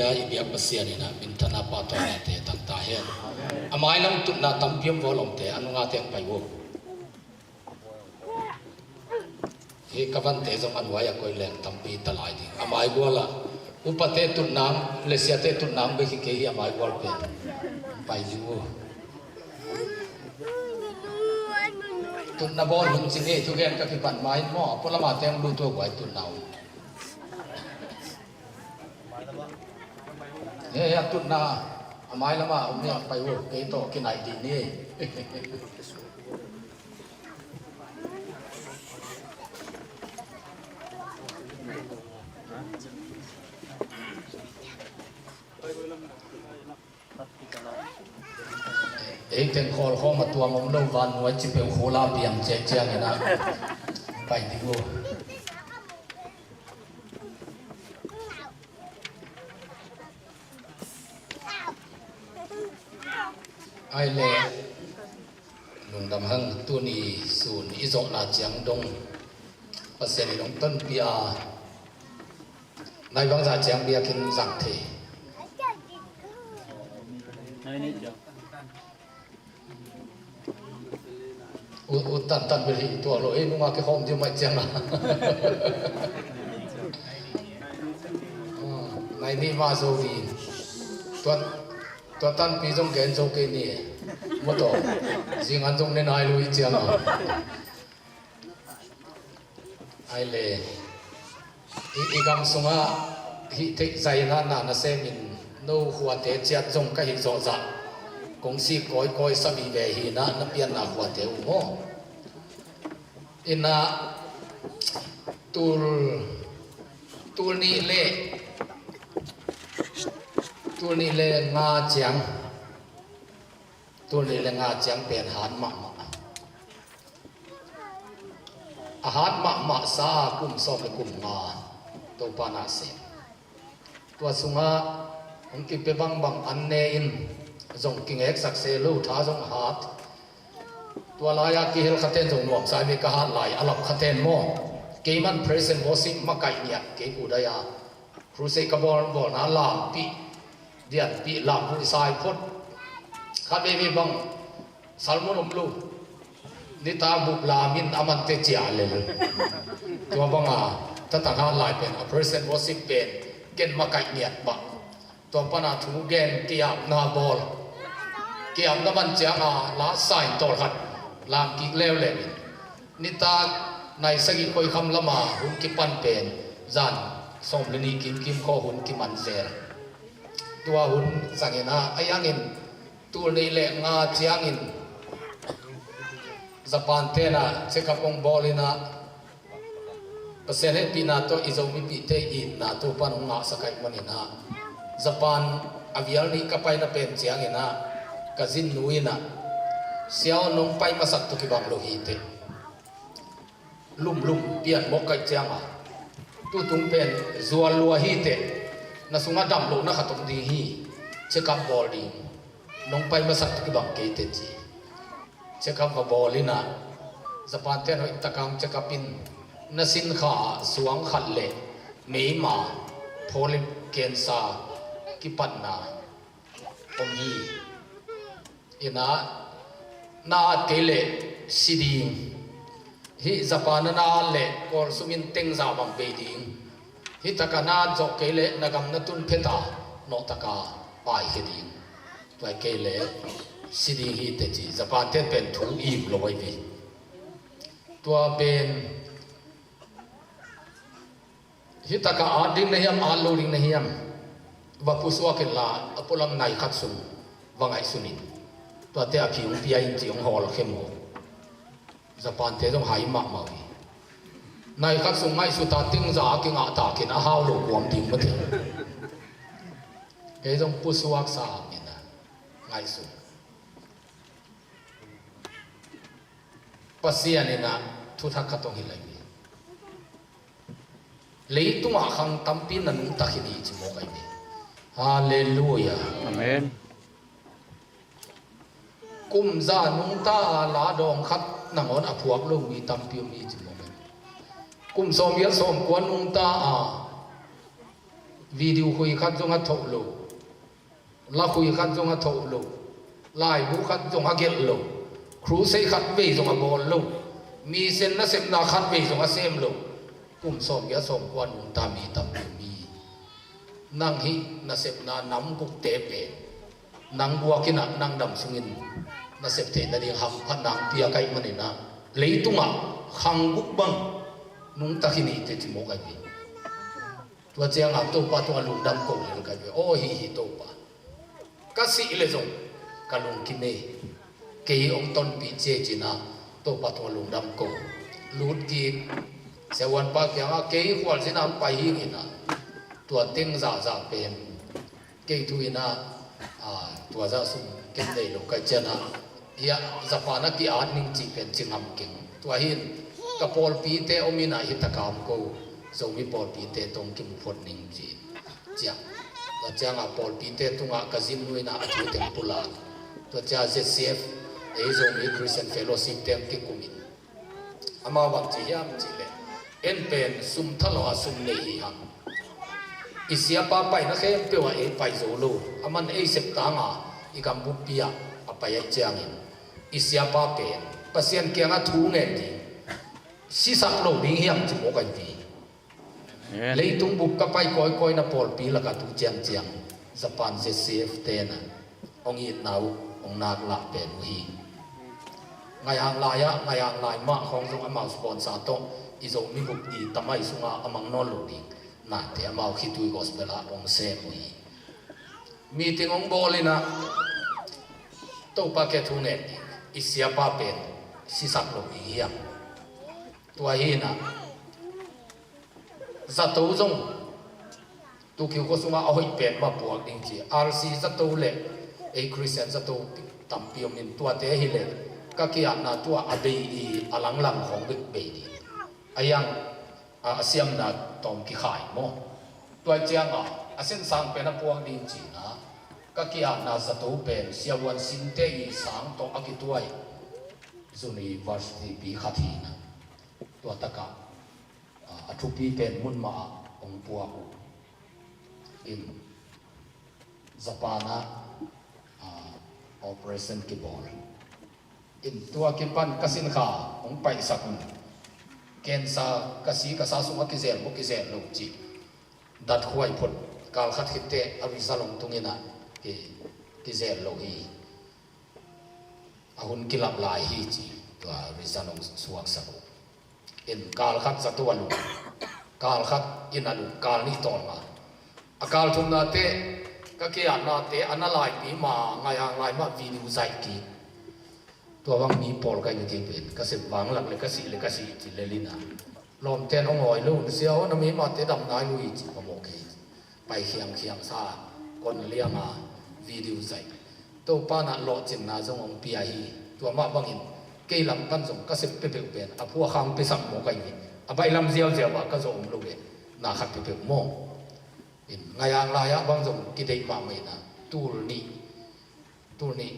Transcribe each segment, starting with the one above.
ya ibia pasia ni na min thana pa to na te tak ta he amai lam tu na tampiam volom te anunga te pai wo he kavan te jong an waya koi leng tampi talai di amai gola upate tu nam lesia te tu nam be ki ke hi amai gol pe pai di wo tu na bol hun sing e tu gen ka ki pan mai mo polama te ang lu to gwai tu nau ya tu na amai lama umni pai wo ke to ki nai di ni ten call home at tuang om long van nuai chi pe khola piang che chiang na pai di go ai le lung dam hang tu ni sun i zong na chiang dong pasen dong tân pia nai bang za chiang bia kin zang the tan beli tua lo nung ake home dia macam lah nai ni masuk di tuan tan pi jong gen jong ke ni moto jingan jong nen ai lui chiang ai le i gam sunga hi te zai na se min no huwa te chiat jong ka hi zo za công sĩ coi sa bị về hi na pian na qua te mo ina tul ni le nga chiang pen han ma sa kum so ke kum nga to pa na se tua sunga ong ki pe bang an ne in zong king ek sak se lu tha zong hat tua la ya ki hel khaten zong nuam sai me ka hat lai alap khaten mo ke man present worship ma kai nia ke ku da ya crusade ka bol na la pi dian pi lam hu sai phot kha be be bang salmon om lu ni ta bu la min aman te chia le tua banga ta ta ha lai pen present worship pen ken ma kai nia ba to pana thu gen kia na bol kia na man chiang la sai tor hat lam ki lew le ni ta nai sagi koi kham lama hun ki pan pen zan som le ni kim ko hun ki man zer tua hun sangena ayangin tur nei le nga chiangin Japan te na chekapong bolina pasene pina to izomi pi te in na to panung nga sakai manina Japan avial ni kapai na pen chiang ina kazin nuina siao nong pai masak to ki bang lo hi te lum pian mo kai chiang tu tung pen zual lua hi te na sunga dam lo na khatom di hi chekap bol di nong pai masak to ki bang ke te chi chekap va bolina Japan te no takang chekapin na sin kha suang khat le meima pholim kensa kipan na omi ina na kele siding hi Japan na le kor sumin teng za bang beiding hi takana jo kele nagam na tun pheta no taka pai heding pai kele siding hi te chi Japan te pen thu im loi vi tua pen hi taka ading na hiam aloring na hiam vapuswa ke la apulam nai khat sum wangai sunin to te a phiung pia in chiong hol khemo Japan te jong hai ma ma nai khat sum ngai su ta ting za ki nga ta kin a haw lo kwam ting ma the ke jong puswak sa mina ngai su pasian ina thu thak khatong hi lai leitung a khang tampi nan takhini chimo kai ni hallelujah amen kum za nung ta la dong khat nangon aphuak lo mi tampi mi chimo kum som ya som kwan nung ta วิดีโอคุยขัดจงหัดทุลูละคุยขัดจงหัดทุลูไล่บุขัดจงหัดเกลลูครูเสกขัดเวจงหัดบอลลูมีเส้นนักเสพนาขัดเวจงหัดเซมลูกุมสมยาสมกวนอุตามีตับมีนั่งฮินักเสพนานำกุกเตเปนั่งบัวกินะนั่งดำสุงินนักเสพเทนัดีหักพันนางเปียไก่มันนี่นะเลยตุงะขังบุกบังนุ่งตะขินีเตจิโมกันบีตัวเจ้าหน้าตัวป้าตัวลุงดำโกงเลยกันบีโอ้ฮิตัวป้าก็สิเลยจงกันลุงกินเน่เกี่ยองต้นปีเจจินะตัวป้าตัวลุงดำโกลูดกีเสวันป้าเกี่ยงเกี่ยขวานสินะไปหิงินะตัวเต็งจ่าเป็นเกี่ยทุยนะตัวจ่าสุ่มกินได้ลูกกันเจนะเฮียจะพานักกีฬาหนึ่งจีเป็นจิงหำเก่งตัวหินกับปอลปีเตอมีนาฮิตกรรมกูส่งมีปอลปีเตตรงกิมพดหนึ่งจีจ้าตัวจ้างปอลปีเตตรงกระซิมนุยนาอัฐิเต็มปุลาตัวจ้าเซซีเอฟเอส่งมีคริสเตียนเฟโลชิพเต็มกิกุมินอามาวังจียามจีเลเอ็นเป็นซุมทะเลาะซุมเนหิฮังอิสยาป้าไปนักเขียนเปว่าไปโซโลอามันเสพตางอีกำบุปผิยาไปยังจางอินอิสยาป้าเป็นภาษาเกี่ยงทูเงินดีสิสักโลดิ้งเฮียมจิโมกันดีเลยตุงบุกกับไปคอยนับปอลปีละกันตุจางสปานเซซีเอฟเตนะองอิดนาวองนักละเป็นวีไงห่างลายมาของตรงอามาสปอนซาโตอิโซมีบุกดีทำไมสุงอามังนอนโลดิ้งน่าเตะอามาคิดดูกอสเปล่าองเซมวีมีติงองบอลินะตัวปากแกทุนเองอิสยาป้าเป็นสิสักโลดิ้งเฮียมตัวเฮนะจัตุจงตุกิวก็สุมาเอาให้เป็นมาปวกดิ้งจีอาร์ซีจัตุเล่ไอคริสเตียนจัตุตั้มพิมมินตัวเตะฮิเล่ก็เกี่ยนาตัวอดีตอลังของบิ๊กเบดีอายังอาเซียมนาตอมกิขายโมตัวเจ้าอาเซียนสังเป็นนับปวกดิ้งจีนะก็เกี่ยนาจัตุเป็นเสียวันสินเตยสังตออากิตัวจุนีวาสติปีขัดหินะตัวตะกะทุกปีเป็นมุนมาองปัวอินญี่ปุ่นoperation กิบอลอินตัวกิปันกสินขาองไปสักคนเกณฑ์ซากสีกษาสุมากิเซลบุกิเซลลูกจีดัดขวายพดกาลขัดขิดเตอวิสาลงตรงนี้นะกิเซลลูกฮีอาหุนกิลับลายฮีจีตัววิสาลงสวกสักอินกาลขัดสัตว์ลูกกาลขัดอินอลูกกาลนี่ตอนมาอากาลทุนนาเตก็เกี่ยนาเตอันนั้นลายปีมาไงอย่างไรมาวิดีโอใจกีตัววังมีปอลกันอยู่ที่เป็นกสิบวังหลักเลยกสิเลยกสิจิเลลินาลมเต้นองหอยลุ่นเสียวน้ำมีมาเตดำนายลุยจิปโมเกไปเคียงซาคนเลี้ยงมาวิดีโอใจตัวป้าน่ะโลจินนาจงองปีฮีตัวมาบังอินเกี่ยลำกันจงกสิบเปเปเป็นอพัวข้างไปสักโมกันนี่อไปลำเสียวว่าก็จงลุกเลยนาขัดเปโมไงอย่างไรบางส่วนกิเลสมาไม่นะตูนี่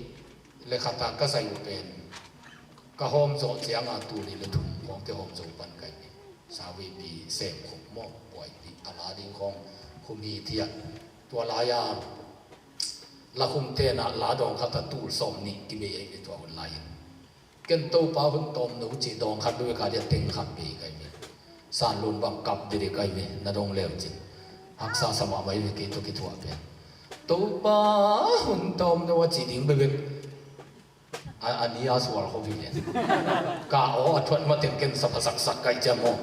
เลขาตากษัตริย์เป็นก็หอมโจเสียงตูนี่เลยถุงของที่หอมโจปันกันสาวีปีเสมขมมอปล่อยปีอาลาดิงของคุมีเทียตัวลายาละคุมเทนะลาดองขัดตูสมนี่กิเมย์ในตัวคนลายกันโตป้าหุ่นตอมหนูจีดองขัดด้วยการเดียเต็งขัดปีกันมีสารลุนบังกับเด็กกันมีนาดองเลี้ยวจิหักษาสมาไว้เวกิตุกิตัวเป็นตัวป้าหุ่นตอมนวจีดิ่งเบกอันนี้อาสวรเขาวิเลียนกาอ๋อทวนมาเต็มกันสับสักไก่จมอง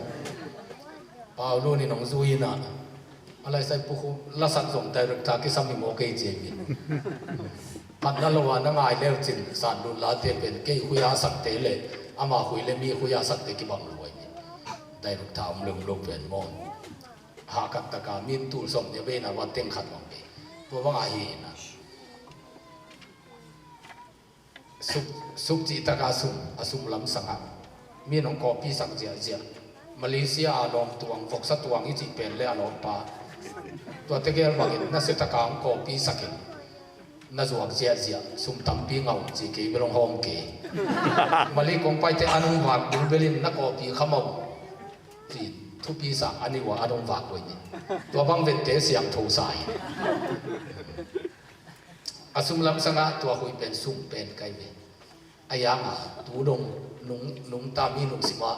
ป้าลูนี่น้องซุยนะอะไรใส่ปุ๊บละสักส่งแต่รักษากิสามีโมเกจิมินพันนั่นละวันนั่งไงเลี้ยวจินสารดุลลาเตเป็นเกี่ยคุยอาสักเตเลอามาคุยเลมีคุยอาสักเตกิบังรวยได้รักษาเรื่องลงเป็นมองหากับตะการมินตูส่งเนี่ยเวนะวันเต็งขัดมองไปตัวว่าไงนะสุกจิตะกาสุมลำสังมีน้องกอปีสักเจียมาเลเซียอารมณ์ตวงฟกสัตวงอิจิเป็นเลยอารมณ์ปาตัวเตเกลวังน่าเสตะกางกอปีสักน่าจวกเจียสุมตั้มปีเงาจีเกไปลงห้องเกมาลีกงไปเตอนุวัดบุญเบลินนักกอปีขมาวจี ทุปีสักอันนี้ว่าอารมณ์ฝากด้วยนี่ตัวบางเวทเตเสียงทูสายอาสุมลำสังะตัวคุยเป็นสุ่มเป็นไกเวอายังตูดงนุ่งตามีนุ่งสิมา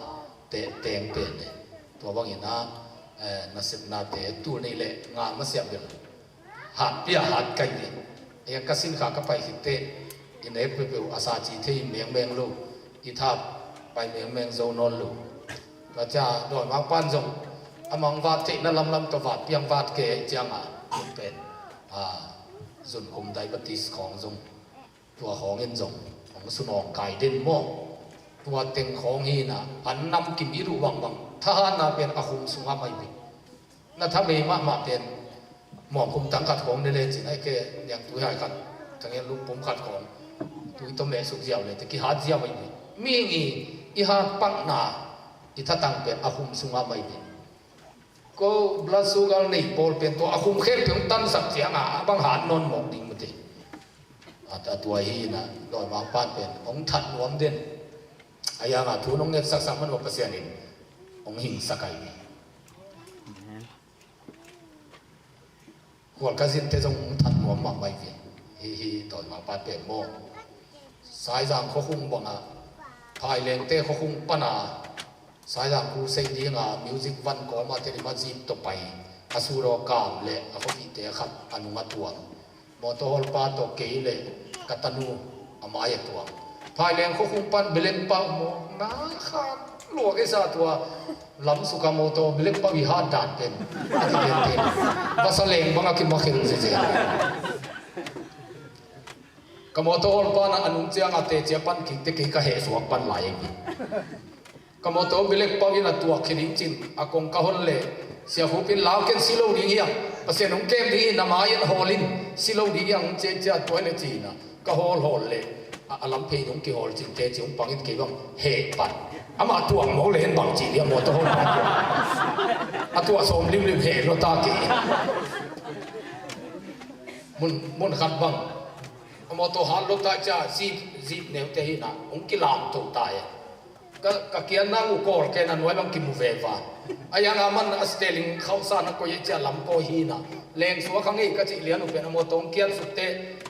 เตะเตงเป็นเนี่ยตัวบางอย่างนะนัสิบนาเตะตัวนี่แหละงานมาเสียบเดียวหัดเปียหัดไกเวเอกสินข้าก็ไปหิเตอินเอฟไปเป็นอาสาจีที่เมียงเมงลูอีทับไปเมียงเมงโซนนลูก็จะโดยมังปันจงอมังวัดที่นั่นลำตัววัดเพียงวัดเกจยังเป็นส่วนคุมไดปฏิสของจงตัวของเงินจงของสุนองไก่เด่นโมตัวเต็งของฮีนะอันนำกิมอิรุวังบังถ้าน่าเป็นอาคุมสุงาไม่บินั่นถ้าไม่มาเป็นหมอคุมตั้งขัดของในเลจินไอ้แกอย่างตัวใหญ่ขัดทั้งนี้ลูกผมขัดของตัวตัวแม่สุกเจียวเลยแต่กี่หาเจียวไม่บิมีงี้อีหาปังนาอีถ้าตั้งเป็นอาคุมสุงาไม่บิก็บลาสุกัลนี่พอเป็นตัวอาคุมเข้มถึงตั้งสักเสียงบางหานนนหมอกดิ่งมันดิแต่ตัวฮีนะโดยบางปานเป็นองถัดรวมเด่นอายางทุนองเงินสักสามมันบอกเปอร์เซ็นต์นี่องหิงสักไก่นี่หัวกระสินเทจงถัดรวมบางใบเวียนฮีโดยบางปานเป็นโมสายจางเขาคุ้งบังภายเลงเต้เขาคุ้งปนาสายจากกูเซ็งดีงามิวสิกวันก่อนมาเทเลมาจีบต่อไปอาสูรกามเละเขาพิเตะขัดอนุมัติตัวมอโตฮอลปาโตเกยเละกัตนูอามายตัวภายแรงเขาคงปั้นเบลนปาโมนาขาดหลวกไอ้ซาตัวลำสุกามโมโตเบลนปาวิหารด่านเป็นอธิเดนเป็นภาษาเลงบางกินมาเขียนเสียกามโตฮอลปานะอนุเจียงอาเตเจียปันกิงเตกิกะเหสวกปันหลายอย่างนี้กมโตบิเล็กปาวินาตัวขิงจินอากงกะฮอนเลเสียหูเป็นลาวเกนซิโลดีเฮียภาษาหนุ่มเกมดีนามายันฮอลินซิโลดีเฮียเจเจตัวนี้จีนะกะฮอลฮอลเลอาลัมเพย์นุ่งกี่ฮอลจินเจจิงปังอินกี่บังเฮปันอามาตัวหมอเลนบังจีเดียมโตฮอลปันอาตัวสมลิมลิมเฮโรตากีมุนขัดบังอามโตฮัลโลตาจ้าซีบเนวเตหินะองกิลามตุตายก็เกียนนั่งอุกอร์แกนันไว้บางกิมูเวฟาอายังอามันสเตลิงเขาสานก็ยิ่งจะลำโกฮีนะเลงสัวข้างนี้ก็จะเลี้ยนอุเป็นอโมตงเกียนสุดเตะ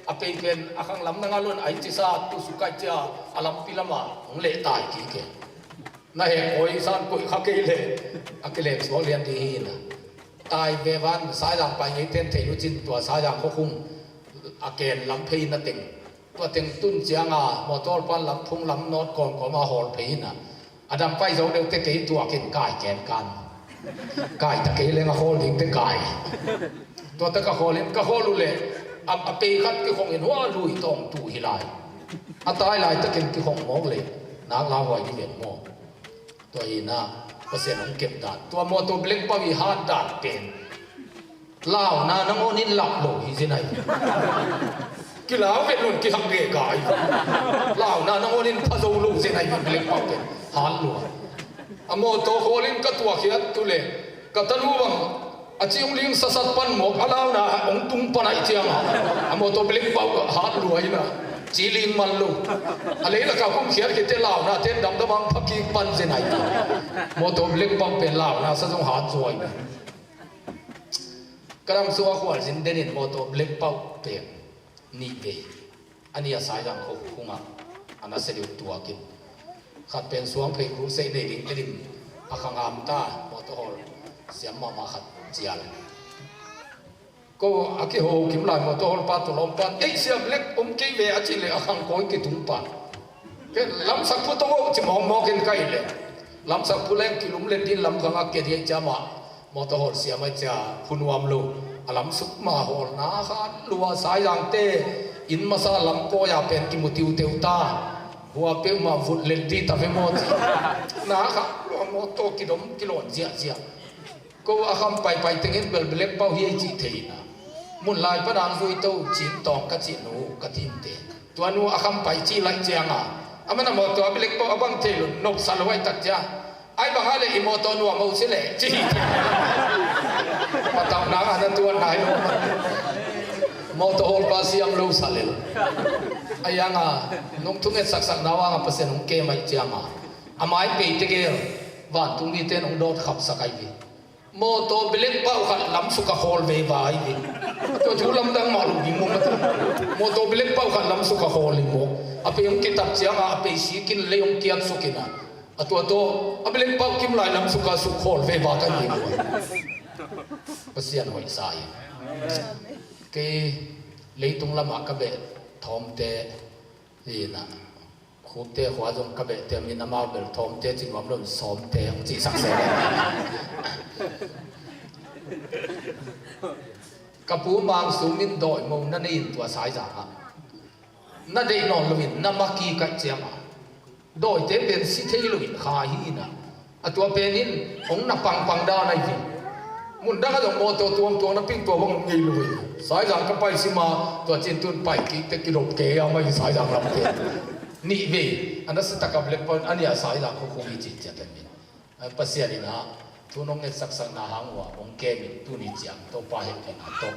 อเป็นอาข้างลำนั่งล้วนไอจิซาตุสุกัจจะอาลัมพิลามาองเละตายกี่เกน่าเห็นโอยสานกุยข้าเกเลอาเกเลสัวเลี้ยนดีฮีนะตายเววันสายหลังไปยิ่งเต้นเทนุจินตัวสายหลังเขาคุ้มอาเกนลำพีนั่นเองตัวเต็งตุ้นเจียงมอตอร์ปันลำพุ่งลำนอดก่อนก็มาหอลพีนะอดัมไปโจเดียวเตะตัวกินกายแกนกันกายตะเกียงเลยมาหอลทิ้งเตะกายตัวตะกะหอลเล่นกะหอลลุเล่อัปเปย์ขัดกี่ของเห็นว่าลุยตองตู่ฮิไลอัตายลายตะเกียงกี่ของมองเลยนางลาวอยที่เห็นมองตัวอีน่าเปอร์เซ็นต์ของเก็บด่านตัวมอตัวเล็กปวิหารด่านเป็นเล่านาน้องนินหลับลงที่ไหนกี่ลาวเป็นรุ่นกี่ทำเกย์กายลาวนาน้องนินพะโซลูเส้นไหนเป็นเล็กปักเป็นหานลัวอโมโตโคลินก็ตัวเขียดตุเลก็ตันหูบังอาจิองลิงสัสปันหมกอาลาวนาองตุงปนัยเจียงอโมโตเล็กปักหานลัวอีน่ะจีลิงมันลูอะไรล่ะเขาคุ้มเขียดกิเตลาวนาเต้นดำดำบังพักกีปันเส้นไหนโมโตเล็กปักเป็นลาวนาสัสงหานสวยกระดังสัวขวานสินเดนินโมโตเล็กปักเป็นนี่เองอันนี้สายหลังเขาคุ้งอันนั้นเสียตัวกินขัดเป็นสวงเพลงรู้เสียในดิ่งเอดิมอาคังอามตามอตอร์เสียมาขัดเจียลก็อากิโฮกิมลายมอตอร์ปาตุลมปันเสียเล็กกีเวอจิเลอาคังโกยกิตุงปันก็ลำสักพุทโธจิมองมองกันไกลเลยลำสักพุเล่งกิลุมเล่นดินลำคังอาเกียดีจามามอตอร์เสียมาจ่าคุณวามลูอลัมสุกมาหอนาขัดลัวสายอย่างเตอินมาซาลัมโกยาเป็นกิมุติวเตวตาหัวเปียมาฟุตเลนดีตาเฟมอดนาขัดลัวมอโตกิดมกิโลเจียเจียก็อาคำไปตึงเห็นเบลเล็กเป้าเฮียจีเทนะมุนลายพระนางฟุยโตจีนตองกัจีนูกัทินเตตัวนูอาคำไปจีไลเจียงอามันมอตัวเล็กเป้าบังเทลุนกสารไว้ตักจ้าไอ้บางอะไรอิมอตัวนัวมูสิเล่จีปะตังนังอันนั้นตัวไหนมอตัวโอลปาซิอัมลูสัลเลลไอ้ยังนุ่งทุ่งเอ็ดสักนาวางเปอร์เซ็นต์ของเกมไอ้เจียงอาไม้ปีตะเกีย van tung ni ten ong dot khap sakai vi mo to bilek pa khat lam su ka hol ve vai vi to chu lam dang ma lu bi mo mo to bilek pa khat lam su ka hol li mo ape ong kitab chiang ape si kin le ong kiat su kina ato to abilek pa kim lai lam su ka su hol ve va kan ni mo pasian hoi sai ke leitung lama ka be thom te ina khub te khwa jong ka be te min ama bel thom te chin wam lom som te ang chi sak se kapu mang sumin doi mo na nei tua sai za na dei non luin na maki ka chama doi te ben si thei luin kha hi na atua penin ong na pang da nai vi mun da ka dong mo to tuam na ping to bang ngi luin sai za ka pai si ma to chin tun pai ki te ki rop ke ya mai sai za ram ke ni ve ana sa ta ka blek pon ania sai za ko ko mi chi cha ten min pasia ni na tu nong ne sak sak na hang wa ong ke mi tu ni chiang to pa he ke na to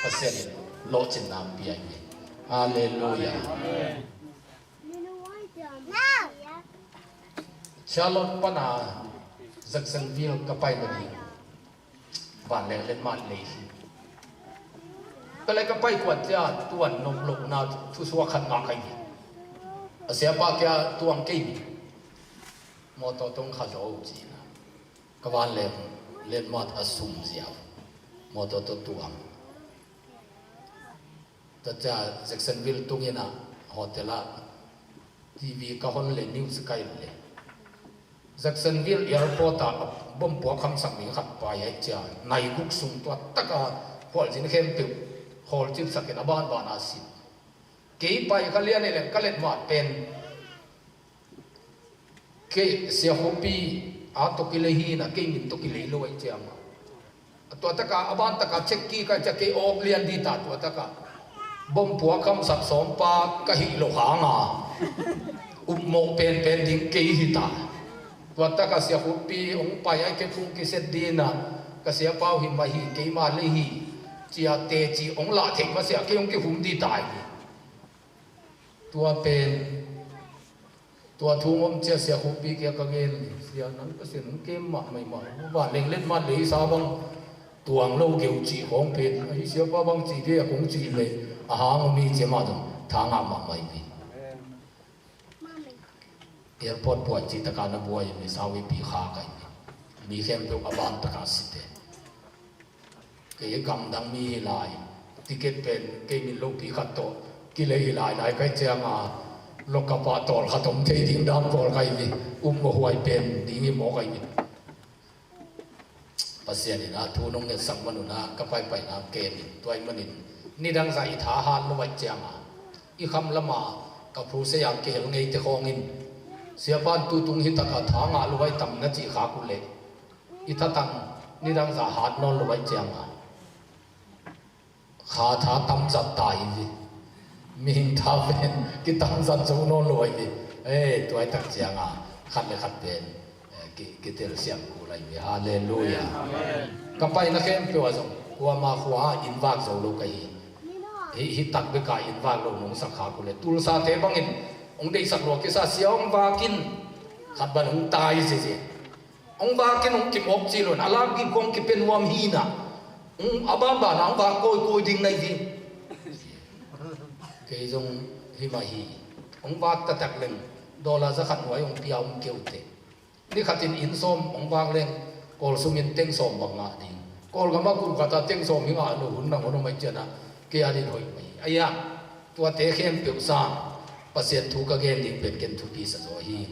pasia ni lo chin nam pi ai ni hallelujah Charlotte pana Jacksonville ka pai na ni van le len ma le ka le ka pai kwat ja tuan nom lok na thu suwa khan ma kai ni asia pa kya tuang ke mo to tong kha zo ji na ka van le mat asum zia mo to tuang ta ja Jacksonville tungina hotela TV ka hon le news kai le Jacksonville airport a bom po kham sang mi khat pa ya cha nai guk sung to taka hol jin khem pe hol chim sakin aban ban asi ke pai ka lian le ka let ma pen ke se hopi a to ki le hi na ke min to ki le lo ai cha ma to taka aban taka check ki ka cha ke ok lian di ta to taka bom po kham sak som pa ka hi lo ha nga mo pen ding ke hi ta Tuata kasih kopi, orang payah ke pun kiset dina, kasih pau himahi, ke malihi, cia teji, orang latih masih ke orang ke humdi tai. Tua pen, tua thungom cia sia kopi ke kagen, sia nan kasih ke mak mai mak, wah leng mat leh sabang, tuang lau keu ci hong pen, sia pa bang ci dia hong ci le, ahang mi cia madam, thangam mak mai ni. Airport buat cita kana buat ini sawi pihak kai mi hem tu aban taka site ke gam dang mi hilai tiket pen ke mi lo pi khat to ki le hilai lai kai changa lokapa tol khatom thei ding dam kol kai ni mo huai pen ding mo kai ni pasien ni na thu nong ne sak manu na ka pai na ke ni toy manin ni dang sai tha han lo wai changa I kham lama ka phu se yang ke ngei te khong in siapa tu tung hita ka thanga luai tam na chi kha ku le ita tang ni dang za hat non luai changa kha tha tam zat tai vi min tha ven ki tam zat zo non luai vi tuai tak changa khat le khat ben ki tel siam ku lai vi hallelujah ka pai na khem pe wa zo kwa ma khwa in wak zo lo kai hi tak be ka in wak lo nong sa kha ku le tul sa te bangin ông đây sạc lúa cái sao xiao ba kin khát ban ông tai gì ông ba kin ông kim ốc chi luôn alam kim con kim pen wam hi na ông abam ba na ông ba coi ding này gì cái dòng hi mà hi ông ba ta tak lên đô la za khát nuôi ông piao ông kêu te ni khát in som ông ba lên kol sumin teng som bang ngah ding kol gama kun kata teng som hi ngah nu hun na ngono mai chana ke adin hoi mai aya tua te khem piu sa pasien thu ka gen dik pen ken thu pi sa zo hi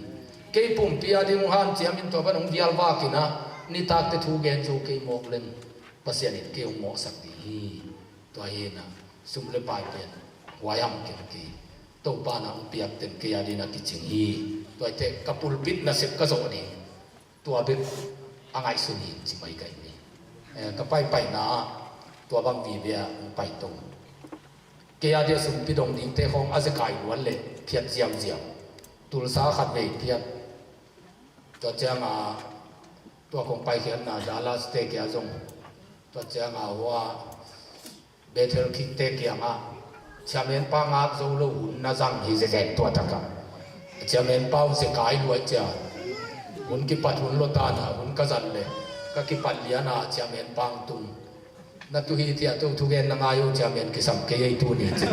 ke pum pia ding han chiam in to ban ong vial wa kina ni tak te thu gen zo ke mok len pasien it ke mo sak ti hi to hi na sum le pai pen wayam ken ki to pa na ong piak ten ke adina ki ching hi to te kapul bit na sep ka zo ni to abet angai su ni chi mai kai ni ka pai na to bang vi bia pai to ke adia sum pi dong ding te khong ase kai wan le phiat jiam tul sa khat ve phiat to changa to khong pai khian na Dallas te kya jong to changa wa better kick te kya nga chamen pa nga zo lo hun na jang hi je to ta ka chamen pau se kai lo cha หุ่นกิปัดหุ่นโลตานะหุ่นกระจันเลยก็กิปัดเลียนาเจียเมียนปังตุงนักตุฮีที่ตัวทุเรนนางอายุเจียเมียนกิสัมเกยตุนี่เจี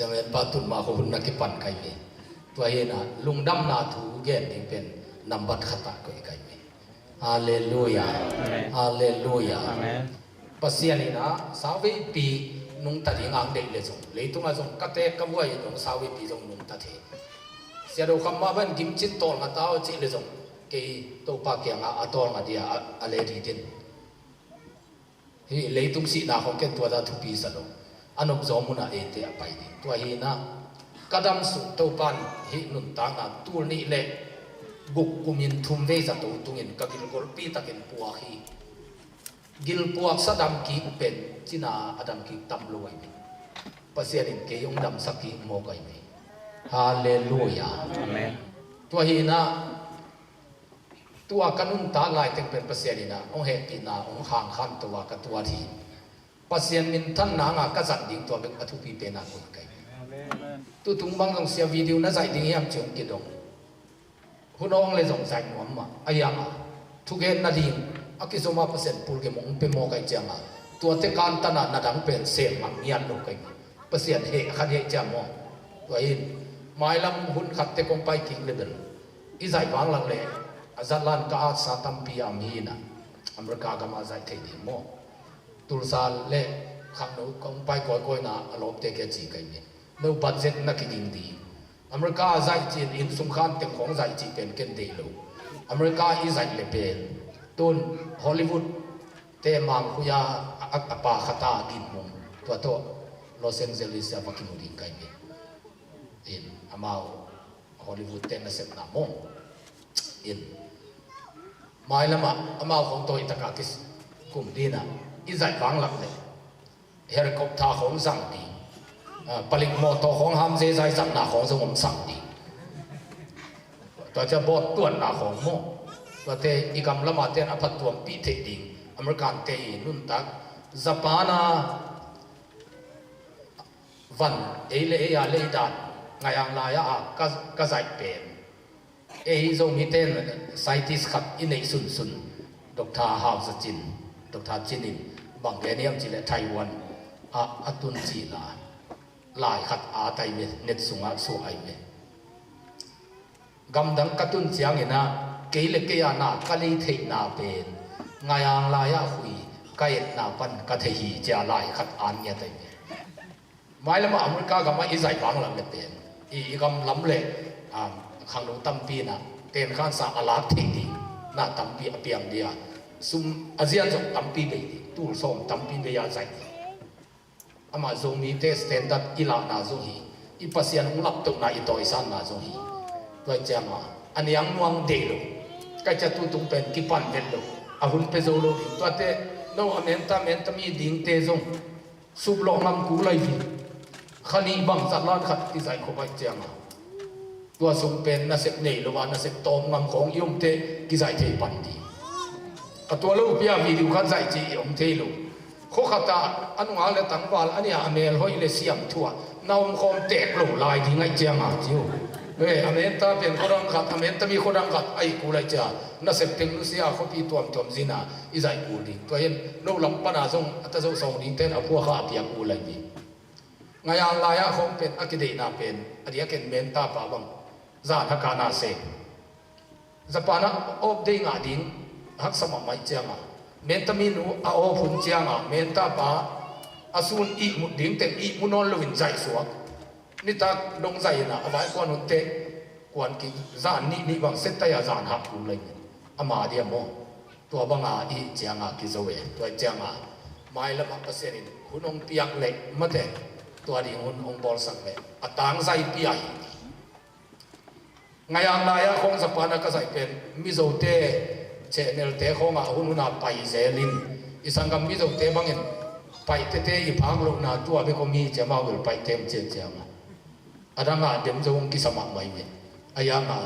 ยเมียนปัดตุนมาหุ่นนักกิปัดไก่เมตัวเฮน่ะลุงดำนาถูเกนนี่เป็นนับบัตรขตาก็ไก่เมฮาเลลูยาฮาเลลูยาปัสยานี่นะสาวปีนุ่งตัดงางเด็กเลยส่งเลยตุงอาส่งกัตเตกบวยตรงสาวปีส่งนุ่งตัดเสียดูคำว่าเป็นกิมจิตโตงาตาวจิเลยส่งกี่ตัวปากเกียงอาตองาเดียอะไรดีดินเฮ้เลยตุงสีนาของแกตัวตาทุปีสลงอันนบจอมุนาเอเตอไปดิตัวเฮนะกระดำสุดตัวปันเฮนุนตางาตัวนี้เละบุกกุมินทุ่มเวสตัวตุงินกักิลกอลปีตะกินปัวฮีกิลปัวสะดำกีเป็นจินาอดัมกีตำรวยปัสยานินเกยงดำสักกีโมกัยมีฮาเลลูยาตัวเฮนะตัวกันุนตาลายเต็งเป็นปัสยานินะองเฮปีนาองห่างขันตัวกับตัวทีปัสยานินท่านนางากษัตริย์ดิ่งตัวเป็นอธุปีเป็นนาคนไกตัวตุงบังต้องเสียวิดีโอน่าใจดิ่งยามจงกิดงคุณน้องเลยสงสัยหนูมาอายังทุกเห็นนาดีอากิสมาเปอร์เซ็นต์ปูลเกมงเป็นโมกัยจังตัวเทการตันนาดังเป็นเสียงมังยันโลกัยเปอร์เซ็นต์เฮขันเฮจามอตัวอินหมายลำหุ่นขัดเตกงไปกิงเลเวลอีใจบางหลังเลยอาจารย์ลันก็อาจสาตัมปีอามีนะอเมริกาก็มาใจเทียมโมตุลซาเล่ขังนู้กงไปก่อยๆนะอารมณ์เตกจีกัยเนี่ยนู้บัตเจ็ตนักกิงดีอเมริกาใจจีนอินสงครามเต็มของใจจีเป็นเกนเดลูอเมริกาอีใจเลเปนตุนฮอลลีวูดเตมังคุยาอักปาขตากินมุงตัวโตลอสแองเจลิสวักิมุดิงไกเมอินอามาวฮอลลีวูดเตนเซปนามงอินไม่ละมาอามาวของตัวอิตากากิสกุมดีนะอีใจฟังหลักเลยเฮลิคอปเตอร์ของสังดีผลิตมอเตอร์ของฮัมเซใจสังนาของสมสังดีตัวจะบดตัวหนาของโมว่าแต่อีกำละมาเตนอภัตตัวปีเทดิงอเมริกันเตยนุ่นตักญี่ปุ่นวันเอเลยาเลดันไงอังลายก็ใจเป็นเอฮิโซมิเตนไซติสขัดอินเนซุนซุนดรฮาวส์จินดรจินินบังเกเนียมจิเลไต้หวันอาตุนจีลาลายขัดอาไตเมเน็ตสุงาสุไอเมกำดังกตุนเสียงนะเกลเกียนากะลีเทนาเป็นไงอังลายหุยกายนาปันกะเทหีเจาลายขัดอันเนี่ยไตเมไม่ละมาอเมริกาก็มาอีใจบางหลังเลยเป็นอีกำล้ำเละขังดูตั้มปีนะเต็นข้างสาอาลาเทดีน่าตั้มปีเปียงเดียซุมอาเซียนส่งตั้มปีเบียตู้ส่งตั้มปีเบียใจอามาส่งมีเทสเตนดัดอีลานาส่งฮีอีปัสยานหุ่นลับตุกนาอีโตอิสันนาส่งฮีด้วยเจ้ามาอันยังนวงเดลุก็จะตู้ตุงเป็นกิปันเดลุอาหุ่นเปโซโลดิตัวเตโนอเมนตามีดิ่งเตซงสุบลองลำกูเลยฟีขันอีบังสัตว์ล้านขัดที่ใจเขาไปเจ้ามาตัวสมเป็นนักเสพเนรวานักเสพตอมงำของยมเตกิใจเทปันดีตัวลูกพี่อามีดูขันใจจียมเทลูโคขตาอันว่าเลยตั้งวาลอันนี้อเมริกาเลยเสียมทั่วน้องคอมเตกลงลายที่ไงเจ้ามาจิ๋วเฮ้ยอเมริกาเป็นคนรังขัดอเมริกามีคนรังขัดไอ้กูเลยจ้านักเสพติงลุเซียเขาพี่ตัวมจีน่าอีใจกูดีตัวเห็นโนลำปนาทรงอัตโซส่งดิ่งเต้นเอาพวกข้าเปียกูเลยดีไงอันลายคงเป็นอักิเดนาเป็นอันนี้เป็นเมนตาปาบังจานฮักการนาเซจะปานะอบได้งาดิ่งฮักสมัครไม่เจ้ามาเมนตามีนูอาโอพุ่นเจ้ามาเมนตาปาอาซูนอีมุดิ่งเต็มอีมุนอนลวินใจสวกนี่ตาดงใจนะเอาไว้ก่อนหุ่นเตะกวนกิจานนี่บางเซตตายจานหักกูเลยอามาเดียโมตัวบังอาอีเจ้ามากิจเวตัวเจ้ามาไม่ละมาเปอร์เซ็นต์หุ่นองเปียกเล็กมาเตะตัวดีหุ่นองบอลสังเล็กอัตางใจเปียไงอังลายคงสปานะก็ใส่เป็นมิโซเตเชนเนลเตคงอาหุ่นนาไปเซลินอีสังกัมมิโซเตบางเงินไปเตอีพังลงนาตัวเบคมีเจ้ามาวิลไปเต็มเจ้ามาอาดังอาเดมจงกิสมัครไม่เว้ยอายังอา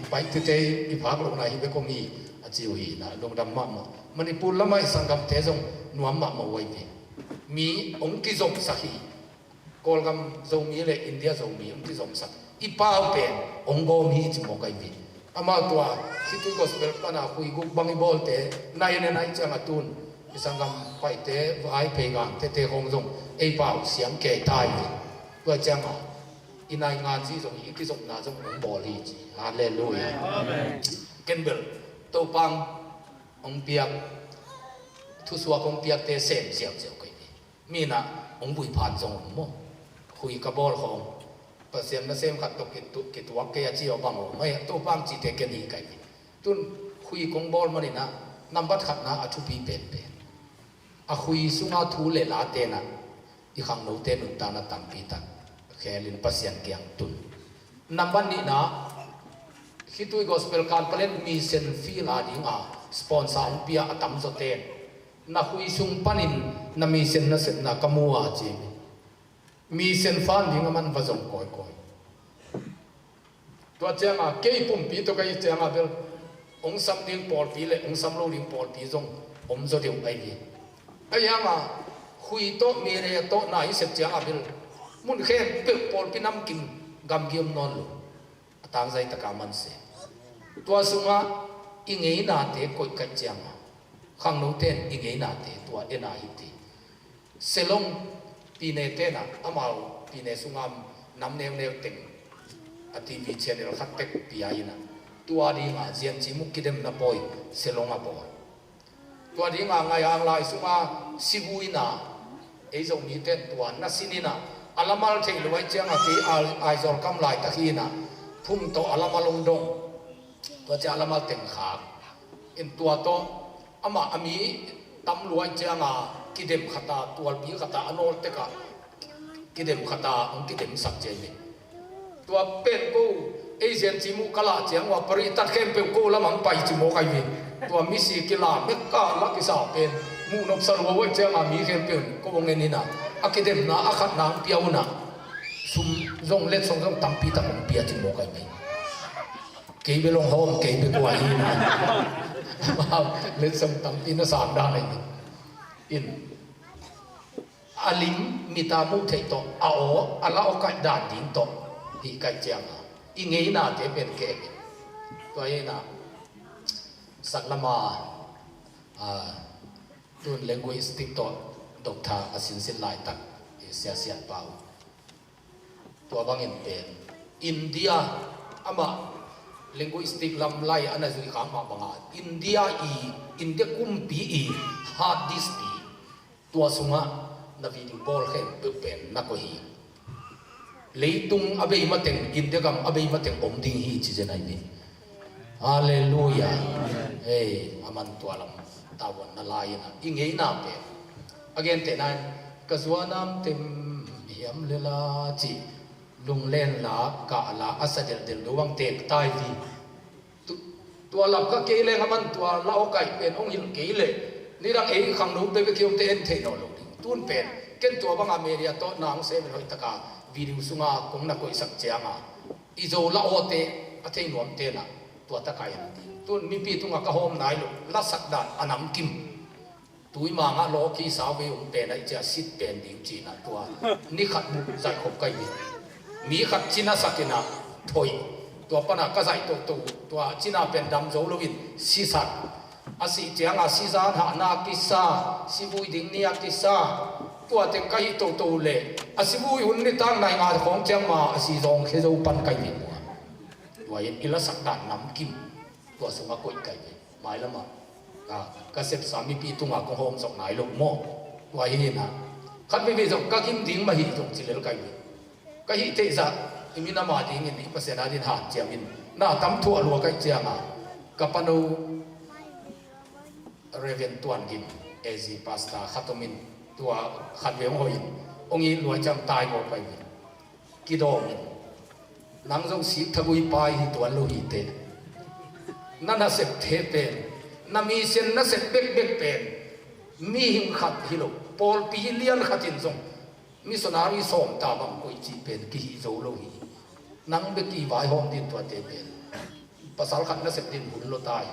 ไปเตอีพังลงนาฮิเบคมีอาจิวฮีนะลงดำมามันนี่พูดละไม่สังกัมเตจงนัวมาไว้เว้ยมีองค์กิจงสักฮีกอลกัมจงมีเลยอินเดียจงมีองค์กิจงสัก ipau pen ongom hi chimo kai vi ama tua situ gospel pana hui guk bangi bolte nai ne nai chang atun isangam pai te vai pe gang te hong jong ei pau siam ke tai vi wa chang a inai ngan ji jong i ki jong na jong ong bol hi chi hallelujah amen kenbel to pang ong piak thu suwa ong piak te sem siam siam kai vi mi na ong bui phan jong mo hui ka bol hong pasien na sem khat to kit wa ke chi o bang o mai to pang chi te ken hi kai vi tun hui kong bol mani na number khat na a thu pi pen pen a hui sunga thu le la te na i khang no te nun ta na tam pi ta khelin pasien kyang tun number ni na hitui gospel kan palen mi sen fi la ding a sponsor ang pia atam zo te na hui sung panin na mi sen na set na kamua chi mi sen fan ding man va zong koi koi to changa ke pum pi to kai changa bel ong sam ding por pi le ong sam lo ding por pi zong om zo ding ai vi ayama hui to mi re to na i set changa bel mun khem pe por pi nam kim gam giom non lo atang zai ta ka man se to sunga ingei na te koi ka changa khang no ten ingei na te to ena hi ti selong pi ne te na amao pi ne sungam nam neu neu teng a TV channel khat tek pi ai na tua di nga zian chi muk kidem na poi selonga bo tua di nga ngai ang lai sunga sibui na e zo mi ten tua na sinina alamal thei luai chang a ti ai zor kam lai ta hi na phum to alamalong dong to cha alamal teng kha in tua to ama ami tam luai chang a kidem khata tual pi khata anol te ka kidem khata ong kidem sak je ni tua pen ko Asian cimu kala chiang wa pari tat khem pe ko lamang pai chimo kai vi tua mi si kila me ka la ki sa pen mu nop sar wo we chiang a mi khem pe ko bong ni na akidem na akhat na piau na sum zong let song zong tampi ta ong pia chimo kai vi ke be long hom ke be ko ai na let song tampi na sa da nei in alim mitamu thei to a o ala o kai da ding to hi kai chiang ingei na te pen ke to ai na saklama tun linguistic to doctor asin sin lai tak sia sia pau to bang in pen India ama linguistic lam lai ana zui khang ma banga India kumpi i hard disk pi to sunga na video ball khem pe pen na ko hi leitung abei mateng indegam abei mateng om ding hi chi jenai ni hallelujah hey aman tualam tawon na laina ingei na pe again te nan kazwanam tem hiam lela chi lunglen la ka la asadel del luwang te tai vi tualap ka kele ngaman tua la o kai pen ong hil kele ni rang ei khang no pe khiom te en the no lo tun pen ken tua bang ameria to nang se me hoi taka video sunga kong na koi sak chianga izo la ote athei nom te na tua ta kai tun mi pi tunga ka hom nai lo la sak dan anam kim tui ma nga lo ki sa ve um pe nai cha sit pen ding chi na tua ni khat mu zai khop kai mi khat china sakina thoi tua pana ka zai to tua china pen dam zo lo win si sat asi chianga si zan ha na ki sa si bui ding ni ki sa tua te kai to le asibui hun ni tang nai nga khong chang ma asi zong khe zo pan kai ni wa yin ila sak dan nam kim tua sunga koi kai mai lama ka sep sami pi tunga ko hom sok nai lo mo wa yin na khat be zo ka kim ding ma hi jong chilel kai ka hi te za imina ma ding ni pasena din ha chiamin na tam thu lo kai chianga ka panu reven tuan gin ezi pasta khatomin tua khat ve hoi ongi loi cham tai ko pai ki dom nang jong si thabui pai hi tuan lo hi te nana sep the pen na mi sen na sep bek pen mi him khat hi lo pol pi lian khatin jong missionary som ta bang koi chi pen ki hi zo lo hi nang be ki vai hom din tua te pen pasal khat na sep din hun lo tai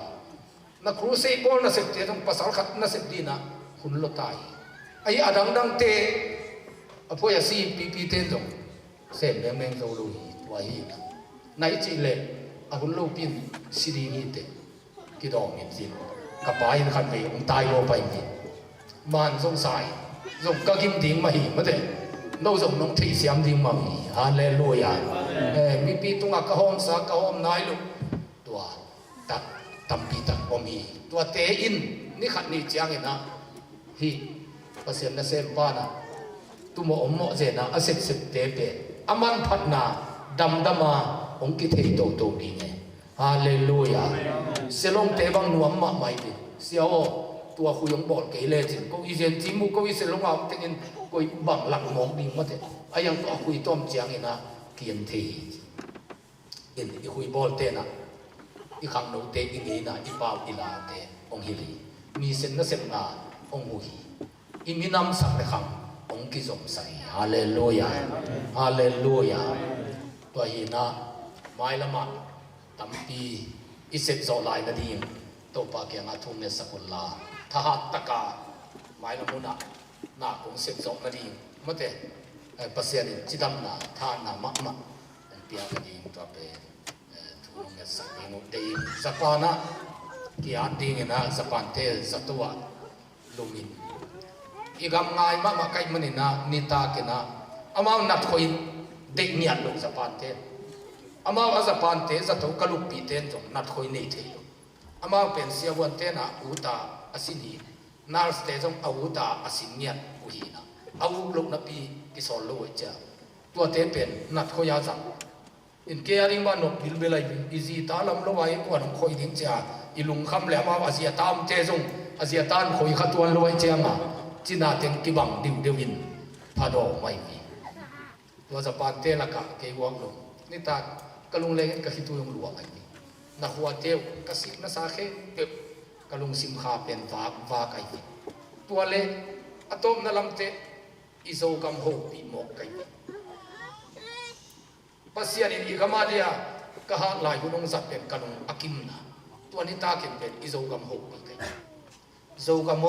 na crusade bol na sep te jong pasal khat na sep din na hun lo tai ai adang dang te apoya si pi ten dong sem meng zo lo hi ตัวฮีนะในจีเล่อาคุณลูกปินสิรินี่เตกิดอมินจินกับไปขันไปองตายโลไปมิมันสงสัยสงก็กิมดิ้งมาหีมาเตโน้ตสงน้องที่เสียมดิ้งมาหีฮาเลลูยามีปีตุงกะหอมสากะหอมนายลูกตัวตัดตัมปีตัดอมีตัวเตอินนี่ขัดนี่จียงเห็นนะฮีภาษาเนเซมปานะตัวโมอมโมเจนะอาศัยสิบเตเปอามันพัดนาดำดำมาองค์กิเทโตโตดีไงฮาเลลูยาเสลงเตบังนวมมาไม่ดิเสียวตัวคุยงบอกเกเลจิก็อีเจนจิมุก็วิเสลงเอาแต่เงินก็บังหลักมองดีมาเถอะไอ้ยังตัวคุยต้มเจียงเองนะเกียนทีเอ็นอีคุยบอลเตนะอีขังโนเตอีนี้นะอีปาวอีลาเตองฮิลีมีเส้นนั่นเส้นงาองหุยอีมีน้ำสักในขังองกิสมใส่ฮาเลลูยาฮาเลลูยาตัวยีนะไม่ละมาตั้มปีอิเสตโซไลนาดีตัวปากยังอาทุ่มเนสกุลลาทหารตะกาไม่ละมุนะนาคงเสตโซนาดีมาเตะภาษาดิจิตำนาท่านามะมะเปียกันดีตัวเป็นทุ่มเนสกุลดีสปานะกี่อันดีนะสปานเทสตัวลูมินอีกำง่ายมากใครมันนี่นะนิตากินะอามานัดคอยเด็กเนี่ยลูกสปานเทอามาอาสปานเทสตัวกลุกปีเทนจงนัดคอยนี่เทอามาเป็นเสียวันเทนะอุตาอสินีนาสเตจงอุตาอสินียอุหีนะอาวุลูกนับปีกิสอลลูเจ้าตัวเทเป็นนัดคอยยาจังอินเกียริมานกบิลเบลัยอิจิตาลัมโลวายกวนคอยดิ้งเจ้าอิลุงคำแหลมอาเซียตามเจจงอาเซียตานคอยขัดวันโลวายเจ้ามาจีน่าเต็งกิบังดิวเดวินพาดอไม่มีตัวสปานเตละกะเกวังลงนี่ตากะลุงเล็กกะคิตุยงหลวงไอ้นี่นักหัวเตียวกะสิบนัสาเขเก็บกะลุงซิมคาเป็นวากไอ้นี่ตัวเล็กอะตอมนั่นลำเตอิโซกัมโฮปีหมอกไอ้นี่ภาษาอีกมาเดียกะหาลายกุนงสัตเป็นกะลุงอากิมนะตัวนี้ตาเก็บเป็นอิโซกัมโฮปีไอ้อิโซกัมโฮ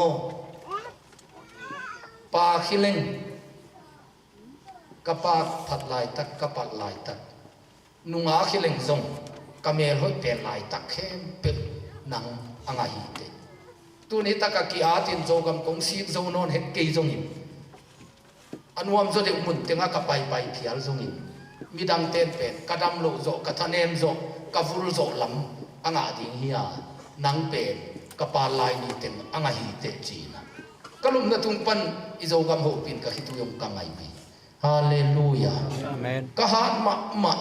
ปาขิเลงกปาผัดลายตักกปัดลายตักนุงอาขิเลงซงกเมลหอยเป็นลายตักเข้มเป็ดนังอ่างหิเตตัวนี้ตักกีอาตินโจกำกงซีกโจนอนเห็ดกีจงอินอันวมโจเดมุนเตงากไปเขียลจงอินมีดังเต้นเป็นกระดำโลโจกระทะเนมโจกระฟุลโจลำอ่างดิ่งเฮียนังเป็นกปาลายนี่เต็มอ่างหิเตจีนะกลุ่มนัตุงปันอิโซกัมโฮปินกะฮิตุยงกังไงบีฮาเลลูยาอาเมนกะฮะมะ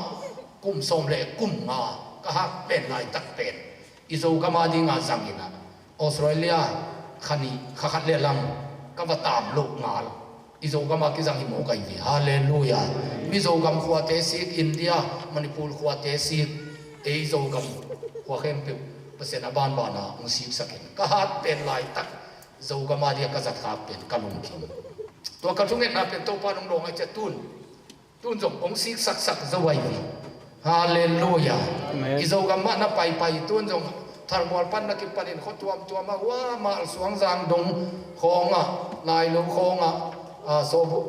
กุมสมเลกุมงากะฮะเป็นลายตักเป็นอิโซกัมอาดิงาสังอินะออสเตรเลียขันีขัดเลลังกะวตามโลกงาอิโซกัมอากิสังฮิโมกัยบีฮาเลลูยามิโซกัมขวาเตซิกอินเดียมณิปูรขวาเตซิกอิโซกัมขวาเข้มปิวเปอร์เซ็นต์บานนาอุสิบสักินกะฮะเป็นลายตักโจกมาเดียกษัตริย์เป็นกะลุงคิมตัวกระทุ่งเงินเป็นตัวปานองไอจะตุนจงองค์สิกสักจะไว้ฮาเลลูยาอิโจกมานับไปตุนจงทาร์มอลปันนักกิปันินขตัวมาว่ามาสวงจางดงของนายลุงของโซบุ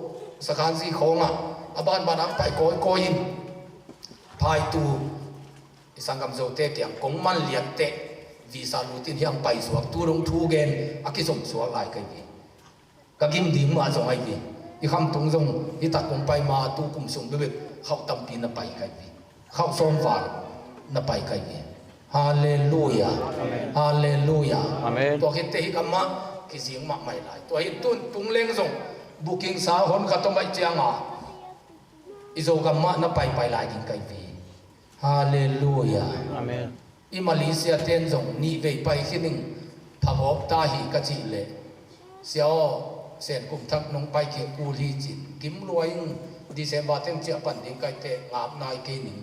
สกานซีของบ้านอังไปโกยินพายตูสังกัมโจเตเกียงกงมันเลียนเตวีซ่าลูตินยังไปสวกตูรงทูเกนอากิสมสวกลายกันดีก็กิมดีมาจงไอ้ดีอีคำตรงจงอีตัดลงไปมาตูกุมสมด้วยเขาตั้มปีนไปกันดีเขาซ้อมฝาลไปกันดีฮาเลลูยาฮาเลลูยาตัวเห็นเตหิกามะกิสิงมะไม่ลายตัวเห็นตุนตุงเล้งจงบุกิงสาหนขัดต้องไปเจียงอิโซกามะไปลายกินกันดีฮาเลลูยาอิมาเลเซียเต้นจงนี่ไปขึ้นหนึ่งพะวบตาหิกะจิเลเสียวเส้นกุมทักนงไปเกี่ยวกูลีจิตกิมรวยดิเซมบาเต็มเจียปันดิงไกเตงาบนายเกนิง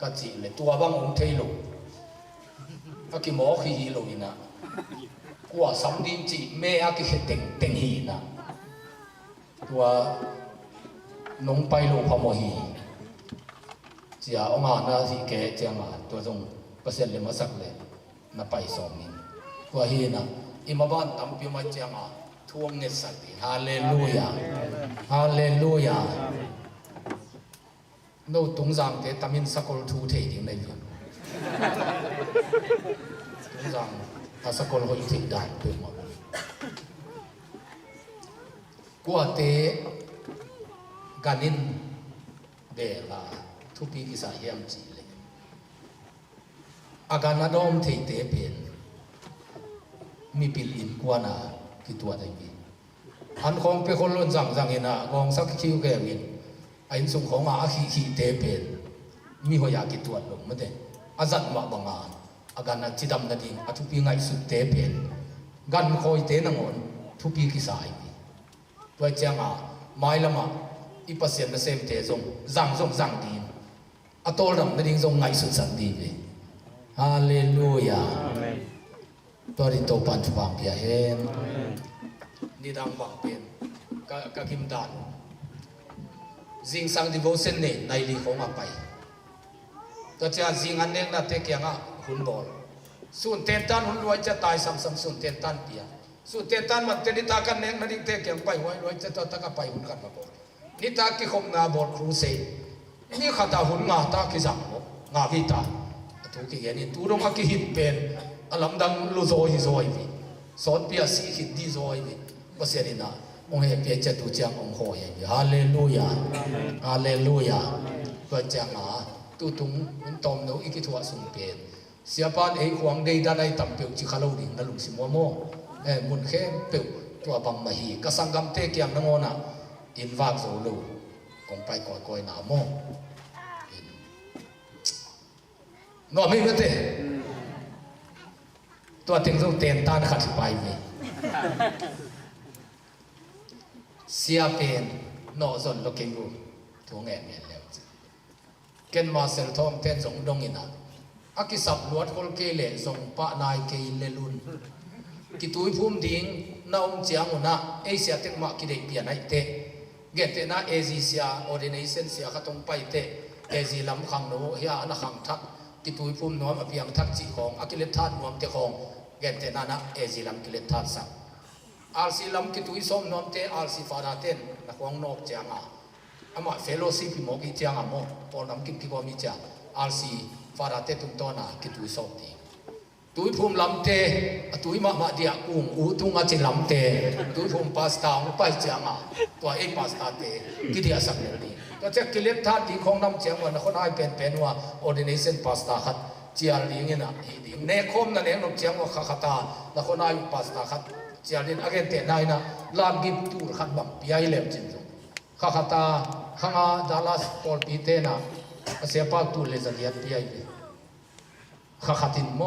กะจิเลตัวบังองเทโลอากิหมอขี้ฮีโลอินะกัวสัมดินจิเมอากิเต็งฮีนะตัวนงไปโลพะโมฮีเสียองอานาสิเกเจียงตัวจงเปอร์เซ็นต์เลยมาสักเลยนับไปสองมินตัวฮีนะอิมาบ้านตั้มพิมาเจียงทวงเนสัตย์ฮาเลลูยาฮาเลลูยา โน้ตุงจางเตตามินสกอลทูเทดิ้งในนี้ตุงจางถ้าสกอลหอยทิ้งได้เปหมดกัวเตกันินเบลาทุปีกิสายยามจีเลยอาการนาดอมเทเตเป็นมีปิลอินกัวนาคิดตัวได้บีอันของเปคนล้นจังจังเห็นนะกองสักคิวแกวินไอ้สุงของอาขี้เตเป็นมีหัวยาคิดตัวลงมันเดอาจัดมาบังอาอาการนั้นจิดำนาดิงทุปีไงสุดเตเป็นกันคอยเตนังอนทุปีกิสายตัวเจ้าไม่ละมาอีปัสเซียนเซมเตจงจังดีอัตโตรำนาดิงจงไงสุดสันดีเลยฮาเลลูยาตัวริโตปันทุบังเปียเฮนนี่ดังบังเป็นก็กิมดานจิงสังดิโวเซนเน่ในลีของอาไปตัวเจ้าจิงอันเน่น่าเตะยังอ่ะหุ่นบอลส่วนเตนตันหุ่นรวยจะตายซ้ำส่วนเตนตันเปียส่วนเตนตันมันเตนิตากันเน่นั่นเองเตะยังไปรวยจะตะกไปหุ่นกันมาบอลนี่ตากิคมนาบอลครูเซนี่ข้าตาหุ่นงาตากิจังงาวิตาทุกทีนี่ตูรงอากิหินเป็นอลัมดังลุโซฮิโซอีสอนเปียสีหินดีโซอีก็เสียนี่นะองค์เปียจะดูจังองค์โหยฮาเลลูยาฮาเลลูยาก็จังตูตุงมันตอมโนอีกิทัวสุนเป็นเสียปานเอขวางเดย์ด้านในต่ำเปียวจิคาโลดิงนั่นลุงสิมัวโมมุนเข้มเปียวตัวบังมาฮีก็สังกัมเตกียงนงอนะอินวากโซลูกงไปก่อยหนาโมนอไม่รู้เตะตัวถึงต้องเต้นต้านขัดไปมีเสียเป็นนอส่วนลูกเก่งกูทวงเงินแล้วเกินมาเซลทอมเต้นส่งดงอินะอากิสับลวดคนเกลเลส่งปะนายเกลเลลุนกิตุยพุ่มดิ้งน้องเจียงอุนะเอเชียเต็งมากิเดเปียนไอเตเกตเตนะเอซิเซียออเดเนเซนเซียขัดตรงไปเตเอซิลำขังโนเฮียอันขังทักกิตุยพุ่มน้อมอภิยังทักจีของอากิเลธาตุน้อมเตของเกตเตนะนะเอซิลำกิเลธาตุสักอาร์ซีลำกิตุยส้มน้อมเตอาร์ซีฟาดาเตนนักวางนอกเจียงอามาเฟโลซีพิโมกิเจียงโมปอน้ำกิมกิบอมิจาอาร์ซีฟาดาเตตุนตัวน่ะกิตุยส้มดีตุยพุ่มลำเตตุยมาเดียกุ้งอูตุงอาจิลำเตตุยพุ่มพาสต้าไปเจียงตัวเอพาสต้าเตกิเดียสักเลยดีก็จะกิเลธาตุของน้ำเจียงวันคนไอเป็นว่าออเดเนชันพาสต้าขัดเจียลิงเงี้ยนะดีเนคอมนั่นเองน้ำเจียงว่าขัดตาแล้วคนไอพาสต้าขัดเจียลินอาเกนเตนายนะลานกิมตูขัดบังปีไอเล็บจินจงขัดตาข้างดาลัสพอลปีเตนะเสียปากตูเลจะเลียนปีไอขัดตินโม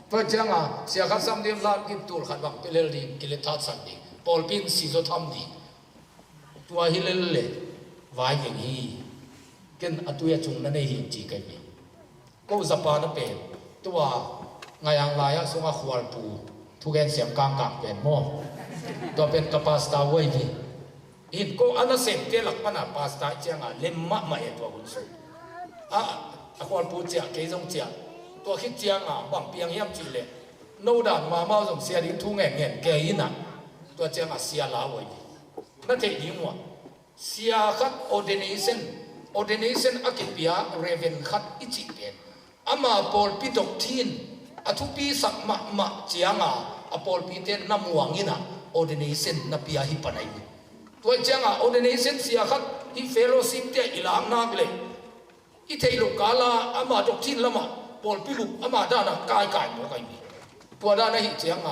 เพราะจังเสียขัดซ้ำเดียมลานกิมตูขัดบังกิเลลีกิเลธาตุสันดีพอลปินซีโซทำดีตัวฮิเลเลวายอย่างนี้กันอตุยจุงนั่นเองจีกันนี่ก็จะปานเป็นตัวไงอย่างไรอะสงฆ์ขวานปูทุกแห่งเสียงกลางเป็นโม่ตัวเป็นกัปสตาไว้ดีอินก็อันนั้นเสพเตลักปันปัสตาเจียงเล่มมะไม่ตัวคุณสุขวานปูเจียเกยงเจียตัวคิดเจียงบังเปียงย่ำจีเลยโนดานมาเมาสมเสียดิ้งทุ่งแง่เกยน่ะตัวเจียงเสียลาไว้ดีนั่นเองว่าเสียขัดออเดเนชันอากิปิยาเรเวนขัดอิจิเป็นอามาปอลปิดอกทีนอทุปีสักมะเจียงอาปอลปิเตนน้ำหวังอินะออเดเนชันนับปิยาฮิปนัยตัวเจียงออเดเนชันเสียขัดฮิเฟโลซิมเตอิลางนักเลยอิเทลุกาลาอามาดอกทีนละมาปอลปิลุอามาดานะกายโมกายมีตัวด้านนั้นเจียง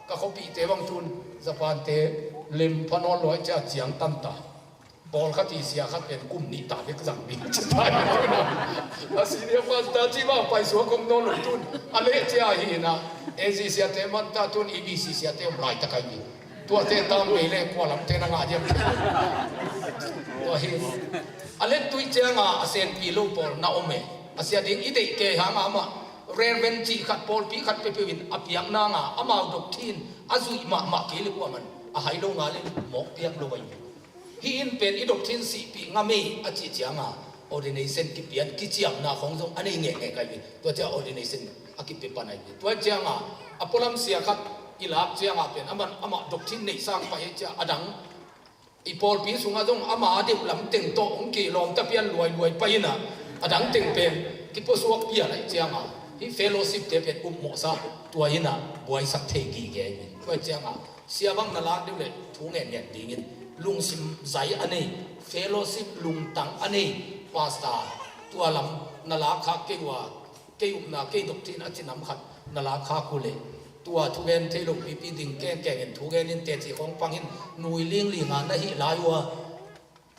ก็เขาปีเตวังทุนสะพานเตลิมพนอลอยจะเจียงตันตาบอลขัดที่เสียขัดเป็นกลุ่มนี้ตาเล็กจังมีจะได้ไหมนะอาศัยเดียวกันแต่ที่ว่าไปสวนกงนอนหลุดทุนอะไรเจ้าหินะเอซีเสียเตมันตาทุนอีบีซีเสียเตมลายตะไคร้ตัวเตตามไปเลยกว่าลำเตนังอาเดียมตัวหินอะไรตุยเจ้าอาเซียนปีลูปอลนาโอเมอาเซียดิ้งอีเด็กเกหางมาเรนเวนจีขัดปอลปีขัดเปวินอภิยังนางอามาดอกทินอาซุยมาเกลิกว่ามันอาไฮโลงาเลหมกเปียกลงไปฮินเป็นอีดอกทินสีปีงามีอาจิเจียงออเดเนชันกิเปียนกิเจียมนาของจงอันนี้เงี้ยกันตัวเจ้าออเดเนชันอากิเปปันไอตัวเจ้าอพอลัมเสียขัดอิลาบเจ้าเป็นอามาดอกทินในสร้างไปเจ้าอดัง อีพอลปีสุงอาจงอามาเด็กลำเต็งโตองกีลอมตะเพียนรวยไปนะอดังเต็งเป็นกิปสวกเปียอะไรเจียงอ่ะที่เฟโลชิพเตเป็นอุปโมซาตัวยินะบวยสักเทกีแกนี่ตัวเจียงอ่ะเสียบังนาลาเดี๋ยวเลยทุ่งเงี้ยดีงี้ลุงซิมใจอันนี้เฟโลชิพลุงตังอันนี้พาสตาตัวลำนาลาคักเกี่ยวเกี่ยวนาเกี่ยวดอกที่นั่นที่น้ำขัดนาลาคักกุเลตัวทุเรนเทลุปีปีดิ่งแก่เห็นทุเรนนี่เตจีของฟังเห็นหนุ่ยเลี้ยงหลีงานนั่นหิลายว่า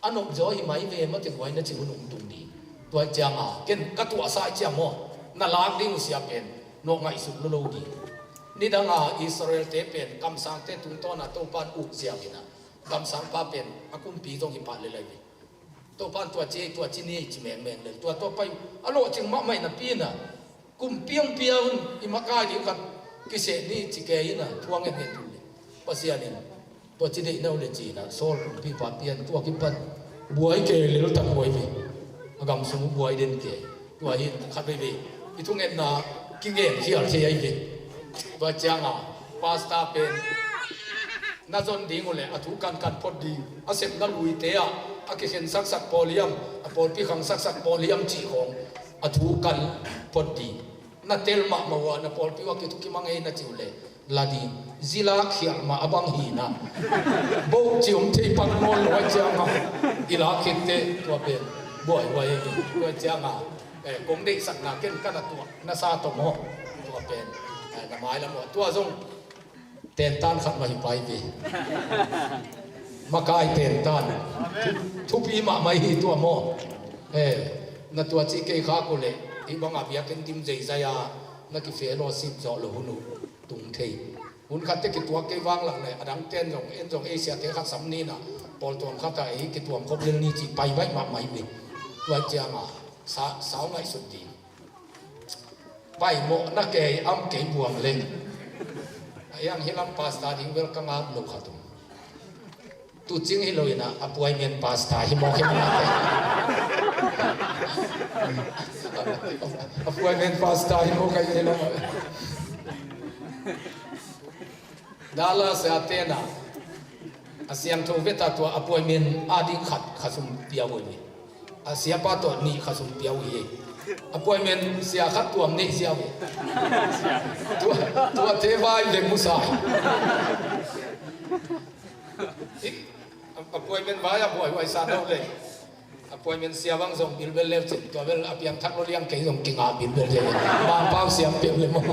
อันนบจอยไม่เวมาถึงไว้นั่นจิ๋วหนุ่มตุ่มดีตัวเจียงอ่ะเกินกัตัวสายเจียงมั่วนาลากดิ้งเสียเป็นนกไงสุดโลดีนี่ดังอ่ะอิสราเอลเตเป็นคำสั่งเตตุงต้นอ่ะตัวปานอุกเสียบินะคำสั่งป้าเป็นอากุมปีต้องหิปะเลยตัวปานตัวเจตัวจีนี่จีแมงเลยตัวไปอโลจึงมะไม่นับปีน่ะกุมเปียงอิมากายดีกันกิเสนี่จีเกยนะทวงเงินทุนภาษีนี่ตัวจีนี่น่าเลยจีนะโซลพี่ป้าเปียนตัวกิปันบวยเกยเลยตั้งบวยพี่กำสมุบวยเด่นเกยตัวหินขัดไปพี่อีทุ่งเงินนะกิเกยเขียนเขียนพี่ตัวเจ้าอ่ะพาสต้าเป็นน่าจนดีงเลยทุกการพอดีอาเซมนั่นลุยเตะอากิเห็นสักโพลียมโพลพี่ขังสักโพลียมจีของทุกการพอดีนั่นเตลมาเมื่อวานโพลพี่ว่าคิดทุกมังเองนั่นจิวเลยลาดีจิลาเขียมาอบังฮีนะโบจิวมที่ปังนอนไว้เจ้าอ่ะอีลาคิดเตะตัวเป็นบ่อยไว้ตัวเจ้าอ่ะกงได้สักนาเกินกันตัวน่าซาตโมตัวเป็นแต่หมายละหมดตัวทรงเต็นตันขัดมาหิไปดีมากายเต็นตันทุปีมาไม่หิตัวโมนั่นตัวจีเกย์ข้ากุเลยอีบังอาเบียกันดิมใจใจอ่ะนั่นคือเฟโรซิมจ่อหลุหุนุตุงเทหุ่นขัดเตกิตัวเกย์วางหลังเลยอดังเต้นจงเอเชียเตะขัดสำนีน่ะปอลตัวขัดแต่กิตัวครบเรื่องนี้จีไปไว้มาไม่ดีตัวเจ้าอ่ะสาวไงสุดดีไปโมนักเกย์อ้ำเกย์บวมเล่นยังฮิลัมพาสต้าทิ้งเวลกังอาบลูกขัดตุจิงฮิโลยนะอป่วยเมียนพาสต้าฮิโมเขมันอะไรอป่วยเมียนพาสต้าฮิโมเขมันอะไรดาลาสอาเทนาอาเซียนทวีตตัวอป่วยเมียนอาดิขัดขัดสมเปียวเลยอาเซียปาตัวนี่ขัดสมเปียวเลยอป่วยเมียนเสียขัดตัวนี่เสียเลยตัวเทวายเด็กมุสายอป่วยเมียนวายอป่วยไว้ซาโนเลยอป่วยเมียนเสียบังส่งบิลเบลเลฟสิตัวเบลอภิยังทักโรเลียงเกยส่งกิ่งอาบิลเบลเลยบางเป้าเสียเปียวเลยมั้ง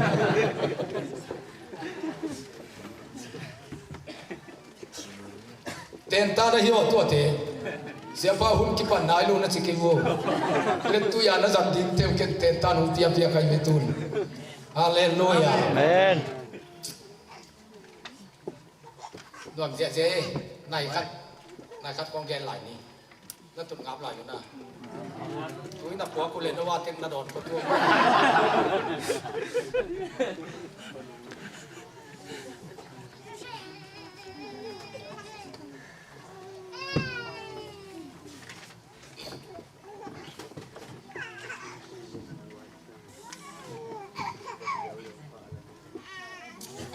เต็นตาได้หิวตัวเทเสียบ้าหุ่นกิปันนายลูน่าจะกินวัวเล่นตัวอย่างน่าจะดิ้นเต็มเต็นตาหุ่นเทียบใครไม่ตุนฮาเลลูยาเมนดวงเจ๊นายคัดกองแกนหลายนี้แล้วตุ่มงับหลายอยู่นะทุยนับหัวกูเล่นว่าเต็มนาดอนก็ทั่ว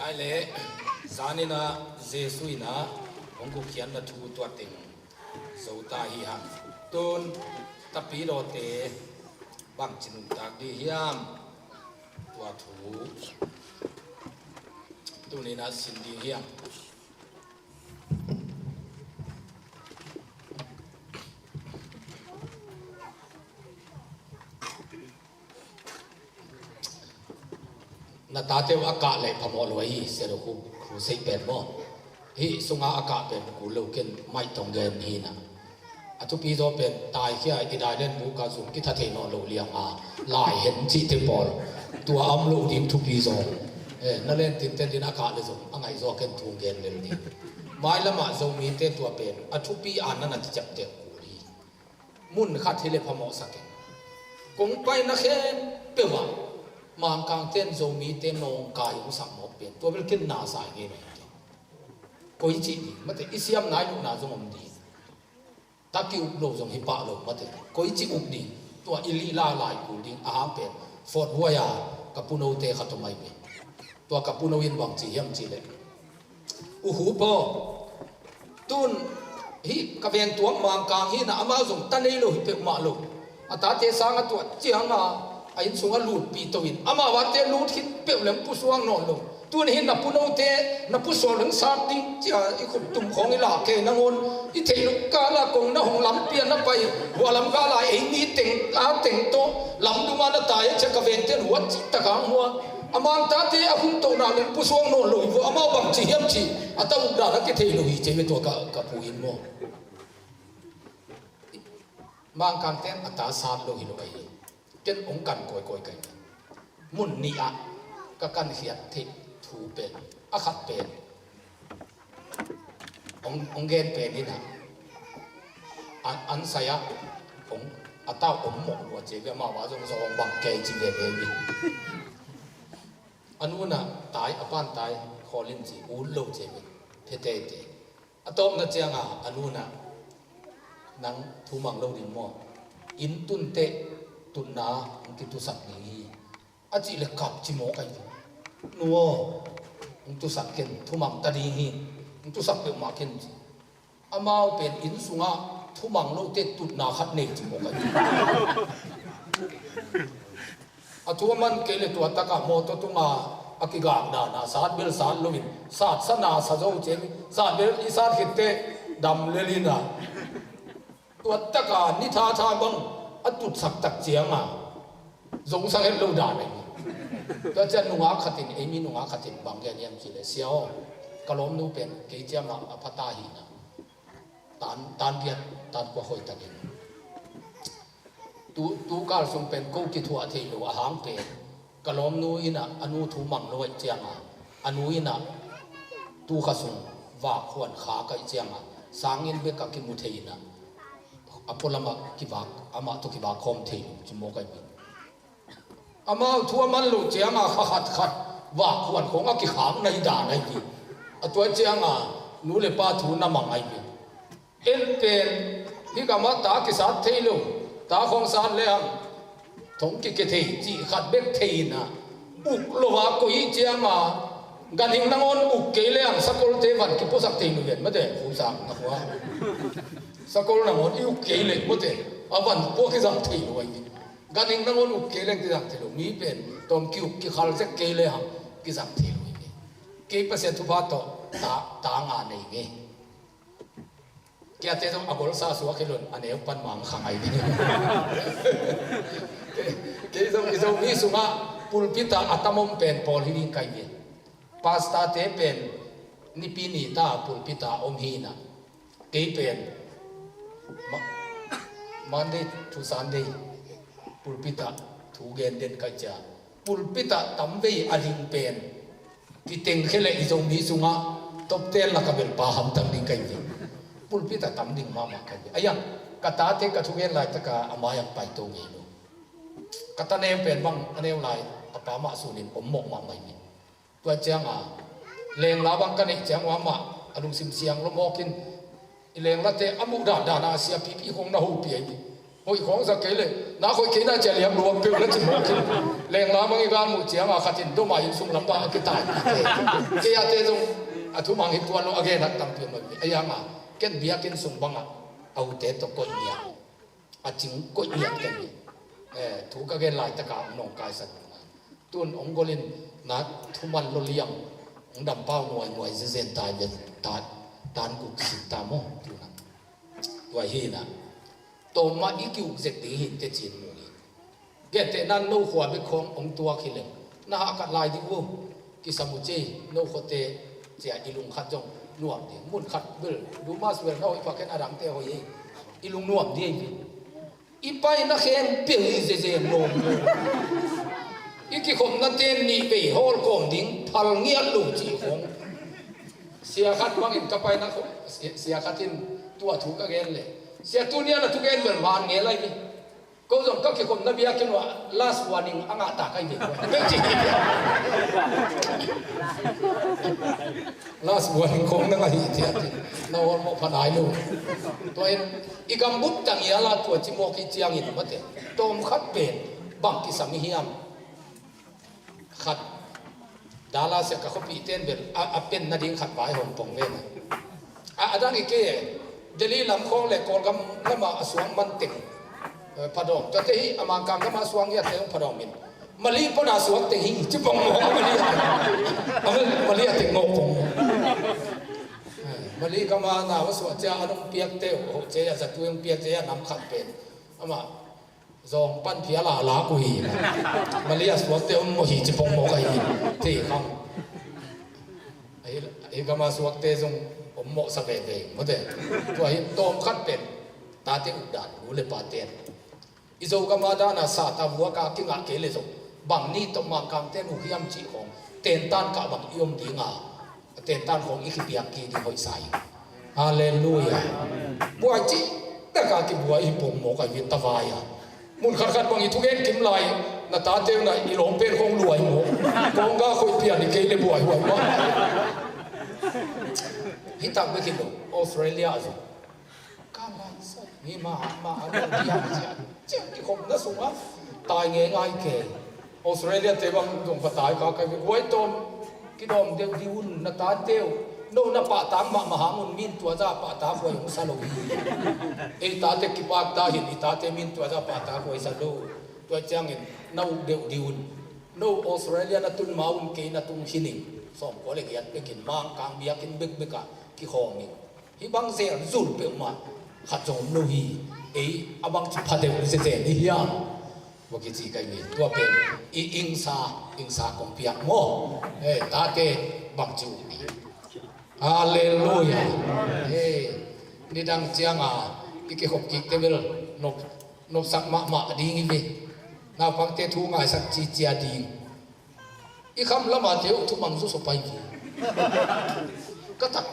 ไอ้เล่สานี่นะเจสุยนะผมกูเขียนมาทูตัวติงสูตาฮิฮัมตุนตะปีโรเตบังจินุตากดีฮิฮัมตัวทูตัวนี้นะสินดีฮิฮัมนาตาเทวอากาศเลยพมอลอยเสด็จคูเสกเป็นบ่ฮิสุงาอากาศเป็นกูเลิกเกินไม่ต้องเงินฮีนะทุกปีตัวเป็นตายแค่ที่ได้เล่นบุกการสุ่มกิทัเทนอโลเลียงอาลายเห็นที่เทปอลตัวอัมโลดิมทุกปีโซนั่นเล่นติดเต้นดินอากาศเลยสุ่มอังไงโซเกินทุ่งเงินเลยนี่ไม่ละมาโซมีเต้นตัวเป็นทุกปีอ่านนั่นจะจับเด็กกูดีมุ่นขัดที่เล็บพมอสักเองกงไปนักเขียนเปว่ามังกางเต้นโซมีเต้นนองกายอุสัมหมเป็นตัวเป็นขึ้นหนาสายเงี้ยก็ยิ่งจีดีมาแต่อิสยามนายลูกนาจงอมดีตะกี้อุบโลจงฮิปะโลมาแต่ก็ยิ่งจีอุบดีตัวอิลีลาลายกูดิ้งอาหารเป็นฟอร์ดวัวยากับปุโนเตขัดทำไมเป็นตัวกับปุโนยินวังจียมจีเลยหูปอตุน hi ka ven tuang mang kang hi na ama zong tanei lo hi pe ma lo ata te sang atwa chianga ai sunga lut pi towin ama wa te lut hit pe lem pu suang no lo tuan hin na pu no te na pu so leng sam ting chia i khum tum khong i la ke na ngon i thei lu ka la kong na hong lam pian na pai wa lam ka la ei ni teng a teng to lam du ma na ta ye che ka ven te huat chi ta kang huwa amang ta te a hum to na leng pu suang no lo vo ama bang chi hiam chi ata u da na ke thei lo hi che me to ka pu hin mo mang kang ten ata sat lo hi lo ai ken ong kan koi koi kai mun ni a ka kan hiat thi thu pen a khat pen ong gen pen ni na an saya ong ata om mo wa che ga ma wa jong so ong bang ke chi de be ni anu na tai apan tai kholin chi u lo che be the te te atom na changa anu na nang thu mang lo rin mo in tun te tun na ki tu sak ni a chi le kap chi mo kai nuo tu sak ken thu mang ta ding hi tu sak pe ma ken amao pen in sunga thu mang lo te tut na khat nei chi mo kai a thu man ke le tu ta ka mo to tu ma akiga na na sat bel sat lovin sat sana sa zo che sat bel i sat hit te dam le lina tu ta ka ni tha tha bang a tut sak tak chiang a zong sang het lo da nei to cha nunga khatin emi nunga khatin bang ge niam chi le siao kalom nu pen ke cha ma a phata hi na tan biat tan ko hoi ta ni tu kal sung pen ko ki thua thei lo a hang pe kalom nu ina anu thu mang loi chiang a anu ina tu kha sung wa khon kha kai chiang a sangin be ka ki mu thei na apolama ki ba ama to ki ba khom thei chi mo kai bi ama thua man lu chiang a khat wa khon khong a ki khang nei da nei bi atwa chiang a nu le pa thu na mang ai bi el pen hi ka ma ta ki sa thei lo ta khong san le ang thong ki ke thei chi khat bek thei na uk lo wa ko hi chiang a gan hing nangon uk ke le ang sakol te van ki po sak thei nu yen ma de fu sang na wa sakol nangon i uk ke le mo te avan po ki zam thei lo ai gan hing nangon uk ke le ki zam thei lo mi pen tom ki uk ki khal se ke le ha ki zam thei lo ai ke pa se thu ba to ta nga nei nge kia te jong agol sa suwa khilon ane pan mang khangai ni ke jong mi sunga pulpita atamom pen pol hiling kai ni pasta te pen ni pi ni ta pulpita om hi na ke pen Monday to Sunday pulpita thu gen den kai cha pulpita tambe aling pen ki teng khele i jong mi sunga top tel la ka bel pa ham tang ding kai ni pulpita tam ding mama kai ayang kata te ka thungen lai ta ka amaya pai to ngi lo kata ne pen bang ane lai apa ma sunin om mok ma mai ni tua chang a leng la bang ka ne chang wa ma alung sim siang lo mokin leng la te amu da na sia pi pi khong na hu pi ai hoi khong sa ke le na khoi ke na che liam ruam pe la chin mokin leng la bang i gan mu chang a khatin do ma yin sum lam ba ki tai ke ya te jong athu mang hi tuan lo again hat tam pi ma ayang a ken bia ken sung banga au te to ko nia a ching ko nia ken ni thu ka gen lai ta ka nong kai san tun ong golin na thuman lo liam ong dam pau noi zen tai ve ta tan ku si ta mo tu na wa hi na to ma ikyu zek ti hin te chin mu ni ge te nan no khwa be khong ong tua khile na ha ka lai di wo ki samu che no khote che ilung khat jong nuam di mun khat bel du mas wel no ipa ken adang te hoi ilung nuam di vi ipai na khen pe je no iki khom na ten ni pe hol kom ding phal ngia lu chi khong sia khat bang in kapai na sia khatin tua thu ka gen le sia tu nia na tu gen ber man nge lai ni ko jong ka ki khom na bia ken wa last warning anga ta kai ni be chi last warning khong na hi ti no mo phanai lu to en igam but tang ya la tu chi mo ki chiang in ma te tom khat pe bang ki sami hiam khat dala se ka khopi ten bel a pen na ding khat bai hom pong ve na adang ke เดลี่ลำคลองเล็กกอลกำละมาสวงมันติ่งพดองจะที่อามากางก็มาสวงยัดเรื่องพดองมินมาลีปนาสวงติ่งจิบงงมาลีติ่งงงมาลีก็มาหนาวสวงเจ้าอนุเปียกเตวเจ้าจะตัวเปียกเจ้านำขันเป็นอามาซองปั้นเพียลากุยมาลีสวงเตวมหิจิบงงไอ้ที่เขาไอ้ก็มาสวงเตวผมเหมาะสบายเองมั้งเด้ตัวหินโตมขัดเป็นตาเตอุดานหูเลยปาเตียนอิโซก็มาด้านอาสาตาหัวกากิงาเกลิโซบางนี้ต้องมากางเต้นหูขยำจีของเต้นต้านกับบางยมดีงาเต้นต้านของอิคิเปียกีที่หอยใส่ฮาเลลูยาบัวจีแต่กากิบัวอีปุ่มหมอกวิตวายมุนขัดขัดบางอีทุกเอ็นกิมไลนาตาเต้นอีหลงเป็นคงรวยหมกองก็คุยเปียนี่เกลิบัวหัวว่าฮิตักไม่คิดหรอกออสเตรเลียสิกาลันใส่นี่มาเรื่องที่ยังเจ้าที่คงน่าสูงอ่ะตายเงี้ยง่ายเก๋ออสเตรเลียเตบังตรงปะตายก็ใครไว้ต้มกิดอมเดียวดิวุ่นนาตาเดียวโน่นปะตามมหามุนมินตัวจ้าปะตาควยของซาโลไอ้ตาเตกิปากตาเห็นไอ้ตาเตมินตัวจ้าปะตาควยซาโลตัวจ้างเห็นน่าเดียวดิวุ่นโน่ออสเตรเลียน่าตุนมาอุนเกน่าตุนชินิงสองคนเลยกินไปกินมังกางเบียกินเบกะกี่ห้องนี่ฮิบังเสียจุลเปียมาขัดจงโนฮีอาบังจิพัดเดวเสียนี่เฮียว่ากิจกันนี่ตัวเป็นอิงซาของเปียกโม่ตาเตบังจูนี่ฮาเลลูยานี่ดังเจียงอีกหกกิกเตเวลนบสักมาดีงี้น่าฟังเตทูง่ายสักจีเจียดีอีคำละมาเดียวทุกมังสุสไปกีก็ตัก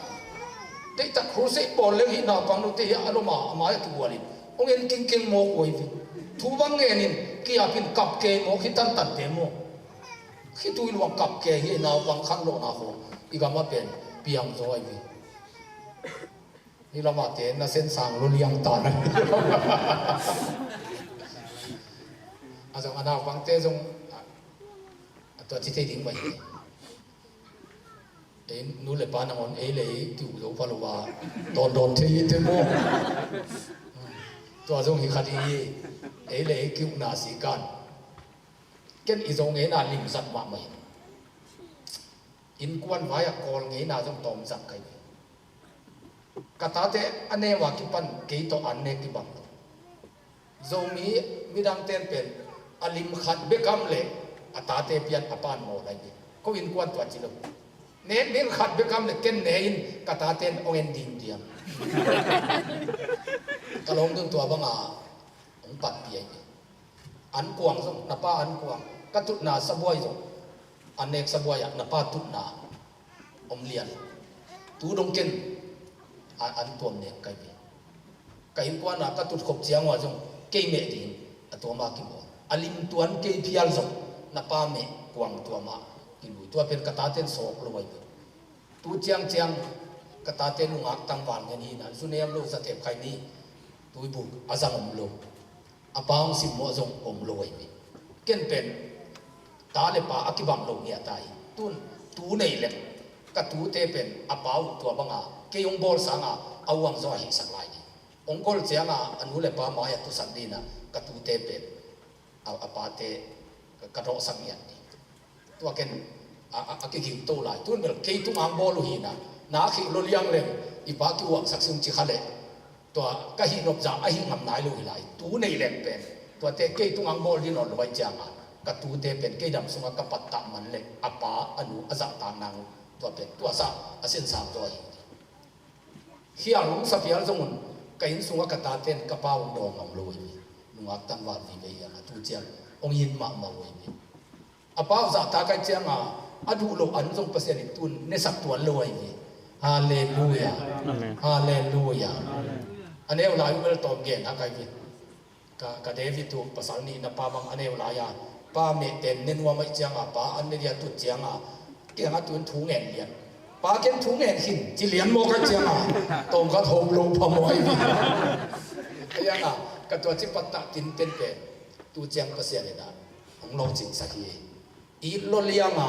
ได้ตักครูเสกบอลเลี้ยงหินนาฟังนุติยาอนุมาหมายตัวลินองเอ็นกิงโมกไว้ดิทุบังเงินกี่อาพินกับเกโมคิดตันตัดเดโมคิดดูลวงกับเกหินาฟังขันโลนาโฮอีกามาเป็นเปียงโซไอ้ดินี่ละมาเตนน่ะเส้นสางลุเลียงตอนนั้นอาจารย์อนาฟังเตจงตัวที่เทดิ้งไปนู้นเลยปานังอนเลยที่อุดมพลวาโดนที่เทโมตัวจงหิคดีเลยคิวนาสีกันเกินอีจงนาลิมสัตมาไม่อินกวนไว้กอลนาจงตอมสักใครกระตาเตอันเนวากิปันเกยโตอันเนกิบังจงมีดังเต้นเป็นอลิมขัดเบกัมเล่อัตาเตเปียนอปานโมได้ดิก็อินกวนตัวจิโลเน้นมีขัดเบกัมเล่เกินเน้นกระตาเต้นองเอ็นดินเดียมตลงดึงตัวบังองปัดเปียอันกวางส่งนับป้าอันกวางกระตุนาสบวยส่งอันเนกสบวยนับป้าตุนาอมเลียนตูดงเกินอันตัวเนี่ยไก่ปีไก่กวนกระตุขบเจียงว่าส่งเกยเมดินตัวมากิบอลิมตัวนั้นเกยพิยัลส่งนับป้าเมกวางตัวมากินตัวเป็นกระตาเต้นโศกรวยตูเจียงกระตาเต้นลุงอักตั้งวันกันนี่นะสุนียมลูกสเต็ปใครนี่ตุยบุกอาจังอมโลอาปางสิมโมจงอมโลยมีเกินเป็นตาเลปาอักิบังโลเนี่ยตายตูในเล็กกระตูเตเป็นอาปาวตัวบังเกยองบอลสังเอาวังซอยหิสักลายองกอลเจียงอันนู้เลปามาอยากตุสันดีนะกระตูเตเป็นเอาอาปาเตกระโดดสังเงียนตัวเกินอากิกิโตลายตุนเบลเกยตุงอังบอลหินะนาขิโลเลียงเลยอีปากิวังสักซึมจิขะเลตัวก็หินอบจ่าไอหิงหำนายลุยไหลตูในเล็กเป็นตัวเตะเกยตุงอังโบลินอลไว้จังกตูเตเป็นเกยดำสงกับปัตตามันเล็กอปาอนุอจักตานังตัวเป็นตัวซาอเส้นสามตัวเฮียลุงสัพยาสมุนก็หินสงกับตาเต้นกับป้าวดองอังลุยลุงอักตังวันวิเบียตูเจียงองยินมาลุยอปาจักตากันเจียงอดูโลอันทรงเปอร์เซ็นต์ตุนในสักตัวลุยฮาเลลูยาฮาเลลูยาอันนี้เราอยู่เป็นตอมเก่งอะไรกินกับเดวิดตัวภาษานี้นับปาบังอันนี้เราอย่าป้าเมตเต็นเน้นว่าไม่จังป้าอันนี้อย่าตุดจังเกี่ยงตุนถุงเงินเลี้ยงป้าเก่งถุงเงินหินจีเลี้ยงโมกันจังตรงกับโฮมลงพมวยนี่ไอ้ยังกับตัวที่ปัตตาตินเป็นเป็นตัวจังเปอร์เซ็นต์เลยนะของเราจริงสักทีอีโลเลียง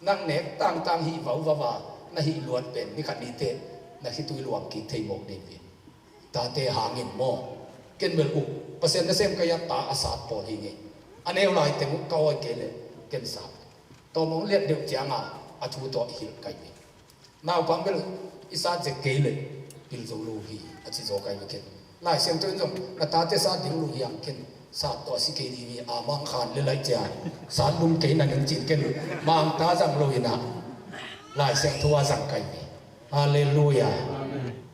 นั่งเน็กตั้งหิวว่าน่าหิล้วนเป็นนี่ขัดนี้เตะน่าหิตุยหลวงกินเทยโมกเดวิด ตาเตหางอินโมเกินเวลอุเปอร์เซ็นต์เซมก็ยัตาอาสาปอลิงิอันเอวลายเต็มุกเกาเกลเกินสามตัวมองเลียดเดือดจางอาชูตัวหิลไก่น่าวปั๊มเบลอิสาเจเกลปิลโซลูฮีอาชิโซไก่เกินลายเสียงตัวนี้นาตาเตสาดิงลูฮีอังเกินสาตัวสิเกดีมีอามังขานเลยจางสารลุมเกนันจินเกินมังตาจังลูฮีนะลายเสียงทัวจังไก่ฮาเลลูยา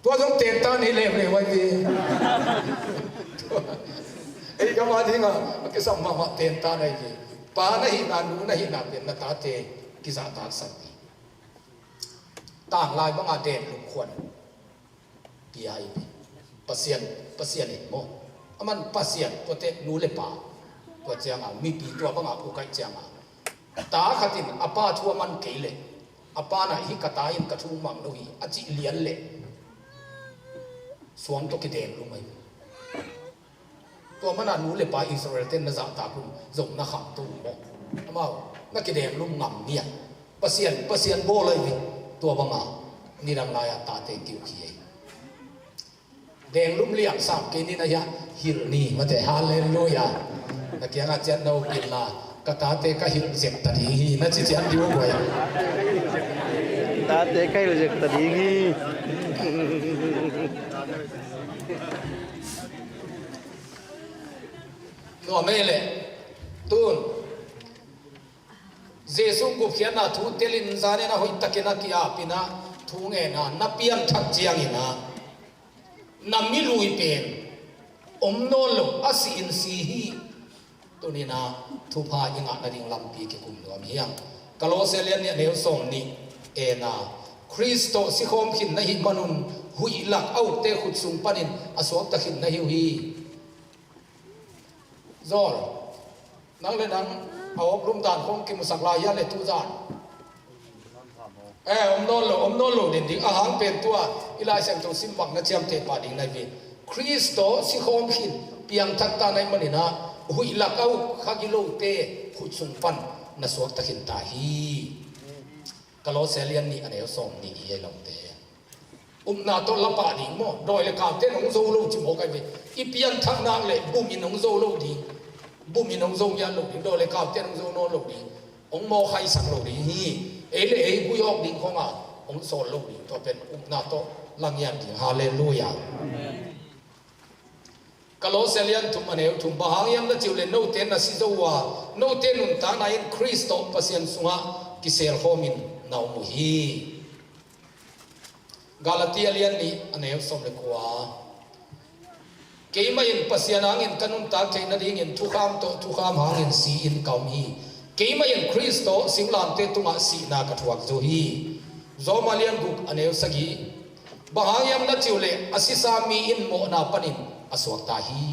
ตัวต้องเตะตานี่เล็บเลยวันนี้ไอ้ก็มาที่งะก็สมมาเตะตาในที่ป้าในหินานูในหินาเป็นนาตาเตกิจตาสันติต่างลายบางอาเดนลุงควรปีไอปัสเซียนเห็นโมมันปัสเซียนตัวเตนูเลป่าตัวเจียงมีปีตัวบางอาอุกัยเจียงตาขัดินอาป้าชัวมันเกลอาป้าน่ะฮิกตายินกระทูมังลุยอจิเลียนเล่สวมตัวกิเดนรู้ไหมตัวมันนูเลยไปอิสราเอลเต้นนะจ๊ะตาคุณจงนักขับตู้บอกทำไมนักกิเดนลุ่มงำเนี่ยเปอร์เซียนโบเลยวิตัวบังอานี่ดังลายตาเตกิวขี้แดงลุ่มเลี้ยงสามกินนี่นะยะฮิลนี่มาแต่ฮาเลลูยานักเกียรติเจ้าเรากินละกตาเตก็ฮิลเจ็บตัดหีนั่นจิตใจดีกว่าตาเตก็ฮิลเจ็บตัดหีนัวไม่เลยตูนเจสุกุเขียนนะทูเตลินซาเนนะหอยตะเกนะกิอาปินะทูเงนะนับเปียนทักเจียงอินะนับมิลุยเป็นอมโนลอาศินซีฮีตัวนี้นะทุพายังอ่ะนาดิ่งลำปีกิกุมตัวมีอย่างกาโลเซเลียนเนี่ยเดี๋ยวส่งนี่เอนะคริสโตสิคอมขินนะฮิมนุนหุยหลักเอาเตขุดสุงปนินอสวกตะขินนะฮิวฮีจอลนังเลยนังเอาอบรมด่านของกิมุสักลายยาเลตุจานอมโนโลดินดิอาหารเป็นตัวอิลายเซมตรงซิมบักนะเจียมเตปาดิงในวินคริสโตสิโคมขินเปียงทักตาในมันนะหุยลักเอาขากิโลเตขุดสุงปันนะสวกตะขินตาฮีกะโลเซเลียนนี่อันเอวส่งนี่เอลงเตนาโตละปาดิงโมโดยเลกาเตนงโซโลจิโมกันวิอีเปียงทักนางเลบุมินงโซโลดีบุมินงโซยันโลดีโดยเลกาเตนงโซโนโลดีองโมไคสังโลดีฮีเอเลเอกุยอกดิงขององโซโลดีตัวเป็นนาโตลังยันดิฮาเลลูยากะโลเซเลียนทุมอันเอวทุมบาหางยามละจิวเลโนเตนนะซิโซวาโนเตนุนตานาอินคริสโตปะเซียนสุงะกิเซลโฮมินนาวมุฮีกาลาติอาเลียนนี่อันเอวสมเลกว่าเกี่ยมาอินปัสยานางอินกันุนตากเทนดิ่งอินทุกามโตทุกามหางอินสีอินเกามีเกี่ยมาอินคริสโตสิงลานเตตุงะสีนากระทวักโจฮีโจมาเลียนบุกอันเอวสกีบางยามนัดจิวเลอสิสามีอินโมนาปนินอสวกตาฮี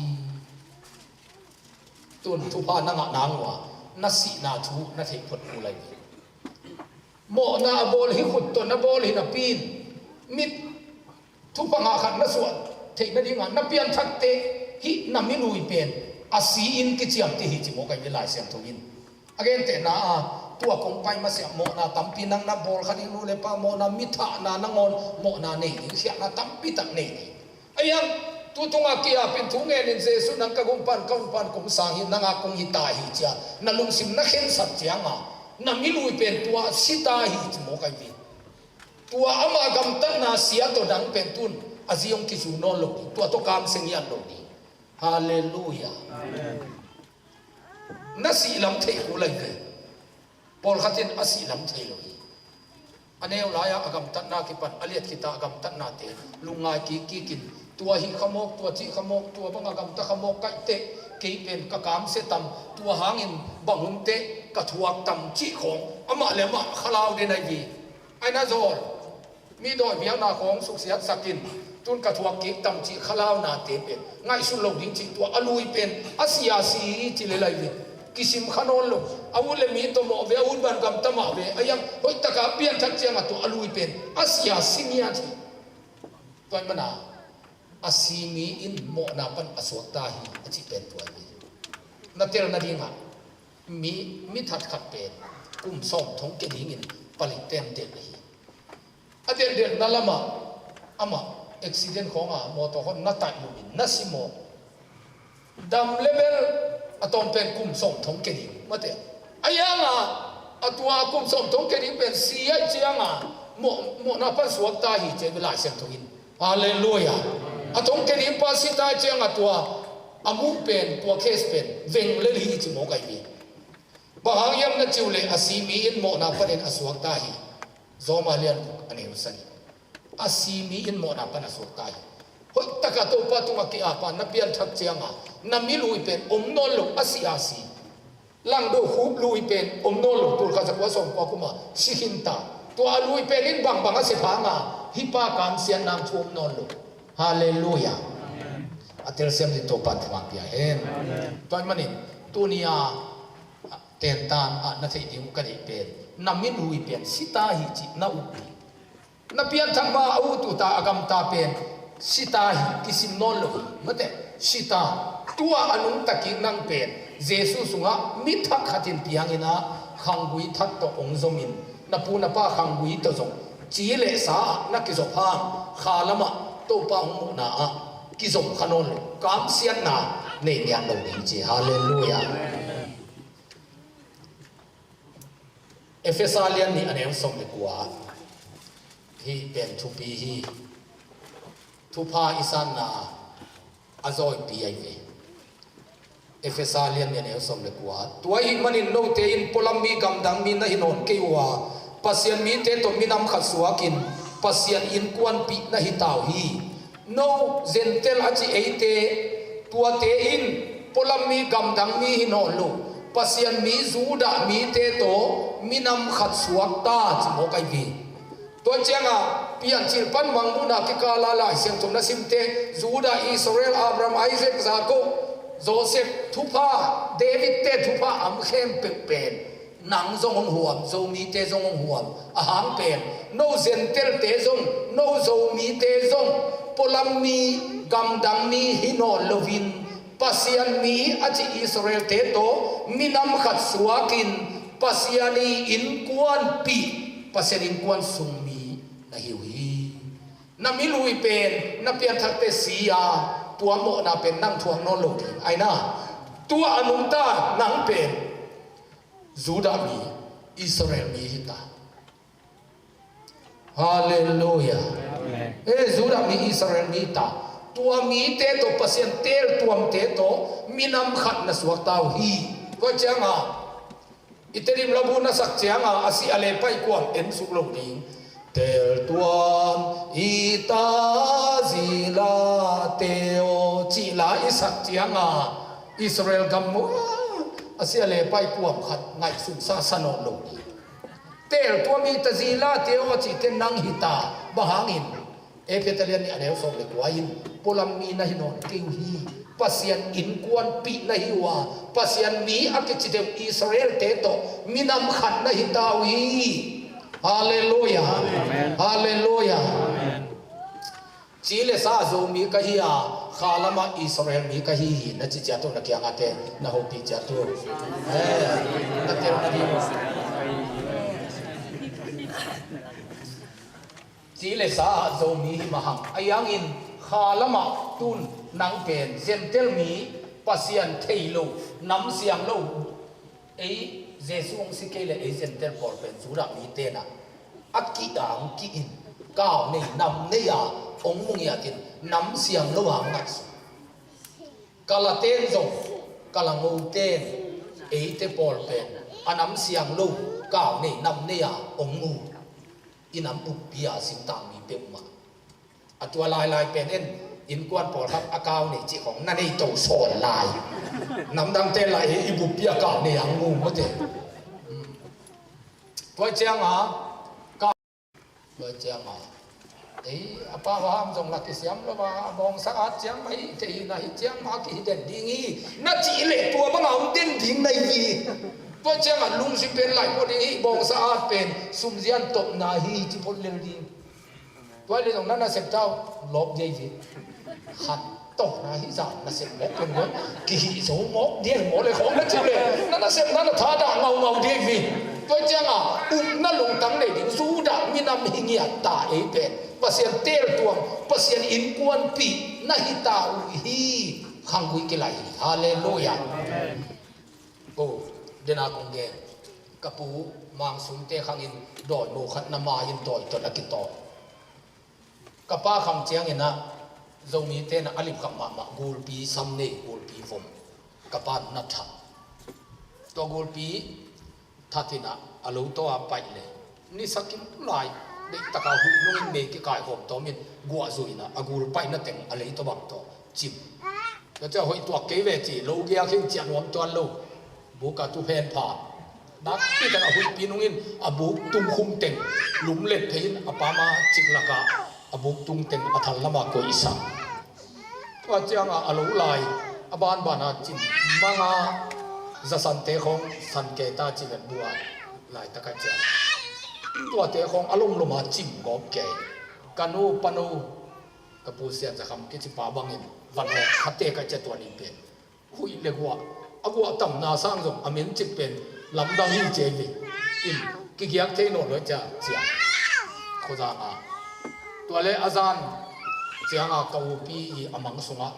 ตุนทุพานังนางวะนัสีนาทูนัทเฮพดมูไลโมนาบอลฮิขุดตัวนาบอลฮินาปีนมิดทุพงาขันนัสวดเทนดิ่งนับเปียนทักเตฮินามิลุยเป็นอาศีอินกิจยามเตฮิจิโมกันเวลาเสียงทุกินอเกนเตนาตัวคงไปมาเสียโมนาตั้มปีนังนาบอลขันนูเลปาโมนามิถานานังอนโมนาเนยเสียนาตั้มปีตักเนยไอ้ยังตัวตรงอาเกียเป็นทุ่งเงินเจสุนังกะกุมปันกงสางหินนังกงหิตาหิจ้านั่นลุงสิมนักเห็นสัจจ์นั่นมิลุยเป็นตัวสิตาหิจิโมกันวิตัวอามากำตันนาเสียตัวดังเป็นตุนอาเซียงกิจูนอลดีตัวตัวกามเสียงโลดีฮาเลลูยานัสีลำเทกุเลยพอลขัดเจนอาศีลำเทโลดีอันนี้เราอยากกำตันนาคิปันอเลียดกิตากำตันนาเตลุงไงกีกินตัวหิขโมกตัวจิขโมกตัวบังกำตะขโมกไก่เตะกีเป็นกะกามเสตัมตัวหางินบังหุนเตะกะทวกตัมจิของอามาเลมาขลาวเดนไอวีไอ้น่าโจรมีดอยเบียนาของสุขเสียสกินตุนกะทวกกิตัมจิขลาวนาเตเป็นง่ายสุดลงดิ้งจิตัวอลุยเป็นอาเซียซีจิเลไลวีกิสิมขนนลงอาวุธเลมีตัวโมเวอุดบันกำตะมาเวอายังหอยตะกาเปียนทักเจียงตัวอลุยเป็นอาเซียซิเนียทีตัวมันนาอาศีมีอินโมนาปันอสวกตาฮีอจิเป็นตัวนี้นัดเตลนาดีงะมีทัดขัดเป็นกุมส่งทงเกดิ่งอินผลิตเต็มเด็ดเลยอเดนนั่นละมาอามา accident ของมอเตอร์คนนัดตัดมุมินนัสิโมดำเลเวลอะตอมเป็นกุมส่งทงเกดิมาเตะอายังอะตัวกุมส่งทงเกดิเป็นสีไอเจียงโมนาปันสวกตาหิเจเวลาเสียงทวินฮาเลลูยาอะทงเกดิปัสสิตาเจียงตัวอามุเป็นตัวเคสเป็นเวงเลลีจิโมไกบีบางอย่างนั่นจิวเลอาซีมีอินโมนาปันอัสวกตาหิโซมาเลียนอันนี้อุสันอาซีมีอินโมนาปันอัสวกตาหิเฮ้ยตะกัตัวปะตุงกิอาปานับเบียนทักเจียงนับมิลุยเป็นนนลุอาซีอาซีลังดูฮุบลุยเป็นนนลุตัวข้าศึกว่าส่งปากุมาสิหินตาตัวลุยเป็นอินบังอาศิพางฮิปาการเสียนนางชุมนนลุฮาเลลูยาอัตเตอร์เซมดิโตปันทวังพิอาเห็นตอนมันนี่ตัวนี้เต็นตานนัทธิมุกันอีเป็นนับมิลุยเป็นสิตาหิจินาอุปีนับเบียนทั้งมาอาตุตาอากามตาเป็นสิตาหิกิสิมนนลุมาเตสิตาตัวอนุตะกินังเป็นเยซูสุงะมิทักขัดินพิยังอินะขังกุยทัดตัวองค์สมินนับปูนับป้าขังกุยตัวจงจีเลสานักกิจพางขาลมะตัวป้าองค์นากิจขนนกามเสียนนาเนียนลงดีเจฮาเลลูยาเอเฟซัสเลียนนี่อันนี้สมเด็จกว่าที่เป็นทุปีฮีทุพาอิสันนาอาจอยปีไอเวเอเฟซัสเลียนเนี่ยสมเด็จกว่าตัวอีมันอินโนเตอินพลัมมีกำดังมีนะอินอนเกว่าปัสยันมีเตตมีนำขัดสวากินปัสยันอินกวนปีนะฮิตาวฮีโนเซนเตลอาจิเอเตตัวเตอินพลัมมีกำดังมีฮินอนลูปัสยันมีจูดามีเตโตมีนำขัดสวกตาจิโมไกวีตัวเจ้าเปลี่ยนจิลปันมังมุนาคิกาลาลายเสียงจงนัสิมเตจูดาอิสราเอลอับรามไอเซกซาโกโจเซฟทุพาเดวิดเตทุพาอัมเข้มเป็นหนังทรงหัวโจมีเตทรงหัวอาหารเป็นโนเซนเตลเตทรงโนโจมีเตทรงพลัมมีกำดังมีฮิโนโลวินปัสยันมีอาจิอิสราเอลเตโตมีนำขัดสวากินปัสยันีอินกวนปีปัสยันอินกวนสุงมีนะฮิวฮีนามิลุยเป็นนาเปียนทักเตสียาตัวโมนาเป็นนั่งทวงนอนโลกีไอ้น่าตัวอนุตานังเป็นจูดามีอิสราเอลมีฮิตาฮาเลลูยาจูดามีอิสราเอลมีฮิตาตัวมีเตโตปัสยันเตลตัวมเตโตมีนำขัดนสวกตาวฮีก็จังอิตริมลาบูนัสักจังอาศิอาเลไปกวนเอ็นสุกลงดิงเตลตัวอิตาซิลาเตโอจิลาอิสักจังอิสราเอลกัมมัวอาศิอาเลไปกวนขัดไงสุสาสนลงดิเตลตัวมีตาซิลาเตโอจิเตนังฮิตาบหางินเอเฟตเลียนนี่อันเดียวส่งเลยกว่าอินพลัมมีนะฮินอนกิวฮีปัสยันอินกวนปีนะฮิวาปัสยันมีอักจิเดมอิสราเอลเตโตมีนำขันนะฮิตาวีฮาเลลูยาฮาเลลูยาจีเลซาโซมีกะฮิอาข้าลมาอิสราเอลมีกะฮินะจิจาตุนักยังอาเตนะฮุปิจาตุนักเตนะดีจีเลสาโจมีมาหังอายังอินข้าละมาตุนนังเป็นเซนเทลมีปัสยันเทโลน้ำเสียงโลเอเจสุองสิเกเลเอเซนเทลพอลเป็นสุรามีเตนะอักกิดังกิอินก้าวในนำเนียองมุงยาตินน้ำเสียงโลหังนัสกาลเตนจงกาลงูเตนเอเตพอลเป็นอันน้ำเสียงโลก้าวในนำเนียองงูอินำอุปยาสิงตามีเปมาอัตัวลายเป็นเอ็นอินกวนปอดครับอากาวนี่จีของนั่นไอ้โตโซนลายน้ำดังเตลายอิบุปยากาวนี่ยังงูมั้งเจ้ตัวเจียงก็ตัวเจียงไอ้อาป้าว่าจงลักเสียมแล้วว่ามองสะอาดเจียงไม่ที่ไหนเจียงมากี่เด่นดีงี้น่าจีเล็กตัวมันเอาเด่นทิ้งในวีตัวเจ้าลุงสิเป็นไหลพอดีบองสะอาดเป็นสุมเจียนตบนาฮีที่พลเรือนดีตัวเรื่องนั้นน่ะเสพเจ้าลบยัยจีขัดตบนาฮีจ่าน่ะเสพหมกเป็นคนกี่โสมกเดียงหมดเลยของนั่นจิเลยนั่นน่ะเสพนั่นน่ะท่าด่างเงาเดียงวีตัวเจ้าอุ้มนั่นลงตั้งเลยดิ้งสู้ด่ามีน้ำหิงยาตาเอเป็น pasien tel tuang pasien in kuan pi na hita hi khangui ke lai hallelujah oh dena kong ge kapu mang sum te khangin doi mo khat na ma yin doi to na ki to kapa kham chiang ina zomi te na alim kham ma gul pi samne gul pi vom kapa na tha to gul pi thatina alo to a pai le ni sakin lai de taka hu nungin me ki kai hom to min gwa zuina agul pai na teng alei to bang to chimก็จะหอยตัวเกวจีโลเกียขึ้นเจียนวมตัวโลบุกตุเพนผ่านักที่กันหุ่นปีนุงินอบุกตุงคุมเต็งหลุมเล็ดเพนอปามาจิกลักะอบุกตุงเต็งอัทัลละมาโกอิสังตัวเจียงอลูไลอบานบานาจิมมังอาจะสันเตของสันเกตาจิเวบัวไลตะกันเจียตัวเตของอารมณ์ลมาจิมกอบเกกันูปนูกับปูเซียนจะคำกิจปาบังอินวันแรกขัดเตะกันจะตัวนี้เป็นคุยเรียกว่าอากูต่ำนาสร้างสมอเมนจิเป็นลำดังยิ่งเจวิอินกิเกียกเทโนเลยจะเสียโคจางาตัวเล่อาจารย์เสียงอาเกาปีอมังสงะ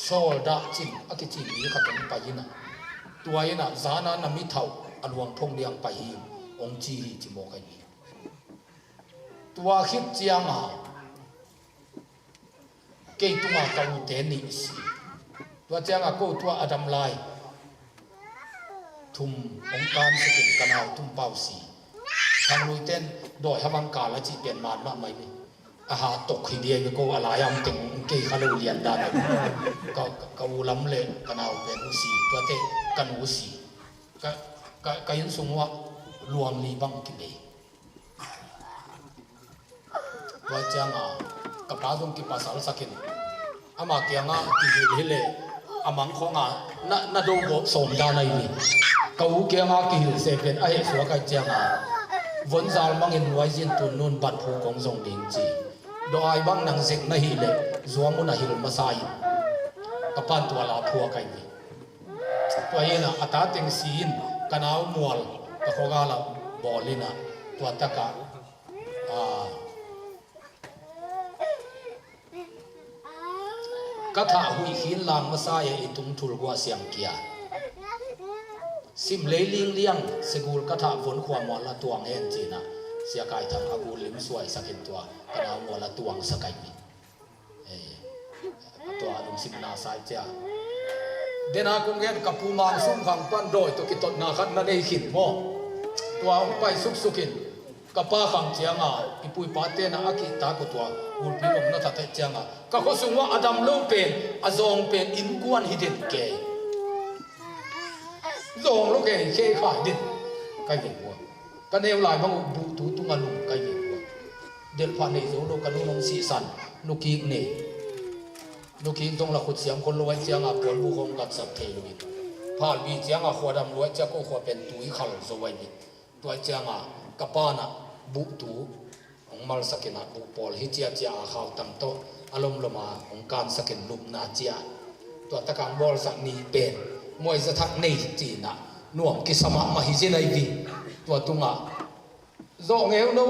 โซดาจินอากิจินี้ขัดกันไปยินะตัวยินะจานานามิเท่าอลวงพงเลียงไปยิองจีจิโมกันนี้ตัวคิดเจียงาเกี่ยตัวเกาเตนิสิตัวเจ้าก็ตัวอดัมไลทุ่มองค์การสกิลกันเอาทุ่มเป้าสีทางลุยเต้นโดยฮับังกาลจีเปลี่ยนมาไม่มีอาหารตกขีเดียนก็อะไรยามถึงเกี่ยขลุ่ยเลียนได้ก็ล้ำเล่กันเอาเป็นอุสีตัวเต้กันอุสีก็ยันสูงว่ารวมลีบังกิเลตัวเจ้ากับปาดงกิปัสสาวะสักินอามาเกียงกิฮิเลอามังของนาดูโบสมดาในนี้กูเกียงกิฮิเซเป็นไอ้สัวกันเจียงวันซาลมังอินไว้ยินตุนนุนบัดผู้กองทรงดิงจีโดยบังนังเซกนาฮิเลจัวมุนาฮิลมาไซกับปันตัวลาพัวกันนี้ตัวเองอัตตาเต็งซีนกันเอามัวกับขกาลาบอลินะตัวตะกะกถาหุยขินลางมาซายอิตุงทุลกัวเสียงเกียสิมเลลิงเลี้ยงสกุลกถาฝนความมอละตวงเห็นจีนะเสียกายทางอากูลิมสวยสักเห็นตัวกันเอามอละตวงสักไก่นี่ตัวลุงสิมนาสายเจ้าเดนาคงเห็นกับผู้มังสุ่มขังปั้นโดยตัวกิตนาขันนั่นเองขินโมตัวไปสุกินกับป้าขังเจียงอีปุยปาเตนะอากิตากุตัวบุญพิมพ์นัทเตเจียงก็เขาส่งว่าอดัมโลเป็นอาจงเป็นอินกวนฮิดเดนเกย์จงโลเกย์เคขาดินใครเป็นหัวกันเอวลายบางบุตุตุงาลุใครเป็นหัวเดินผ่านในโซโลกันนุ่งสีสันนุกีกเนนุกีกตรงละขุดเสียงคนรวยเจียงปวดบุคคลกัดสับเทลุยผ่านวีเจียงขวดดำรวยเจ้าก็ขวดเป็นตุยขัลสวยนี่ตัวเจียงกับป้านะบุตุองมาลสกินะบุปอลฮิเจียเจียข่าวตั้งโตอารมณ์ลมาองการสกินลุมนาเจียตัวตะการบอลสักนีเป็นมวยจะทักในจีนะน่วมกิสมามาฮิเจนัยวีตัวตุงโจงเอวโน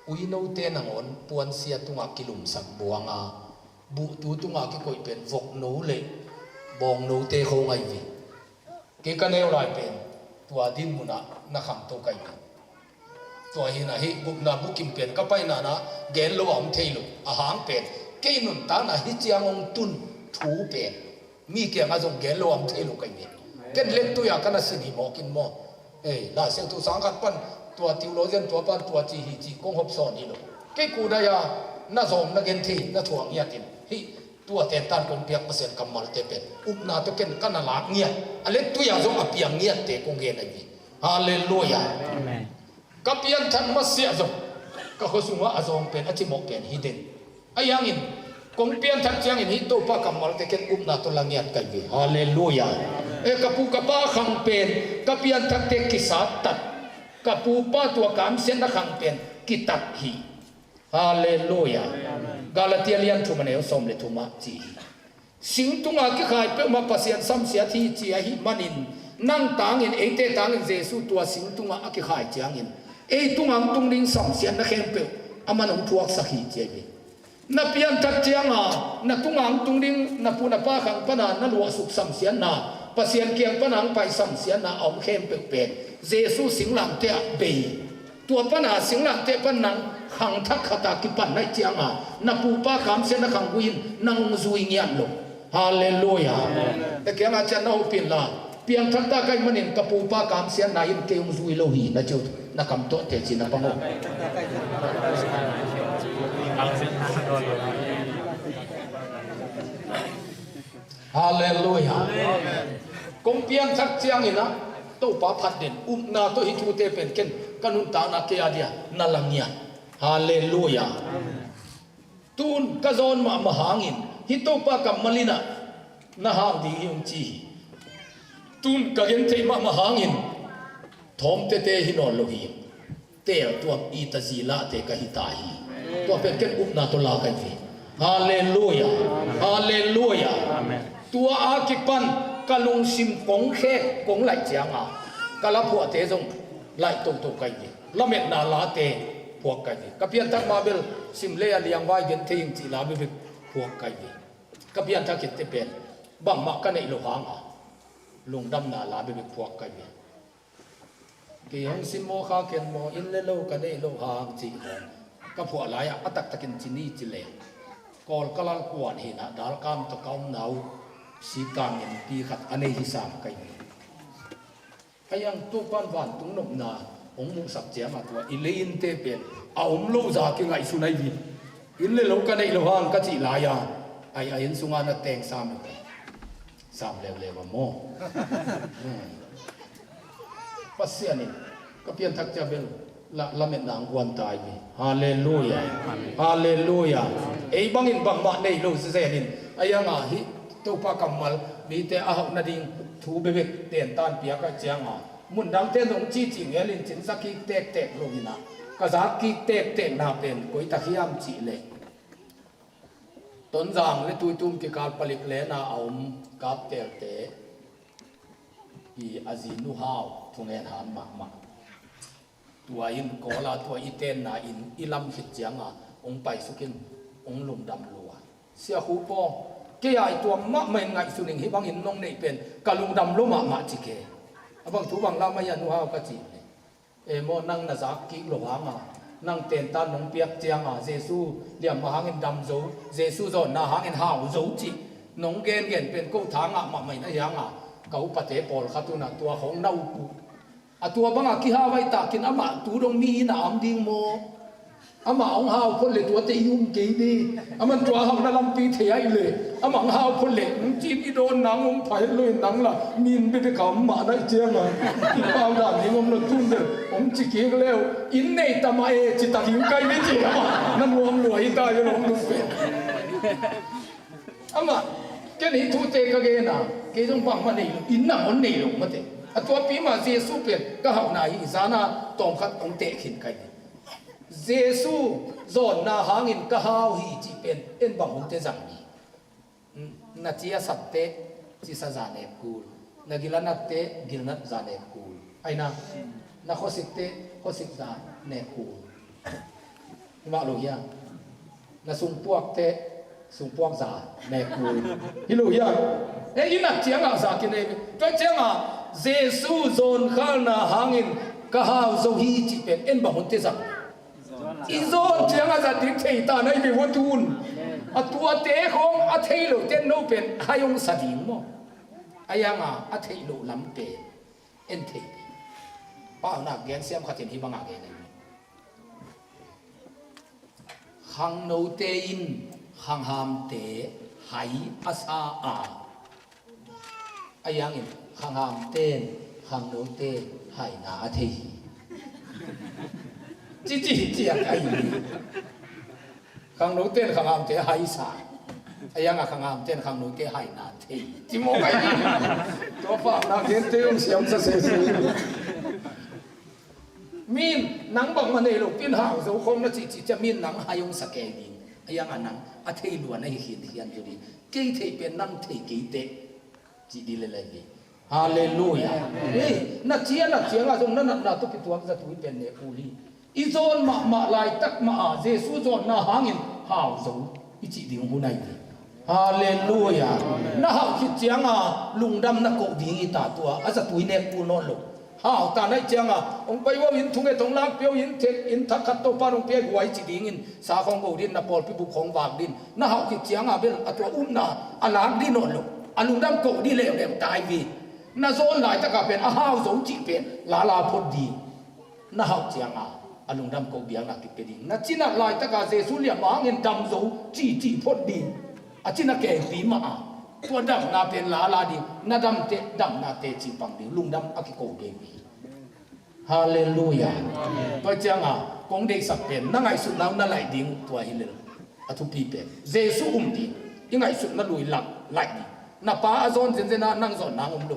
อุยโนเตนังอนปวนเสียตุงกิลุมสักบวงบุตุตุงกิโกยเป็นวกโนเลบองโนเตโคงไอวีกิกันเอวลายเป็นตัวดินมุนะนักขังโตไกตัวหินะฮิบุกนาบุกิมเป็นก็ไปนะเกลโลอมเทลุอาหารเป็นเกนุนตานะฮิจียงองตุนถูเป็นมีเกี่ยงอาจงเกลโลอมเทลุกันนี่เกนเล็กตัวอยากกันสินีหมอกินหมอล่าเสียงตัวสังกัดปั้นตัวติวโลเจนตัวปั้นตัวจีฮิจีกงหบสอนนี่ลูกเกกูได้ยาน่าสมนักเกนทีน่าถ่วงเงียตินฮิตัวเต็นตันคนเปียกเปอร์เซ็นต์กำมัลเตเป็นอุปนาตัวเกนกันน่าลักเงียอะไรตัวอย่างสมอภิยังเงียเตกงเกนไอวีฮาเลลูยากับยันทันมาเสียจบก็เขาสูงว่าอาจงเป็นอธิโมเป็นฮิดเดนไอ้ยังอินกงเปียนทักยังอินฮิตโตปากำมัลเตเกนอุปนาตัวลังเงียกันวีฮาเลลูยากับปูกับป้าขังเป็นกับยันทักเตกิสัตตัดกับปูป้าตัวกามเส้นนักขังเป็นกิตัดฮีฮาเลลูยากาลาเทียเลียนทุมันเอวสมเลทุมาจีสิงตุงอากิขายเปมาปัสยันซ้ำเสียทีจีฮิมันินนั่งต่างอินเอเตต่างอินเจสุตัวสิงตุงอากิขายจียงอินตุงอังตุงลิงซ้ำเสียนนักเข็มเปล aman ong thuak sakhi chebe na pian tak chianga na tungang tungding na puna pa kang pana na luwa suk sam sian na pasien kiang panang pai sam sian na om khem pek pek Jesus singlam te be tua pana singlam te panang khang thak khata ki pan nai chianga na pu pa kam sen na khang win nang zui ngian lo hallelujah te kianga chan na upin la piang thak ta kai manin ka pu pa kam sen na in keung zui lo hi na chu na kam to te chin na pango hallelujah kong piang thak chiang ina to pa phat den na to hi thu te pen ken kanun ta na ke adia na langya hallelujah tun ka zon ma mahangin hi to pa kam malina na hang di yung chi tun ka gen thei ma mahangin thom te te hi no lo hi te to i ta zila te ka hi ta hi to pen ken na to la ka vi hallelujah hallelujah amen tua akipan kalung sim kong khe kong lai chiang a kala phua te jong lai to kai ni lamet na la te phuak kai ni kapian tak mabel sim le aliang wai gen thing chi la bi phuak kai ni kapian tak kit te pen bang ma ka nei lo hang a lung dam na la bi phuak kai ni ki hong sim mo kha ken mo in le lo ka nei lo hang chi hon ka phua lai a atak takin chi ni chi le kol kalal kwan hi na dal kam to kaum nau si kang in pi khat anei hi sam kai ayang tu pan van tung nom na ong mu sak che ma tua ilein te pen a om lo za ki ngai su nai vi in le lo ka nei lo hang ka chi la ya ai ai in sunga na teng sam le ma mo pasiani ka pian thak cha bel la met nang wan tai vi hallelujah hallelujah ei bangin bang ma nei lo se nin ayang a hi to pa kamal mi te a hok na ding thu be be ten tan pia ka chiang a mun dang te dong chi chi ngelin chin saki tek lo hina ka za ki tek na pen koi ta hiam chi le ton jang le tu tum ki kal palik le na aum kap te i azinu hao thungen han ma tua in kola tua iten na in ilam hit chiang a ong pai sukin ong lum dam lua sia hu po ke ai tua ma mai ngai suning hi bang in nong nei pen kalung dam lo ma chi ke abang thu bang la ma ya nu ha ka chi e mo nang na za ki lo ha ma nang ten ta nong piak chiang a jesu liam ma hang in dam zo jesu zo na hang in hao zo chi nong gen pen ko thang a ma mai na yang a kau pa te pol khatu na tua hong nau pu a tua banga ki ha vai ta kin ama tu dong mi na am ding mo ama ong hao phol le tua te yum ke ni aman tua hang na lam pi the ai le ama ong hao phol le chi i don nang ong phai loi nang la min be be kam ma na che ma ki pau da ni ngom no tun de ong chi ke leo in nei ta ma e chi ta hiu kai ni chi ama nan wom lo hi ta yo ong lu pe ama ke ni thu te ka ge na ke jong bang ma nei in na mon nei lo ma te a tua pi ma jesu pe ka hau na hi sana tong khat ong te khin kai jesu zon na hangin ka hau hi chi pen en bang hong te jang ni na chia sat te chi sa za ne kul na gilana te gilnat za ne kul aina na khosik te khosik za ne kul ma lo ya na sung puak te sung puak za ne kul hi lo ya e ina chiang a za ki ne to chiang a jesu zon khal na hangin ka hau zo hi chi pen en bang hong te jang izon chiang a za dik thei ta nai be hotun a tua te khong a thei lo ten no pen hayong sa ding mo ayanga a thei lo lam pe en thei pa na gen siam khatin hi banga ge nei hang no te in hang ham te hai asa a ayang in hang ham ten hang no te hai na a thei chi ai khang nấu tên khang am te hai sa ayang khang am tên khang nấu te hai na te chi mo kai ni to pa na gen te yong siam sa se min nang bang ma nei lo pin hao zo khom na chi cha min nang hayong sa ke ni ayang anang a thei lu na hi hian ju di ke thei pen nang thei ke te chi di le ni hallelujah na chia a zo na to ki tuak za tu pen ne uli izon ma lai tak ma Jesu zon na hangin hao zo ichi ding hunai ni hallelujah na hao khit chianga lungdam na ko ding ita tua asa tuine ku no lo hao ta nai chianga ong pai wo in thunge tong lak pyo in tek in thakat to parong pe guai chi ding in sa khong go din na pol pi bu khong wak din na hao khit chianga bel atwa na alang di no lo alungdam ko di le le tai vi na zon lai ta ka pen a hao zo chi pen la phot di na hao chianga alung dam ko biang na ki peding na china lai ta ka Jesu lia ma ngin dam zo chi phot di a china ke bi ma to dam na pen la di na dam na te chi pang di lung dam a ki ko ge bi hallelujah to changa kong de sak pen na ngai su nau na lai ding to hi le a thu pi pen Jesu di i ngai su na lui lak lai di na pa azon zen na nang zon nang lu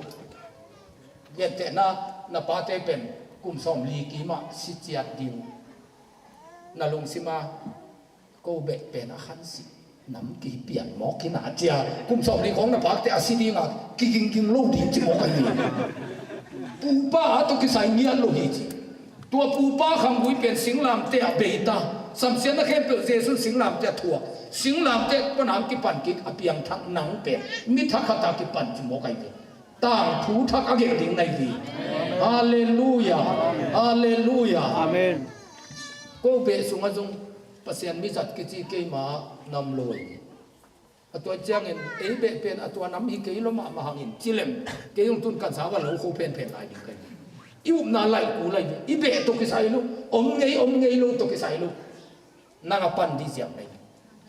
ye te na pa te pen kum som li ki ma si chiat ding na lung sima ko be pen a khan si nam ki pian mo ki na chia kum som li khong na pak te a si ding a ki king lo di chi mo ka ni pu pa to ki sai nia lo hi chi tua pu pa kham bui pen sing lam te a be ta sam sian na khem pe Jesu sing lam te thua sing lam te pa nam ki pan ki a piang thak nang pe mi thak khata ki pan chi mo kai pe tang thu thak a ge ding nai vi hallelujah hallelujah amen ko be sunga jung pasien mi zat ki chi ke ma nam loi atwa chang en e be pen atwa nam hi ke lo ma hangin chilem ke yung tun kan sa wa lo ko pen lai ding kai i up na lai ku lai i be to ki sai lu om ngei lu to ki sai lu na nga pan di siam nei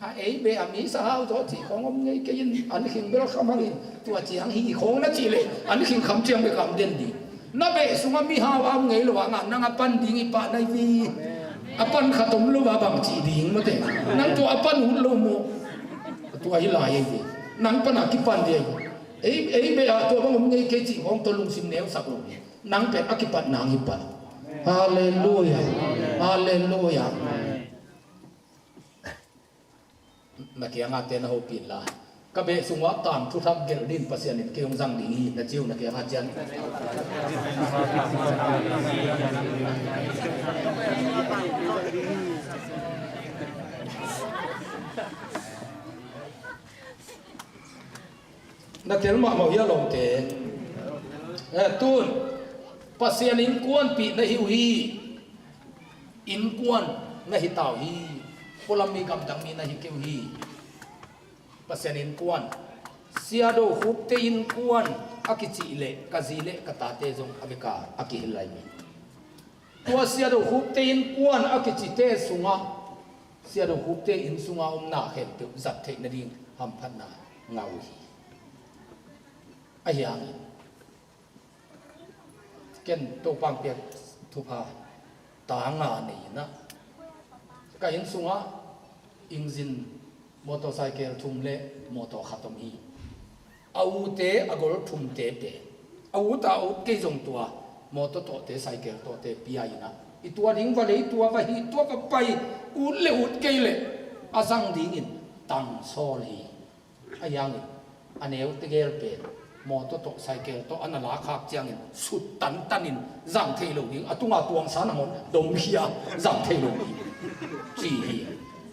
ha e be ami sa hao zo chi khong om ngei ke yin an khing bel kham hangin tua chiang hi khong na chi le an khing kham chiang be kham den di na be sunga mi ha am ngei lo nga na nga pan ding i pa nai vi apan khatom lo ba bang chi ding mo te nang tu apan hu lo mo tu ai la ye vi nang pa na ki pan de ei be a to bang ngei ke chi hong to lung sim neu sak lo nang pe a ki pan nang hi pan hallelujah hallelujah na kia nga te na ho pin la ka be sungwa tam thu thap gel din pasian it ke ong jang ding hi na chiu na kia nga chan na tel ma mo ya long te tun pasian in kuan pi na hiu hi in kuan na hi tau hi polam mi gam dang mi na hi keu hi pasian in kuan siado hup te in kuan akichi le kazile kata te jong abeka akihilai mi tua siado hup te in kuan akichi te sunga siado hup te in sunga na hem te zat the na ding ham phan na ngau hi ayang ken to pang pe thu pha ta nga ni na ka in sunga engine motorcycle thum le motor khatom hi au te agol thum te pe au ta au ke jong tua motor to te cycle to te pia ina i tua ding va le tua va hi tua ka pai u le ut ke le asang ding in tang sol hi ayang aneu te gel pe motor to cycle to anala khak chiang in sut tan in zang thei lo ding atunga tuang sa na mon dom hia zang thei lo chi hi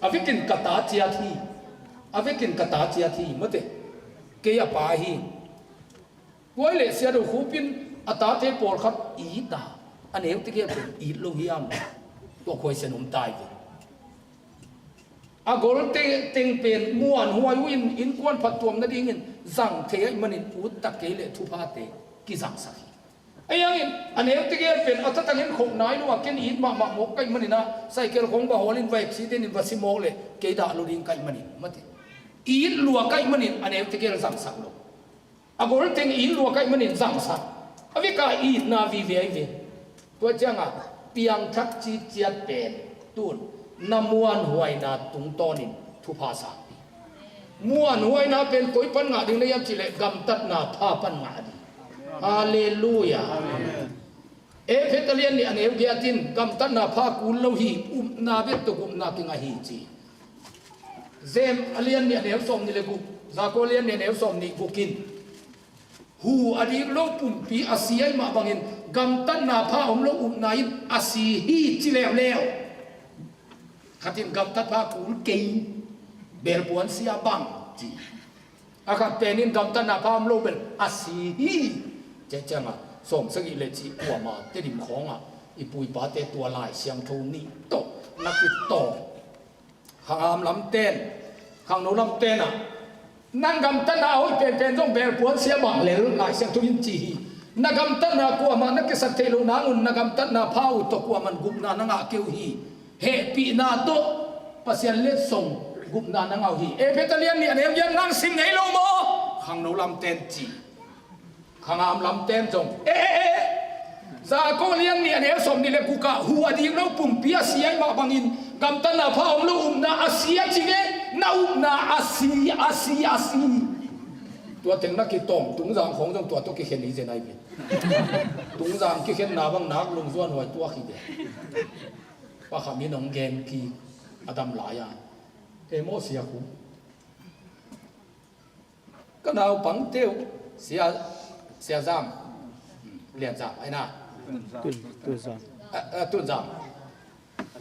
avikin kata chia thi avekin kata chia thi mate ke ya pa hi boile sia do khupin ata te por khat i ta aneu te ke i lo hiam to khoi sen tai vi agol te teng pen muan huai win in kwan phatom na ding in zang the manin ut ta ke le thu pha te ki zang sa ayang aneu te ke pen ata tangin khok nai lo ken i ma mo kai manina cycle khong ba holin vai accident in basimo le ke da lo ding kai manin mate in lua kai manin aneu te ke zang sak lo agol teng in lua kai manin zang sak avika i na vi ve to changa piang thak chi chiat pen tun namuan huai na tung tonin thu pha sa muan huai na pen koi pan nga ding le yam chi le gam tat na pha pan nga di hallelujah e petalian ni aneu giatin gam tat na pha kul lo hi na bet to gum na ki nga hi chi zem alian ni aneu som ni le gu zakolian ni aneu som ni bukin hu adi lo pum pi asiai ma bangin gam tan na pha om lo nai asi hi chi leo khatin gam tat pha kul ke bel puan sia bang chi akat penin gam tan na pha om lo bel asi hi che changa som sagi le chi kwa ma te dim khonga ipui pa te tua lai siang tho ni to nakit to hangam lam ten hang no lam ten à năng gam tan na hoi pen jong bel puan sia bang le lai siang tho in chi na gam tan na kwa ma na ke sak te lo na ngun na gam tan na phau to kwa man gup na nga keu hi he pi na to pasian le song gup na ngau hi e petalian ni anem yan ngang sim nei lo mo hang no lam ten chi hangam lam ten jong za ko liang ni ane som ni le ku ka hu adi lo pum pia siai ma bangin gam tan na pha om lo na asia chinge na na asi tua teng na ki tong tung jang khong jong tua to ki khen ni je nai bi tung jang ki khen na bang nak lung zuan hoi tua khi de pa khami nong gen ki adam la ya emo sia ku ka nau pang teu sia zam lian zam ai na tuần giảm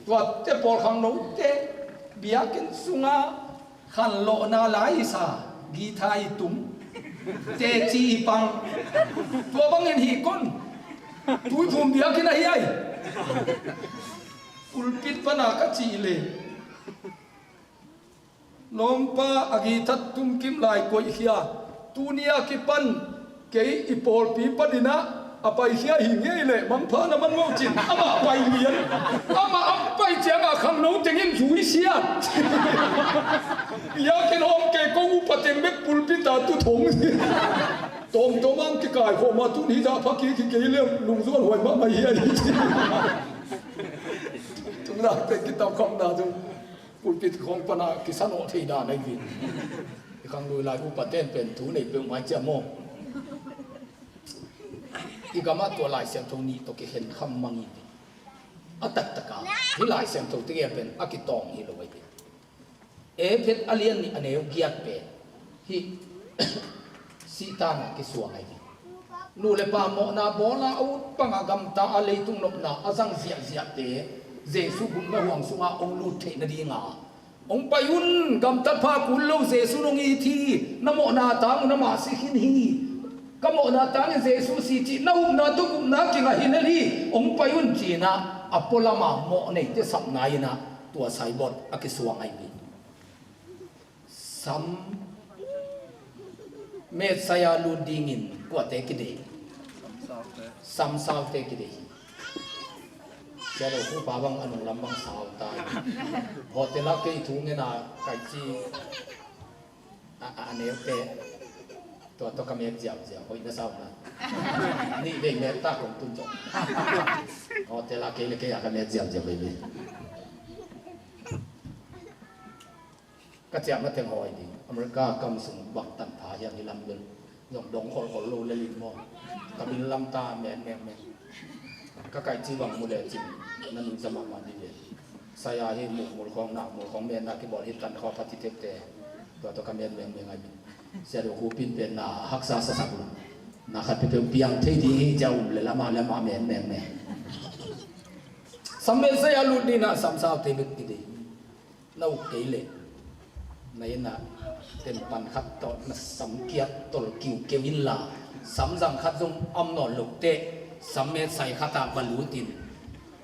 và thế bỏ khang nấu thế bia kiến sunga khăn lộ na lái sa ghi thai tum thế chi bằng tua băng yên hi con túi phum bia kiến này ai ulpit pana các chị lệ nom pa agi thắt tum kim lại coi kia tunia kipan cái ipol pi padina apa ihia hinge le mang pha na man ngau chin ama pai lian ama pai chang a khang no tengin zui sia ya ken hom ke ko u pateng mek pulpit ta tu thong tom tomang ki kai ho ma tu ni za pha ki ke le lung zuan hoi ma mai hi tung na te ki tam khom na tu pulpit khong pana ki san o thei da nai vin khang lui lai u paten pen tu nei pe mai cha mo igama to lai sem thong ni to ke hen kham mangi atak taka hi lai sem thong te ge pen akitong hi lo wai e phet alien ni aneu giat pe hi sita na ki suang ai nu le pa mo na bola au pangagam ta ale tung lop na azang zia te jesu gum na huang sunga ong lu the na di nga ong payun gam ta pha kul lo jesu nong i thi namo na tang na ma si hin hi kamo na tang jesu si chi na na tu kum na ki nga hinali ong payun chi na apolama mo nei te sap na ina tua sai bot akisuang ai bi sam me saya lu dingin kwa te ki de sam sao te ki de ya lo ku pa bang anong lambang sao ta hotel la ke thu nge na kai chi a ne te to ka me jiao hoi na sao na ni ve me ta kong tun jo hotel la ke le ke ya ka me jiao be be ka chia ma teng hoi di America kam sung bak tan pha ya ni lam gun yong dong khol lo le lin mo ka bin lam ta me ka kai chi wang mu le chin nan nu sama ma di le saya hi mu khong na mu khong me na ki bol hit kan kho pati tek te to ka me ngai bi sia do hu pin pen na hak sa sa sak na khat pe piang thei di hi jau le lama me samme se ya lu di na sam sa te bik ti di nau ke le nay na ten pan khat to na sam kiat tol kiu kewin la sam jang khat jong am no luk te samme sai khata balu tin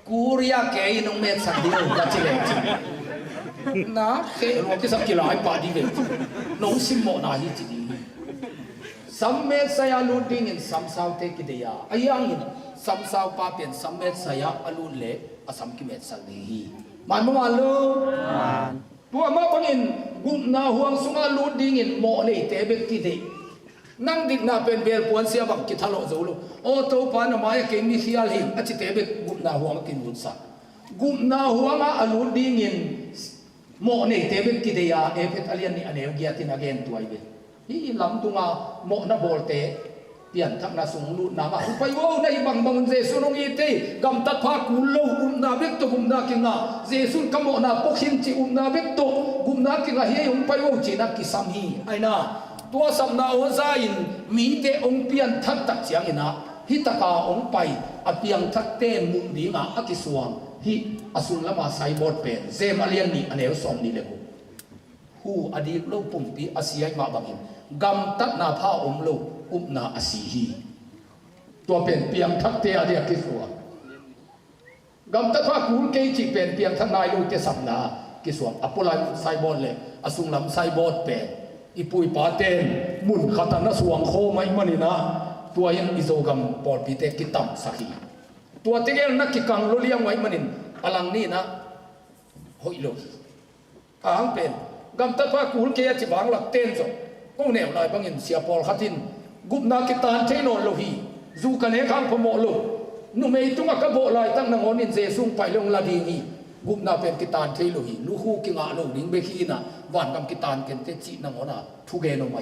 kuria ke inong me sak di la chile na ke ro ki sak ki lai pa di ve nong sim mo na hi chi di samme saya lu ding in sam sao te ki de ya ayang in sam sao pa pen samme saya alun le asam ki met sal ni hi man ma lo tua ma pangin gum na huang sunga lu ding in mo nei te be ki de nang dik na pen bel puan sia bak ki thalo zo lo o to pa na ma ke mi hial hi achi te be gum na huang kin bun sa gum na huang a alu ding in mo nei te be ki de ya e phet alian ni aneu giatin again tuai be hi lam tunga mo na bol te pian thak na sung lu na ma pai wo nei bang jesu nong i te gam tat pha ku lo na bek to gum na ki nga jesu kamo na pokhin chi na bek to gum na ki nga hi pai wo chi na ki sam hi ai na ตัวสำนาโอซาอินมีเตองเปียนทักตักเสียงอินะฮิตกาองไปอเปียงทักเตมุงดีงาอักิสวงฮิอสุนละมาไซบอดเป็นเซมาเลียนนี่อันเอวสองนี่เลยหูอดีตลูกปุ่มปีอาเซียมาบังอินกำตัดนาผ้าอมลูกนาอาศีฮีตัวเป็นเปียงทักเตอเดียกิสวงกำตัดผ้ากูเกจิเป็นเปียงทักนายลูกเตสัมนากิสวงอปุลัยไซบอดเลยอสุนลำไซบอดเป็นอีปุยปาเตนมุนขัดนัสวงโคไม่มันนี่นะตัวยังอิโซกัมปอดปีเตกิตัมสักีตัวเตเกลนักกิกังโลเลียงไว้มันนินอลังนี่นะหอยโลอ่างเป็นกำตัดว่ากูเกียจิบังหลักเต้นจบก็แนวลายบางอินเสียปอลขัดินกุบนากิตานเทนอนโลฮีจูกันเฮขังพมโลนุ่มเอตุงกับโบลายตั้งนางอนินเจซุงไปลงลาดีนีกุบนาเป็นกิตานเทโลฮีลูฮูกิงาโลลิงเบคีนะวันกำกิตานเกนเตจินางอนะทุเกโนไม่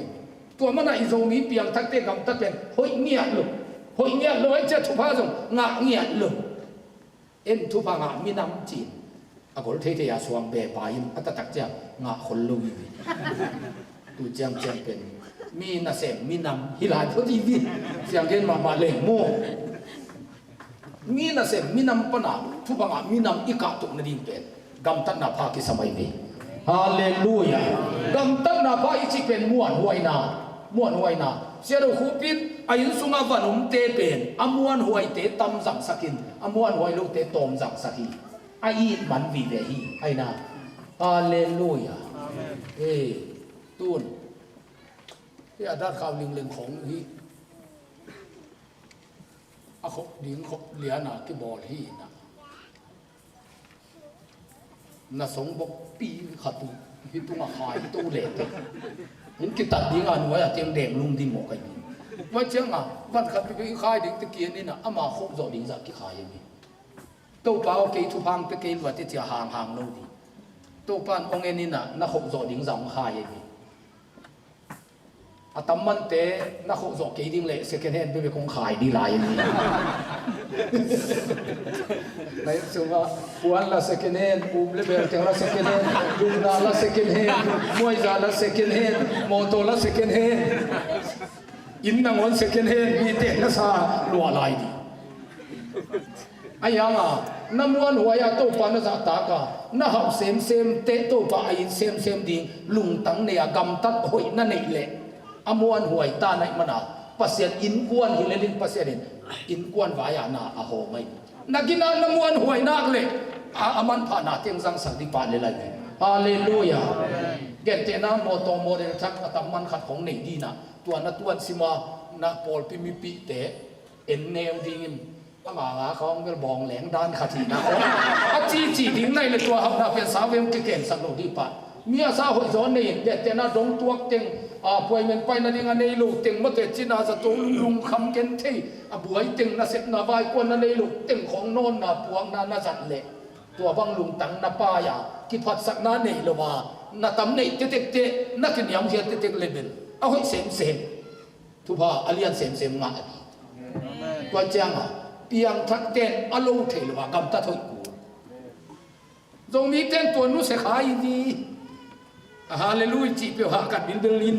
ตัวมันอิโซมีเปียงทักเตกำตัดเป็นหอยเงียโลหอยเงียโลไอ้เจ้าทุพาจงงาเงียโลเอ็นทุพางามีน้ำจีนอากลเทเทียสวงเบปายิมอัตตักเจ้างาคนลุยตูเจียงเจียงเป็นมีนาเสมมีนำฮิลายพอดีวิเสียงเกินมาเล่งโม่มีนาเสมมีนำปนาทุบงามีนำอีกาตุกนดินเป็นกำตัดนาภาคิสมัยนี้ฮาเลลูยากำตัดนาภาอิจิเป็นม้วนหวยนาม้วนหวยนาเสียดคูปิดอายุสุงาวันเตเป็นอมวนหวยเตตำจังสักินอมวนหวยลูกเตตอมจังสักิไอ้มันวีเวฮีไอ้นาฮาเลลูยาตูนที่อาดาข่าวลิงของฮีอาขบดิ้งขบเหลียนาที่บอลฮีนะน่าสงบปีขัดที่ตุ้งหายตู้เหล็กมันกิตัดดิ้งอันไว้เจียงเด่งลุงดิโมกันว่าเจียงวันขัดไปขายดิ้งตะเกียนนี่นะอามาขบจอดิ้งจากที่ขายอย่างนี้ตู้เปล่าเกยทุพังไปเกยวัดที่จะห่างๆนู่นดีตู้ปานองเงินนี่นะนักขบจอดิ้งจากขายอย่างนี้อาตมันเตะนักขบจอเกยดิ้งเละเซคันด์แฮนด์ไปคงขายดีลายอย่างนี้ในส่วนว่าปวนละเซคันด์แฮนด์ปูเลเบลเทละเซคันด์แฮนด์ดูนาละเซคันด์แฮนด์มวยจาละเซคันด์แฮนด์โมโตละเซคันด์แฮนด์อินนังวันเซคันด์แฮนด์มีเตะละซาลัวลายดีไอ้ยังน้ำวันหัวยาโตปานจะตากาน้าหับเซมเตะโตปาอินเซมดิ่งลุงตั้งเนี่ยกำตัดหอยนั่นเองแหละอมวนหวยตาในมันปัสเซียนอินกวนฮิเลลินปัสเซียนอินกวนวายานาอโหไม่นักกินน้ำวนหวยนักเลยอามันผ่านาเตียงสังสันติปานเลยฮาเลลูยาเกตเตนะโมโตโมเดลทักตัมมันขัดของในดีนะตัวนัตัวสิมานาปอลปิมิปิเตเอ็นเนลดิงอามาเขาเงบองแหลงด้านขัดทีนะอาจีดิ้งในเลยตัวเขาเป็นสาวเวมเก่งสักโลดีปะมีอาสาหัวโจนนี่เด็ดเตนะดงตัวเต็งป่วยเหม็นไปนั่นเองในลูกเต็งมาเกิดจีน่าจะตรงลุงคำเกนที่บวยเต็งน่าเสพน่าใบกวนนั่นในลูกเต็งของโน่นน่าพวงน่าจัดเละตัวบังลุงตังน่าป้ายากิพัดสักน่าในละว่าน่าตำในเตะน่ากินยำเฮียเตะเลเบลเอาให้เซมทุพาอเลียนเซมงาตัวเจ้าเปียงทักเต้นอโลเทลว่ากำตัดถอยกูตรงนี้เต้นตัวนู้นเสียขายดีฮาเลลูยจีเปียวหากันบินเบลิน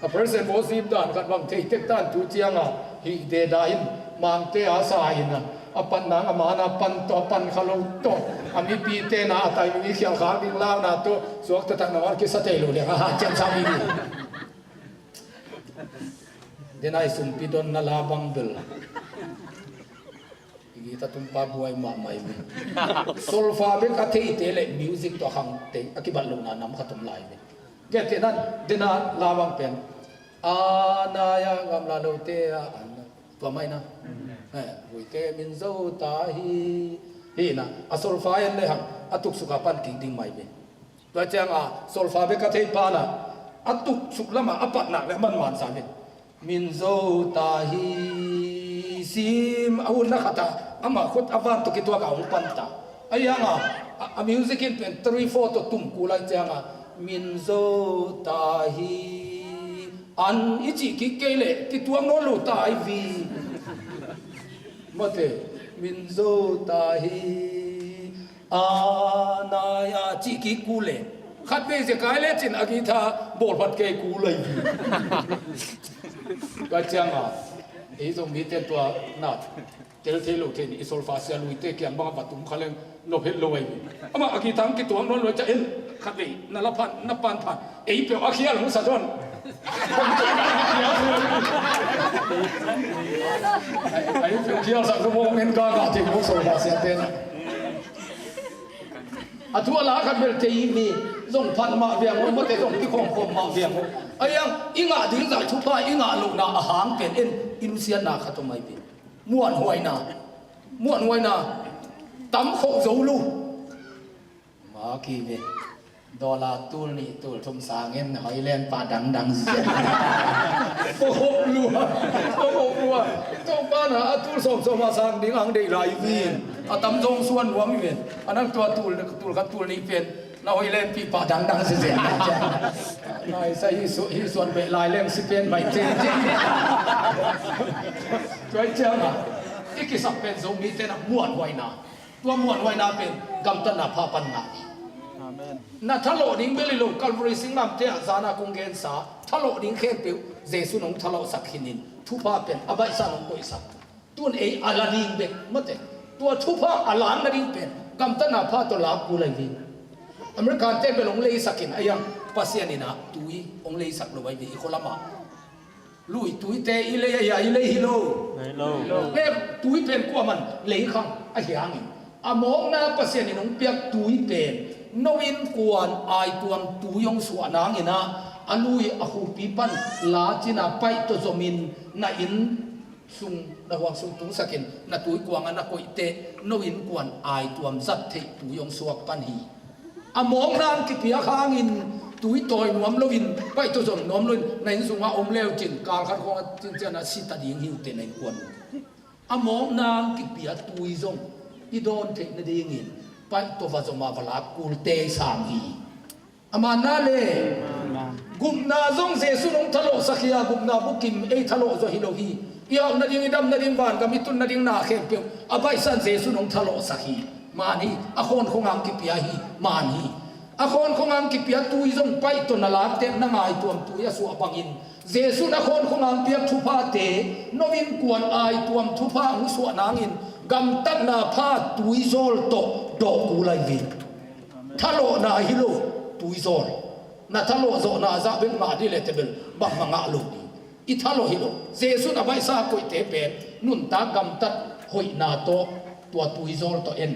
เพรสเซนโมซีมด่านกันบางทีเต็กตันตูเจียงฮิเดดาอินมังเตอาสาอินปันนางมานาปันต่อปันขลุ่มต่อมีปีเตนาแต่มีเขียวขาบิงลาวนาตัวสวกตะทังนวากิสเตลูเลยเจ้าสามีเดนายสุนปิดอนนาลาบังเบลkita tumpa buai mak mai me solfa be ka thei te le music to hang te akibat lo na nam khatum lai me ke te nan dena lawang pen anaya ngam la lo te an to mai na wi te min zo ta hi na a solfa en le hang atuk suka pan king ding mai me to chang solfa be ka thei pa na atuk suk lama apat na le man sa me min zo ta hi sim awun na khata ama khut avan to kitwa ka ung panta ayanga a music in 3-4 to tum kulai changa minzo tahi an ichi ki kele ti tuang no lu tai vi mate minzo tahi anaya chi ki kule ขัดนี่จะกายเล่จินอากิธาโบดพัดเกกูเลยก็จังอ่ะไอ้ตรงนี้เต็มตัวนัดเจอเทลูเทนี่อิสโลฟาเซียลุยเตเกียนบ้าปัตุมเขาเล่นนบเฮลอยอามาอากิทังกิตัวนั้นเลยจะเอ็นขัดนี่นั่นละพันนับปันพันไอ้เปียวอาคียหลงสะท้อนไอ้เปียวเคียวสักชั่วโมงเงินก็กาจิมุสโลฟาเซียเต้นอะทั่วลาขัดเบลเทีมีส่งพันมาเวียงมันแต่ส่งที่ของผมมาเวียงไอ้ยังอิงาดิ้งจากชุบผ้าอิงาลูกนาอาหารเป็นเอ็นอินเซียนาขัดตัวไม่เป็นม้วนหวยนาตั้มโคโซลูมาคีเวดอลลาร์ตูนี่ตูชมสางเงินหอยแลนป่าดังเสียโอ้โหรัวเจ้าป้านะตูส่งมาสางดิ้งอังได้ไรวินตั้มทรงส่วนหัวมีเป็นอันนั้นตัวตูครับตูนี่เป็นเราหอยแลนปีป่าดังเสียนายใส่ส่วนเบลายเล่มสิเป็นใบเจนช่วยเจ้านะอีกสักเป็นทรงมีแต่นักม้วนไว้นาตัวม้วนไว้นาเป็นกำตันนาพาปันนานาทะโลดิ้งเบลิโลกัลบริสิงนำเจ้าสานาคงเกณฑ์สาทะโลดิ้งเข็นเปียวเจสุนงทะโลสักหินินทุพาเป็นอบายสานงกุยสักตัวเออาลาดิ้งเบกมาเตตัวทุพาอาลานนาดิ้งเป็นกำตันนาพาตัวลากูเลยดีอเมริกันเต้เป็นองเลยสักินไอ้ยังปัสยานินะตุยองเลยสักลงไว้ดีอีโคลามาลุยตุยเตอิเลยยาอิเลยฮิโลเล็บตุยเป็นกว่ามันเลยขังไอ้ยังอามองนาปัสยานินงเปียกตุยเป็นนวินกวนไอตัวตุยองสวนางอินะอลุยอหูปีปันลาจินาไปตัวจมินนาอินซุงระวังซุงตุงสักินนาตุยกวางนาโกอิเตนวินกวนไอตัวจัดเทตุยองสวกปันฮีอมองนางกิพิยาข้างอินตุยต่อยนวมลวินไปตัวจนนวมลุนในสุงอาอมเลวจินการขัดของจินเจนะสิตาดิงหิวเตในกวนอมองนางกิพิยาตุยจงอีโดนเทนดิงินไปตัวฟังมาฟลากูเตสามฮีอามานาเลกุมนาจงเจสุนงทะโลสักยากุมนาบุกิมเอทะโลจฮิโลฮียาวนาดิงดำนาดิงบานกามิตุนนาดิงนาเข้มเปียวอาศัยสันเจสุนงทะโลสักฮีมานีอคนคงอังกิพิยาฮีมานีอคนคงอังกิพิยาตุยจงไปตัวนาลาเต็มนางายตัวตุยสุอบังอินเจสุนอคนคงอังเปียทุพาเตนวินกวนไอตัวทุพาหุสวนางอินกำตัดนาพาตุยโซลโตดอกกูไลวินทะโลนาฮิโลตุยโซลนาทะโลโซนาซาเบนมาดิเลตเบลบังมังอาลูดีอิทะโลฮิโลเจสุนอใบซาโกยเตเปนุนตากำตัดหอยนาโตตัวตุยโซลโตเอ็น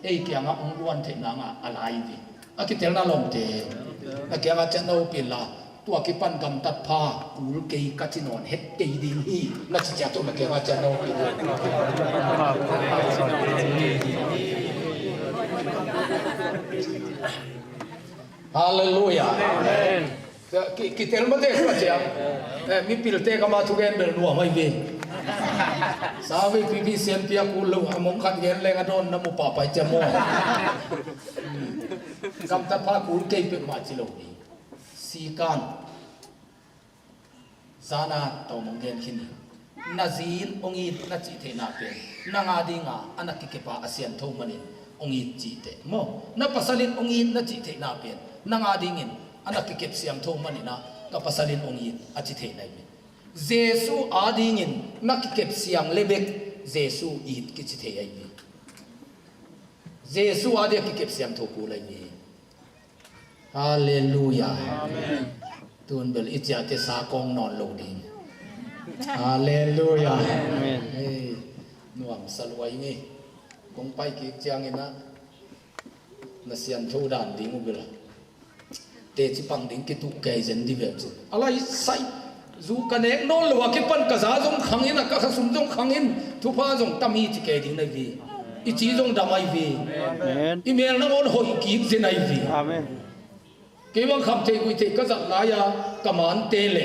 เอ้ยเกี่ยงอ่ะองล้วนเทนางอ่ะอะไรดิอากิเตลนาลมเตอาเกี่ยงอ่ะจะโนปิลาตัวกิปันกำตัดผ้ากูเกยกัจินอนเฮ็ดเกยดิงฮีนักจิตตัวมาเกี่ยงอ่ะจะโนปิลาฮาเลลูยากิเตลมาเตะก็เจียงมีปิลเตก็มาทุกเอ็นเบลนัวไม่เวสาวิพีพีเซียนเปียกูลูหมงขัดเย็นแรงอดนน้ำมุป่าไปจมูกกำตัดผ้ากูเกยเป็นมาจิโลดีสีกันซานาตอมงเกนขินีนาซีนองอีนัจิเทนาเป็นนางอาดิงาอันนักกิปะอาเซียนทงมันินองอีจิเตโมนับปัสลินองอีนัจิเทนาเป็นนางอาดิงินอันนักกิเซียมทงมันินะกับปัสลินองอีอาจิเทนาเป็นเจสูอาดิงินนักเก็บเสียงเลเบกเจสูอีดกิจเทียมีเจสูอาดิกิเก็บเสียงทุกูเลยมีฮาเลลูยาตุนเบลอิจยาเตสากองนอนลงดิงฮาเลลูยาเฮ้ยนวมสลวยนี่คงไปกิจยังเงินนะนัเสียนทูดานดิงอุเบลเตจิปังดิงกิตุเกยเจนดิเวลจิอะไรใส่จูกันเองโน่นหรือว่าคิดปันกษาจงขังอินนะกษาสุนจงขังอินทุพาจงตามีที่เกดิงในวีอีจีจงดำไอวีอีเมลนั่งโอนหอยกีบเจนไอวีเกี่ยวกับคำเทกุยเทกษัตริย์นายากมานเตเล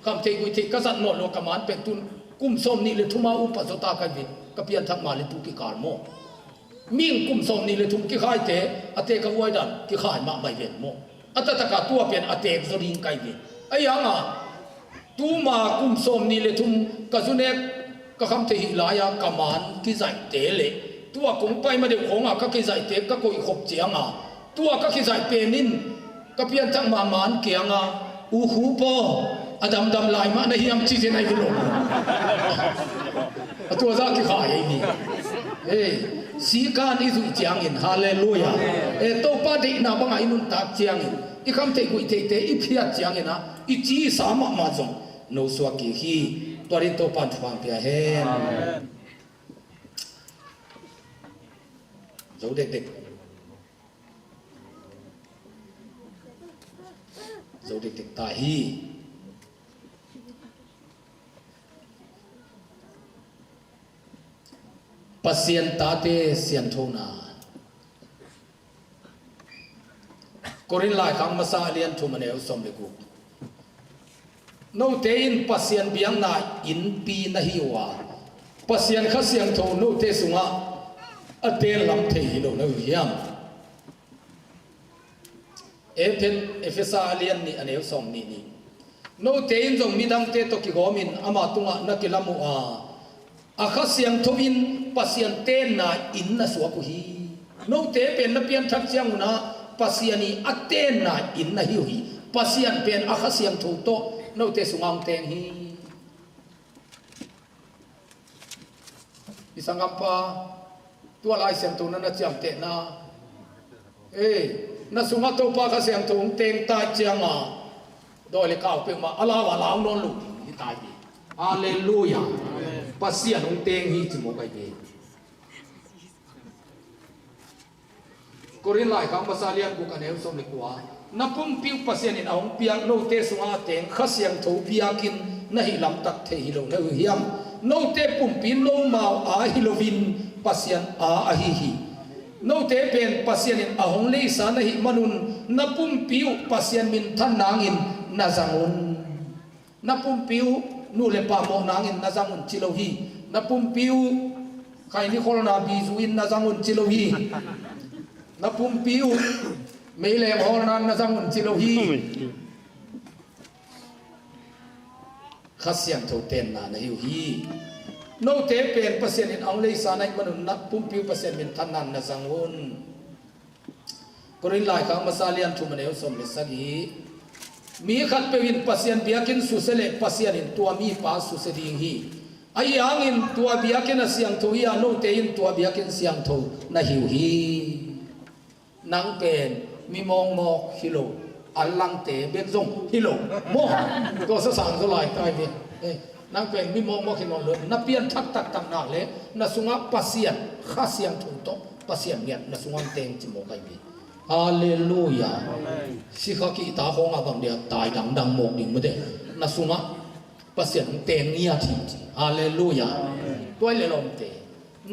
คำเทกุยเทกษัตริย์โน่นหรือกมานเป็นตุนกุมสมนี่เลยทุมาอุปสตากันวีกับเพียนทักมาเลยตุกิการโมมิ่งกุมสมนี่เลยทุมกิขายเตอเตกวายดันกิขายมาไม่เวียนโมอัตตะกาตัวเป็นอเตกสริงไกวีไอ้ยังอ่ะตูมากุมสมนี่เลยทุมกษุเนกก็คำเทหิลายากมานกิใจเตเลตัวคงไปมาเดี๋ยวของอ่ะก็กิใจเตก็กุยขบเจียงอ่ะตัวก็กิใจเป็นนิน ก็เพียงทั้งมามันเกียงอ่ะอูหูปออดำดำลายมาในเฮียมจีเจนไอ้กิโลตัวซากิขายนี่สีการอิสุเจียงอินฮาเลลูยาโตปาดินาบังไอนุนตักเจียงอินอีคำเตกุยเตเตอีเพียเจียงอินนะอีจีสามะมาจงโนสวากิฮีตัวริโตปันฟังเปียเฮนเจ้าเด็กเจ้าเด็กตาฮีปัสยันตาเตเสียนโทนากุรินลายขังมาซาเลียนทุมันเอวสมเลกุโนเตอินปัสยันเบียงนาอินปีนาฮิวาปัสยันข้าเสียงโทโนเตสุงะอเตลลำเทฮิโลนาวิยามเอฟซาเลียนนี่อันเอวสมนี่โนเตอินจงมีดังเตตกิโกมินอามาตุงะนักกิลามุอาอาข้าเสียงทวินปัสยันเตนนาอินนาสวกุฮีโนเตเป็นนับเปียนทักเสียงนะปัสยันีอัตเตนนาอินนาฮิวฮีปัสยันเป็นอาข้าเสียงถูกโตโนเตสุงามเตงฮีอิสังกัมปะตัวลายเสียงถูกนั้นจำเตนะนาสุงาโตปาข้าเสียงถูกเตงตายเจียงอ่ะโดยเลก้าวเป็นมาอัลลาฮ์ว่าลาวนอนลุที่ตายดีฮาเลลูยาปัสยันองเตงฮีจิโมไกเบกุรินลายขังภาษาเลียนกุกันเอวสมเล็กว่านับปุ่มปิวปัสยันอินเอาเปียงโนเตสุงาเตงข้าเสียงถูเปียกินนาฮิลำตักเทฮิโลนาฮิยามโนเตปุ่มปินโนมาอาฮิโลวินปัสยันอาฮิฮิโนเตเป็นปัสยันอินอาหงเลสานาฮิมนุนนับปุ่มปิวปัสยันมินท่านนางอินนาจังอุนนับปุ่มปิวนูเลปาโมนางอินนาจังอุนจิโลฮีนับปุ่มปิวใครนี่โคโรนาบีซูอินนาจังอุนจิโลฮีนับปุ่มปิวไม่เล่พอนั้นนาจังอุนจิโลฮีข้าเสียงถูกเต้นนาในฮิวฮีโนเตเป็นเปอร์เซ็นต์อินอังเลสาในมนุษย์นับปุ่มปิวเปอร์เซ็นต์เป็นท่านนั้นนาจังอุนกรินลายขังมาซาเลียนทุมันเอวสมเลสกีมีขัดเปวินเปอร์เซ็นต์เบียกินสุเสเลเปอร์เซ็นต์อินตัวมีป้าสุเสดิงฮีไอ้ยังอินตัวเบียกินเสียงถูยาโนเตอินตัวเบียกินเสียงถูนาฮิวฮีนังเป็นมีมองมอกฮิโลอัลลังเตเบกซงฮิโลโมก็สสั่งก็ลายตายไปนังเป็นมีมองมอกฮิโลเลยนับเปลี่ยนทักตักตักหนักเลยนัสุงะปัสยันข้าเสียงถูกต้องปัสยันเนี่ยนัสุงะเต็งจิโมไกบีฮาเลลูยาสิข้ากีตาของอาบังเดียตายดังหมกดิ่งไม่ได้นัสุงะปัสยันเต็งเนี่ยทีฮาเลลูยาตัวเลลอมเต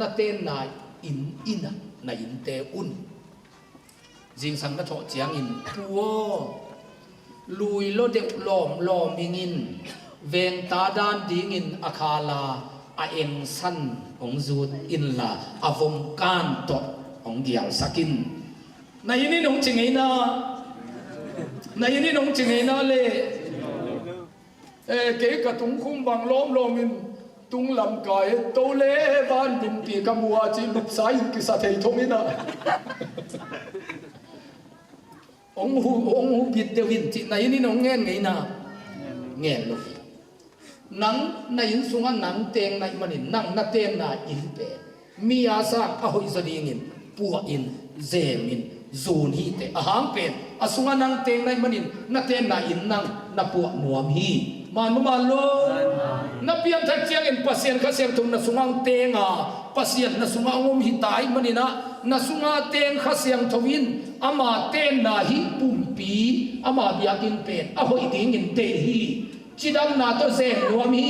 นัเตนนายอินนายอินเตอุนจิงสังกะโถเจียงอินปัวลุยโลเดลอมอินเวงตาดานดิงอินอาคาลาอาเองสันองจูดอินลาอาวมการตอองเดียลสักินในนี้น้องจิงไงนะในนี้น้องจิงไงนะเลยเก๋กะตุงคุ้มบังล้อมอินตุงลำกายโตเลบ้านบินปีกมัวจีลุกสายกิสัตย์ทมินะองหูบิดเดวินจิในนี้น้องแง่ไงนะแง่ลูกนังในอินสุงนังเตงในมันนังนาเตงนาอินเปมีอาสาอหิสดีงินปัวอินเซมินซูนีเตอาหางเป็นอาสุงนังเตงในมันนาเตงนาอินนังนาปัวนวมฮีมาโลนับเพียงทักเจียงอินปัสยันข้าเสียงตุงนาสุงังเตงปัสยันนาสุงังงมหิตายมันนะนาสุงังเตงข้าเสียงทวินอามาเตงนาฮิปุ่มปีอามาเบียกินเป็นอาหอยดิงินเตฮีจิดัมนาโตเซมนวมฮี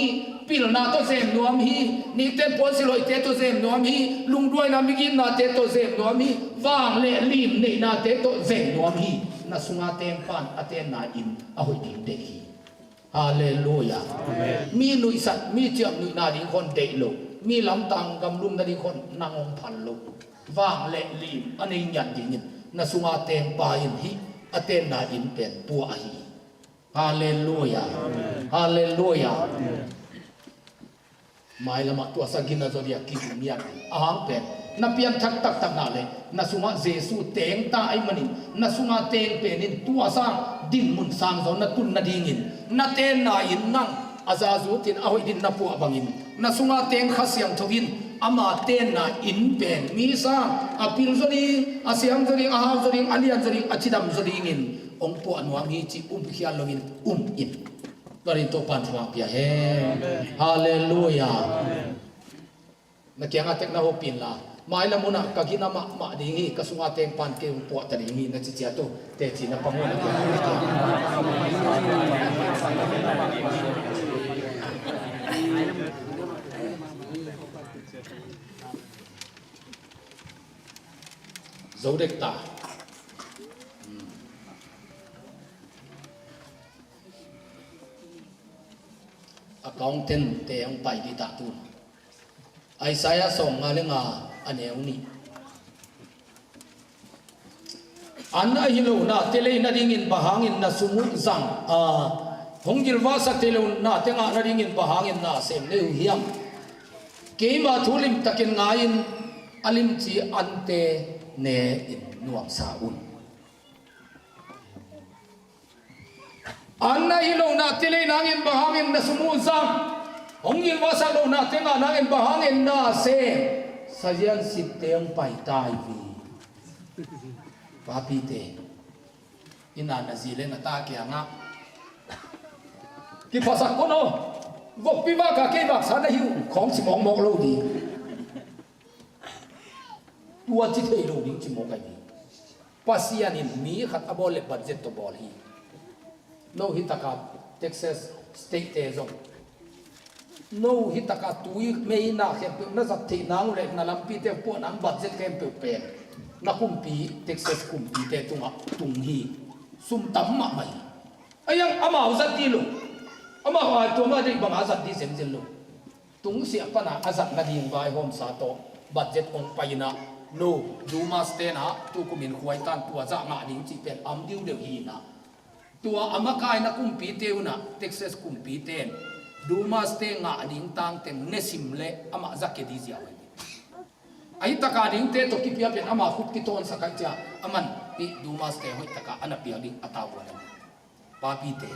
ปิลนาโตเซมนวมฮีนิเตนปอนสิโลเตโตเซมนวมฮีลุงด้วยนามิกินนาเตโตเซมนวมฮีวางเลลิมเนนาเตโตเซมนวมฮีนาสุงังเตงปานอาเตนาอินอาหอยดิงเตฮีฮาเลลูยามีหนุยสัตมีเจียมหนุยนาดีคนเดโลมีลำตังกำลุมนาดีคนนางองพันโลว่างเละลีมอันนี้ยันดีนินนาสุงาเตงปาอินฮิอเตนาอินเป็นปัวฮีฮาเลลูยาฮาเลลูยาไม่ละมาตัวสักินนาจอดียกินมียอาหารเป็น na pian thak tak tak na le na sunga jesu teng ta ai manin na sunga teng penin tua sang din mun sang zo na tun na dingin na ten na in nang azazu tin ahoi din na pu abangin na sunga teng khasyang thogin ama ten na in pen mi sang apil zori asyang zori aha zori alian zori achidam zori ngin ong pu anwang hi chi khial login in Dari to pan thua pia he hallelujah na kya nga tek na hopin la mai la muna ka gina ma dingi ka sunga teng pan ke po ta dingi na chi to te chi na pangon na zodek ta accountant te ang pai di ta tu ai saya song nga le nga aneu ni an a hilo na tele na dingin bahangin na sumut zang honggil wa sa tele na tenga na dingin bahangin na sem le hiam ke ma thulim takin ngain alim chi ante ne in nuam sa un anna hilo na tile nangin bahangin na sumuzam ongil wasa lo na tenga nangin bahangin na se sajian siteng pai tai vi papi te ina na zile na ta kya nga ki pasak ko no vok pi ba ka ke ba sa na hiu khong chi mong mok lo di tua chi thei lo ding chi mok ai ni pasian in mi khat abol le budget to bol hi no hitaka Texas state te zong no hitaka tui mei na khem pe na zat thi nang le na lampi te po nang budget kem pe pe na kumpi Texas kumpi te tunga tung hi sum tam ma mai ayang ama zat di lo ama wa to ma de bang azat di sem zel lo tung sia pa na azat na ding vai hom sa to budget ong paina no duma sten ha tu kumin khwai tan tua za nga ding chi pen am diu de hi na tua amakai na kumpi teu na Texas kumpi ten duma ste nga ding tang tem nesim le ama zakke di zia wai ai taka ding te to kipia pen ama khut ki ton sakai cha aman ti duma ste hoi taka ana pia ding atawa na papi te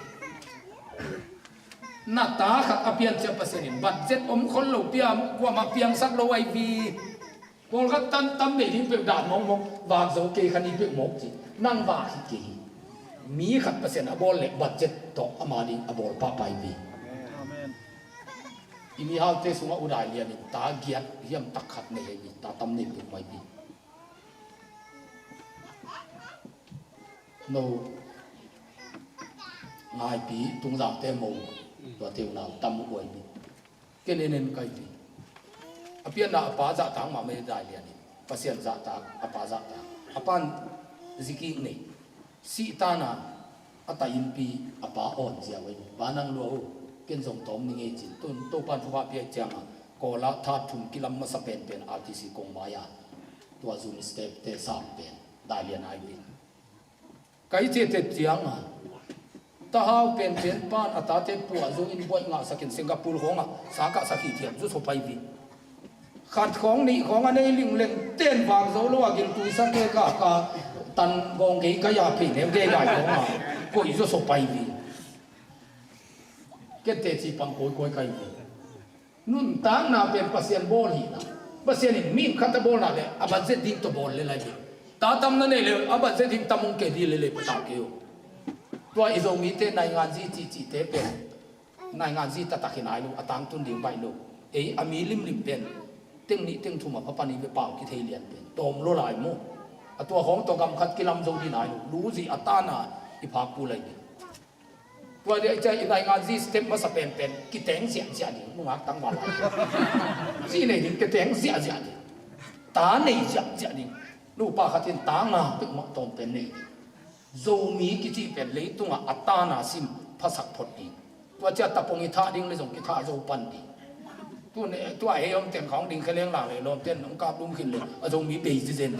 na ta khat apian cha pasenin budget om khol lo pia kwa ma piang sak lo ai vi kol khat tan tam me ding pe da mong mong wang zo ke khani pe mok chi nang wa hi ke mi khat pasen abol le budget to amani abol pa pai vi amen ini hal te sunga udai lian ni ta giat hiam tak khat ne hi ta tam ne pu mai bi no ngai pi tung za te mo to teu na tam oi bi ke ne nen kai bi apian na apa za tang ma me dai lian ni pasien za ta apa za ta apan ziki ne si tana atayin pi apa on zia wei banang lo ken zong tom ni nge chin tun to pan phwa pi chama ko la tha thum kilam ma sa pen pen RTC kong maya tua zoom step te sa pen dalian ai pi kai che te chiang ma ta hau pen pen pan ata te pu zo in boi nga sakin Singapore honga sa ka sa ki thiam zu so pai pi khat khong ni khong anei ling leng ten wang zo lo agil tu sa ke ka tan gong ke ka ya phi nem ke dai ko ma ko i zo so pai vi ke te chi pang koi kai vi nun tang na pen pasien bol hi na pasien in min khat bol na le aba je dik to bol le lai bi ta tam na ne le aba je dik tamung ke di le pa ta ke yo to i zo mi te nai ngan ji chi te pen nai ngan ji ta ta ki nai lu atang tun ding bai lu e ami lim pen teng ni teng thuma pa pani be pau ki thei lian pen tom lo lai mo atua hong to gam khat kilam zo di nai lu ji atana i phak pu lai tua de chai nai nga ji step ma sa pen pen ki teng sia sia ni mu ngak tang wa lai ji nei ni ke teng sia sia ni ta nei sia sia ni lu pa khatin ta nga pe ma tom pen nei zo mi ki chi pen le tunga atana sim phasak phot ni tua cha tapong i tha ding le jong ki tha zo pan niตัวเองเต็มของดิ่งเคลี้ยงหลังเลยลมเต้นน้องกาบลุ่มขึ้นเลยอาจจะมีเบย์เจน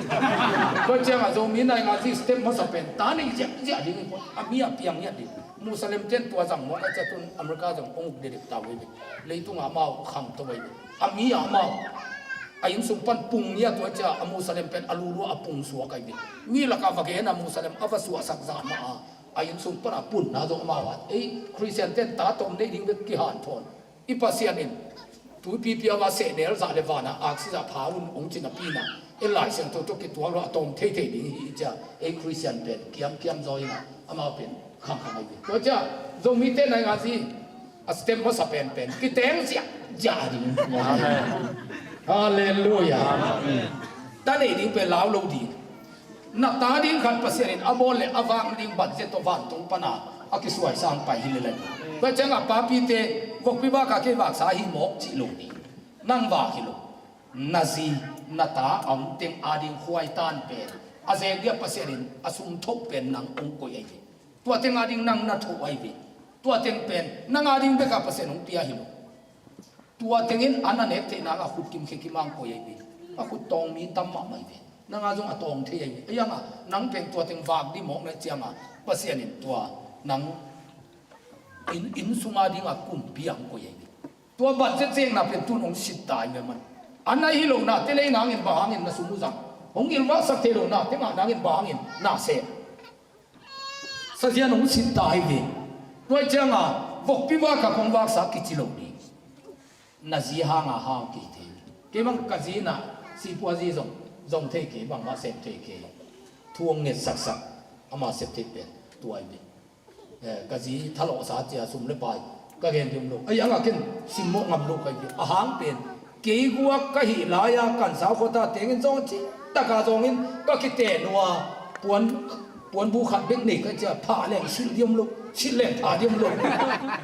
ก็เจ้าอาจจะมีในงานที่สเต็ปมาสเปนตานี่เจ้าดิ่งอามีอาเปียงเนี่ยดิมุสลิมเต้นตัวจังมองอาจจะตุนอเมริกาจังองค์เด็กตาไว้เลยตัวอามาขังตัวไว้อามีอามา ayin sumpan pungnya tu aja Musalem pen aluru apung suwa kai mi la ka vagena Musalem avasua sakza ma ayin sumpan apun na do mawat Christian ten ta tom nei ding ki han thon ipasianin tu pi pi awa se nel za levana aksisa phaun ong china pina lai siang to ki tuang lo tom thei thei ding hi cha Christian pen kiam zoina ama pen khang khang ai to cha zo mi te nai nga si a stem mo sa pen ki teng sia ja ding hallelujah ta nei ding pe lao lo di na ta ding khan pasianin abol le awang ding budget to van tung pana akisuai sang pai hilele ba changa pa pi te vok pi ba ka ke wak sa hi mok chi lo ni nang wa hi lo nazi nata ang teng ading huai tan pe aze dia pasianin asum thok pen nang ong ko ai vi tua teng ading nang na tho ai vi tua teng pen nang ading be ka pasian ong pia hi lo tua tengin ananek te na khut kim khe kimang ko ai vi a khut tong mi tam ma mai vi nang ajong atong the ai vi ayanga nang pen tua teng wak di mok na chiama pasianin tua nang in sunga ding akum piang ko ai vi tua budget jeng na pen tu nong sit tai me man anai hi lo na te le nangin bahangin na sumuzang hong il wa sak te lo na te ma nangin bahangin na se sa jian nong sin tai ve noi changa vok pi wa ka kong wa sa ki chi lo ni na ji ha nga ha ki te ke bang ka ji na si pu ji zong te ke bang ma se te ke thuong nge sak sak ama se te pe tu ai ve ka ji thalo sa chia sum le pai ka gen dum lo ai anga ken sim mo ngam lo ka ji a hang pen ke guak ka hi la ya kan sa ko ta tengin zong chi ta ka zong in ka ki te noa puan bu khat bek ni ka cha pha le sil diam lu sil le pha diam lu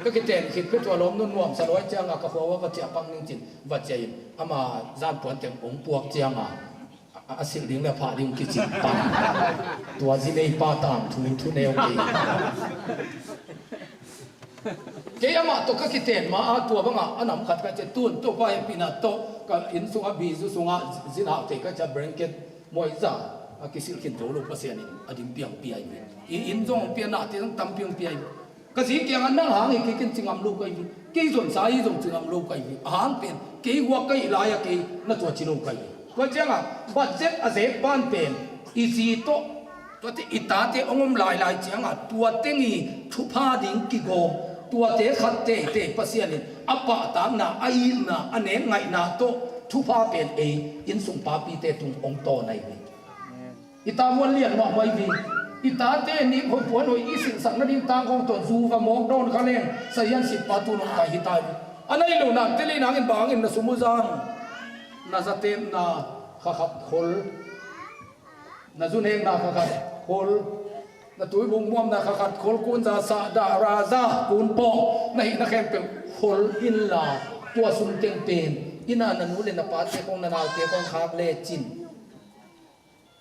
ka ki ten khit pe to lom non nuam sa loi chang ka ho wa cha pang ning chin wa cha in ama zan puan teng ong puak chiang a sil ding le pha ding ki chin pa tua ji nei pa tam thu ne ong ni ke ama to ka kiten ma a tua banga anam khat ka che tun to pa pina to ka in sunga bi zu sunga zin ha te ka cha blanket moi za a kisil kin to lo pasian in adim piang pi ai in jong pi na te tam piang pi ai ka ji kyang an nang hang ki kin chingam lo kai ke zon sa i zong chingam lo kai hang pen ke wa kai la ya ke na to chi lo kai ko changa budget a ze pan pen i ji to te itate ongom lai changa tua tengi thu pha ding ki gom tua te khat te pasianin apa ta na ai na ane ngai na to thu pha pen in sung pa pi te tung ong to nai vi ita mon lian ma mai vi ita te ni ho puan hoi i sing sang na ding tang kong to zu va mok don kha leng sa yan si pa tu no kai hitai anai lo na te le nang in bang in na sumuzang na zatem na kha khat khol na zun heng na kha khat khol na tui bung muam na kha khat khol kun za sa da ra za kun po na hi na khem pe khol in la tua sum teng pen ina na nu le na pa te kong na na te kong khak le chin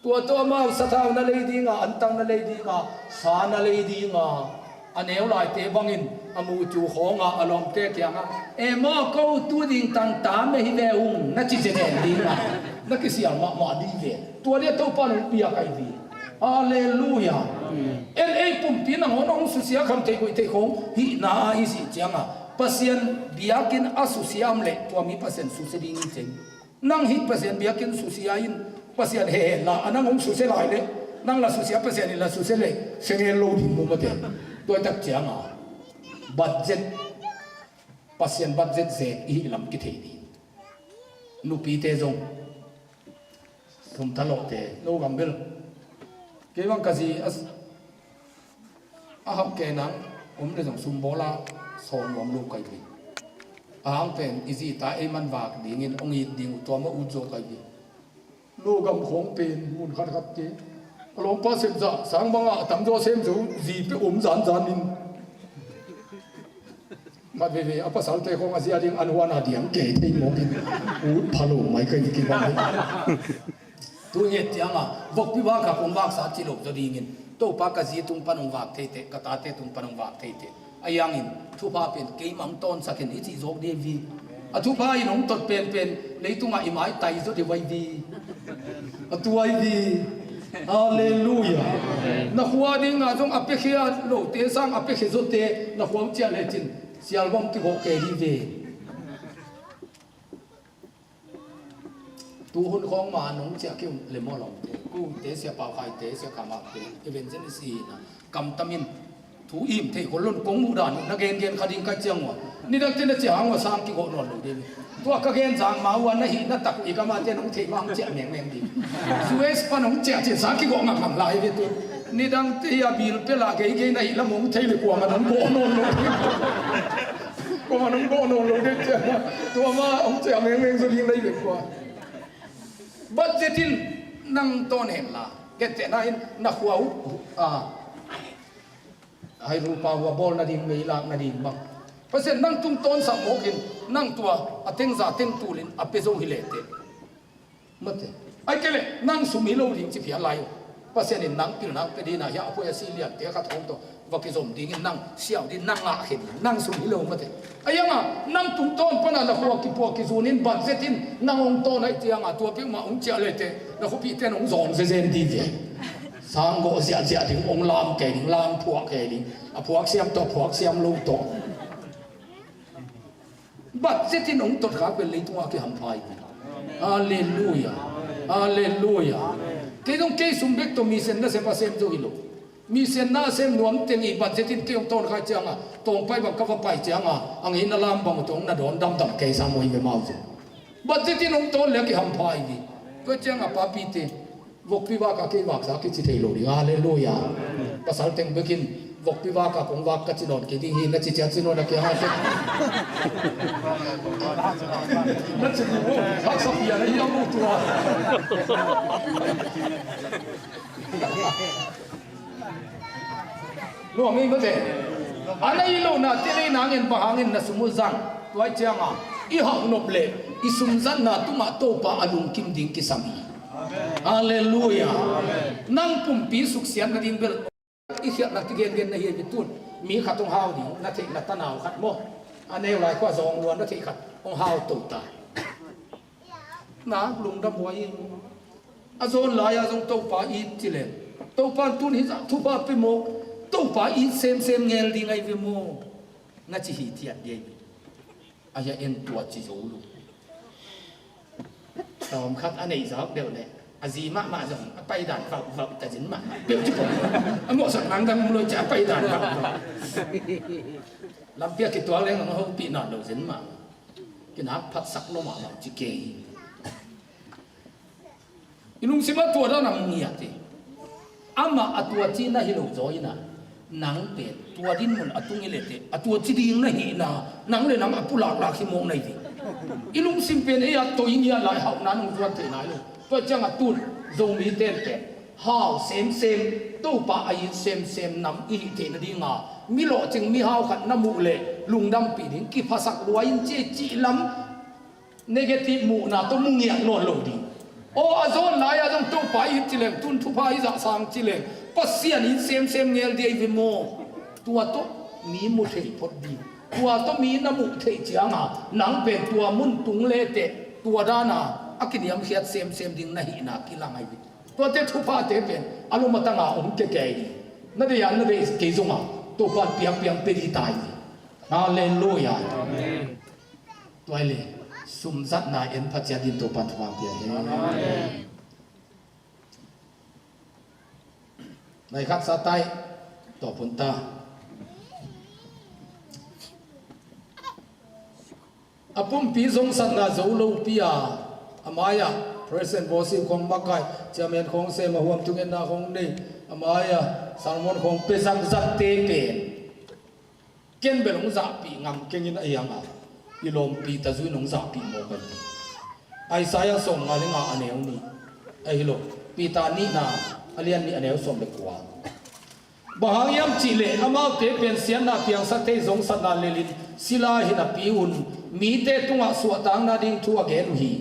tua ma sa thau na le di nga antang na le di nga sa na le di nga aneu lai te bangin amu chu ho nga alom te kya nga e mo ko tu ding tang ta me hi ve ung na chi je di nga na ki sia ma di ve tua le to pa no pia kai vi hallelujah pum pi na ngon su sia kham te ko te khong hi na hi si changa pasien biakin asusiam le tua mi pasien su se ding chen nang hi pasien biakin su sia in pasien he la anang su se lai le nang la su sia pasien la su se le se nge lo di mu ma te to tak changa budget pasien budget se i lam ki the ni nu pi te zong thum thalok te no gambel ke bang kazi a hap ke nang le jong sum bola son wam lu kai bi ang pen izi ta e man wak ding in ong i ding to ma u jo kai bi lu gam khong pen mun khat khat ke lom pa sem za sang banga tam jo sem ju ji pe zan zan in ma ve ve apa sal te khong azia ding anwana diam ke te mo kin u phalo mai kai ki ba tu ye tianga vok pi wa ka kong wak sa chi lo jo ding in to pa ka ji tung panong wak the te ka ta te tung panong wak the te ayang in thu pa pen ke mang ton sakin i chi jok de vi a thu pa in ong tot pen leitunga i mai tai zo de vai vi a tu ai vi hallelujah na huwa ding nga jong ape khia lo te sang ape khe zo te na huam chia le chin sial bom ki ho ke ri ve tu hun khong ma nong chia kiu le mo long te ku te sia pau khai te sia kama te event zen si na kam tamin thu im the ko lon kong mu dan na gen gen khading ka chiang wa ni dak te na chiang wa sang ki ko no lo de tua ka gen jang ma wa na hi na tak i ka ma te nong the mang chia meng meng di sues pa nong chia chia sang ki ko ngam ngam lai ve tu ni dang te ya bil pe la ge ge na hi la mong thei le kwa ma nong ko no lo ko ma nong ko no lo de chia tua ma ong chia meng meng so ling lai ve kwa budgetin nang ton hen la get te na in na khwau hai rupa wa bol na ding mei lak na ding bang pasen nang tung ton sa mokin nang tua ateng za teng tulin apezo hilete mate ai kele nang sumi lo ding chi phia lai pasen in nang pil nang pe di na ya apo ya silia te ka thong to wa ki zom ding in nang siao di nang a khin nang sumi lo mate ayanga nang tung ton pana la huwa ki po ki zunin budgetin nang ong ton ai tianga tua pe ma ong chia le te na ko pi ten ong zon se zen di de sang go sia sia ding ong lam ke ding lam phuak ke ding a phuak siam to phuak siam lo to budgetin ong tot kha pe le tua ki ham phai hallelujah hallelujah ke dong ke sum bek to mi sen na se pa sem jo ilo mi sen na sem nuam teng i budgetin ke ong ton kha changa tong pai ba ka va pai changa ang in lam bang tong na don dam dam ke sa moi me mau je budgetin ong ton le ki ham phai di ko changa pa pi te vok pi wa ka ke wak sa ki chi thei lo ri hallelujah pasal teng bekin vok pi wa ka kong wak ka chi don ki ding hi na chi cha chi no na ke ha te na chi mo ha sa pi ya na ya mo tua lo ngai ba te anai lo na te le nang en ba hangin na sumu zang tuai changa i hang nop le i sum zan na tu ma to pa alung kim ding ki sami hallelujah nang pum pi suk sian na ding bel i hiat na ti gen gen na hi bitun mi khatong hau di na the na tanaw khat mo aneu lai kwa zong luan na the khat ong hau to ta na lung dam hoi azon lai azong to pa i ti le to pa tun hi thu pa pe mo to pa i sem ngel di ngai ve mo na chi hi tiat ye aya en tua chi zo lu tòm khát anh ấy giáo đều này gì mà rồi bay đàn vào ta dính mà biểu chứ không một sản năng đang lôi chả bay đàn vào làm việc cái toán lên nó không bị nản đầu dính mà cái nát phát sắc nó mà chỉ kề inung sima tua đó nằm nghiệt thì ama tua chi na hi lo rồi na nắng pe tua din mun atung ile te tua chi ding na hi na nắng le nam apula la khi mong này thì ilung simpen e ya to in ya lai hau nan ung zuan the nai lo to chang atun zo mi ten te hau sem to pa ai sem nam i the na ding ma mi lo ching mi hau khat na mu le lung dam pi ding ki phasak luain che chi lam negative mu na to mung ya no lo di o azon lai azong to pa i chi le tun thu pa i za sang chi le pasian in sem ngel di ve mo tua to mi mu thei pot di tua to mi na mu thei chianga nang pen tua mun tung le te tua dana akiniam khiat sem ding na hi na kilangai bi tua te thu pa te pen alu matanga ke na de yan na de ke zonga to pa piang pe di tai hallelujah amen toile sum zat na en phachya din to pan thwa pia he amen nai khat sa tai to pun ta apum pi zong san na zo lo pia amaya present bosi khong makai chairman khong se ma huam tungen na khong nei amaya salmon khong pe zang zat te pe ken belong za pi ngam kengin ayanga ilom pi ta zui nong za pi mo kan ai saya som nga lenga aneu ni ai lo pi ta ni na alian ni aneu som le kwa bahangyam chile amau te pen sian na piang sa te zong sa na lelin sila hina pi un mi te tunga suwa tang na ding thu again hi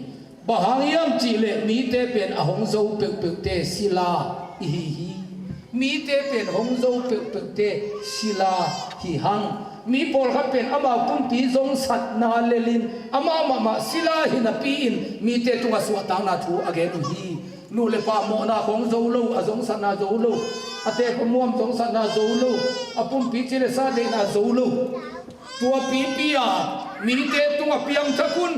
bahangyam chile mi te pen ahong zo pe te sila hi mi te pen hong zo pe te sila hi hang mi pol kha pen ama pum pi zong sat na lelin ama ma sila hina pi in mi te tunga suwa tang na thu again hi nu le pa mo na khong zo lo azong sa na zo lo ate pumuam zong sa na zo lo apum pi chile sa de na zo lo tua pi pia mi te tunga piang thakun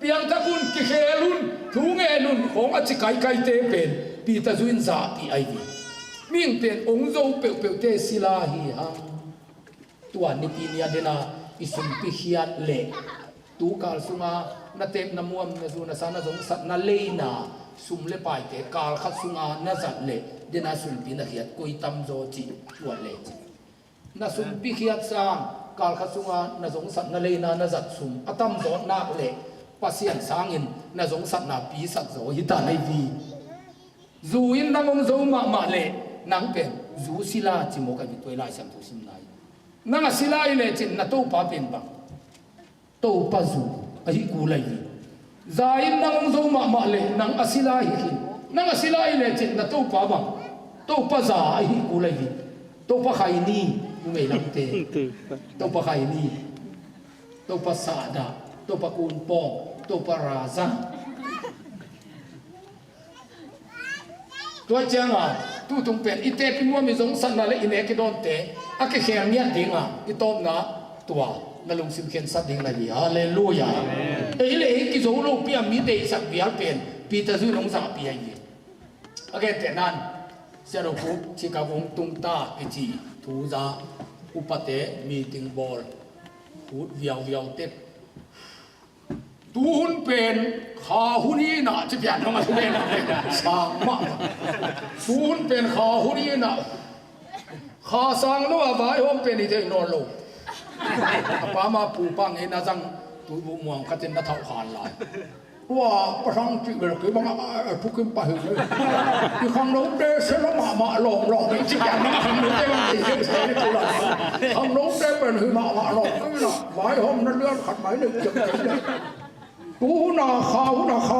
เปียงตะกุนกิเคลุนทุงเอลุนของอจิไกไกเตเป็นปีตะจุนซาปีไอวีมิ่งเป็นองค์โจเปเปเตศิลาฮีฮังตัวนิปีเนียเดนาอิสุมปิฮิยัตเลตูกาลสุงานาเตมนามวมนาซูนาสานาสงสัตนาเลนาสุมเลปายเตกาลขัดสุงานาจัดเลเดนาสุมปีนาฮิยัตกุยตัมโจจิตัวเลจินาสุมปิฮิยัตซามกาลขัดสุงานาสงสัตนาเลนานาจัดสุมอตัมโจนาเลปัสยันสางินนาสงสัตนาปีสัตโจฮิตาไนวีจูอินนางองโจมาเลนางเป็นจูศิลาจิโมกันตัวลายสัมทุสิมนายนางศิลาอิเลจินนาโตปาเป็นบังโตปาจูอหิกูไลวีจาอินนางองโจมาเลนางศิลาหิคินนางศิลาอิเลจินนาโตปาบังโตปาจาอหิกูไลวีโตปาไคนีไม่ลังเตโตปาไคนีโตปาซาดาโตปากูนปองโตปาราซาตัวเจ้าอ่ะตู้ตรงเป็นอีเต้พิมัวมีสงสันนั่นแหละอีเนกิโดนเตะอาเกเขียนเนี่ยดิ่งอ่ะอีต้มนะตัวนั่นลงสิบเขียนสัตว์ดิ่งอะไรดีฮาเลลูยาเอ้ยเลยกิโซโลเปียมีเตะสักเบียร์เป็นปีตะซุยลงสักเบียร์ยี่โอเคแต่นั้นเสร็จแล้วปุ๊บชิคาโกตุ้งตาอิจีทูจาอุปเตมีติงบอลพูดเวียวเต็ดตูหุนเป็นขาหุนี่นะจะเปลี่ยนลงมาเลยนะสางมากตูหุนเป็นขาหุนี่นะขาสางนู้นว่าไอ้ผมเป็นอีเทนอนลงป้ามาปูปังเองนะจังตูบุมวงขัดเจนนัทขานลายว่าประชังจิเบลคือบางทุกขึ้นไปเลยที่ข้างโน้นเดชละมาหลอกไม่จิอย่างนั้นข้างโน้นเดมันติดเสียนี่ตัวละข้างโน้นเดเป็นหือมาหลอกนี่ละไว้ผมนั่นเรื่องขัดหมายเลยจังเลยกูน่าข่า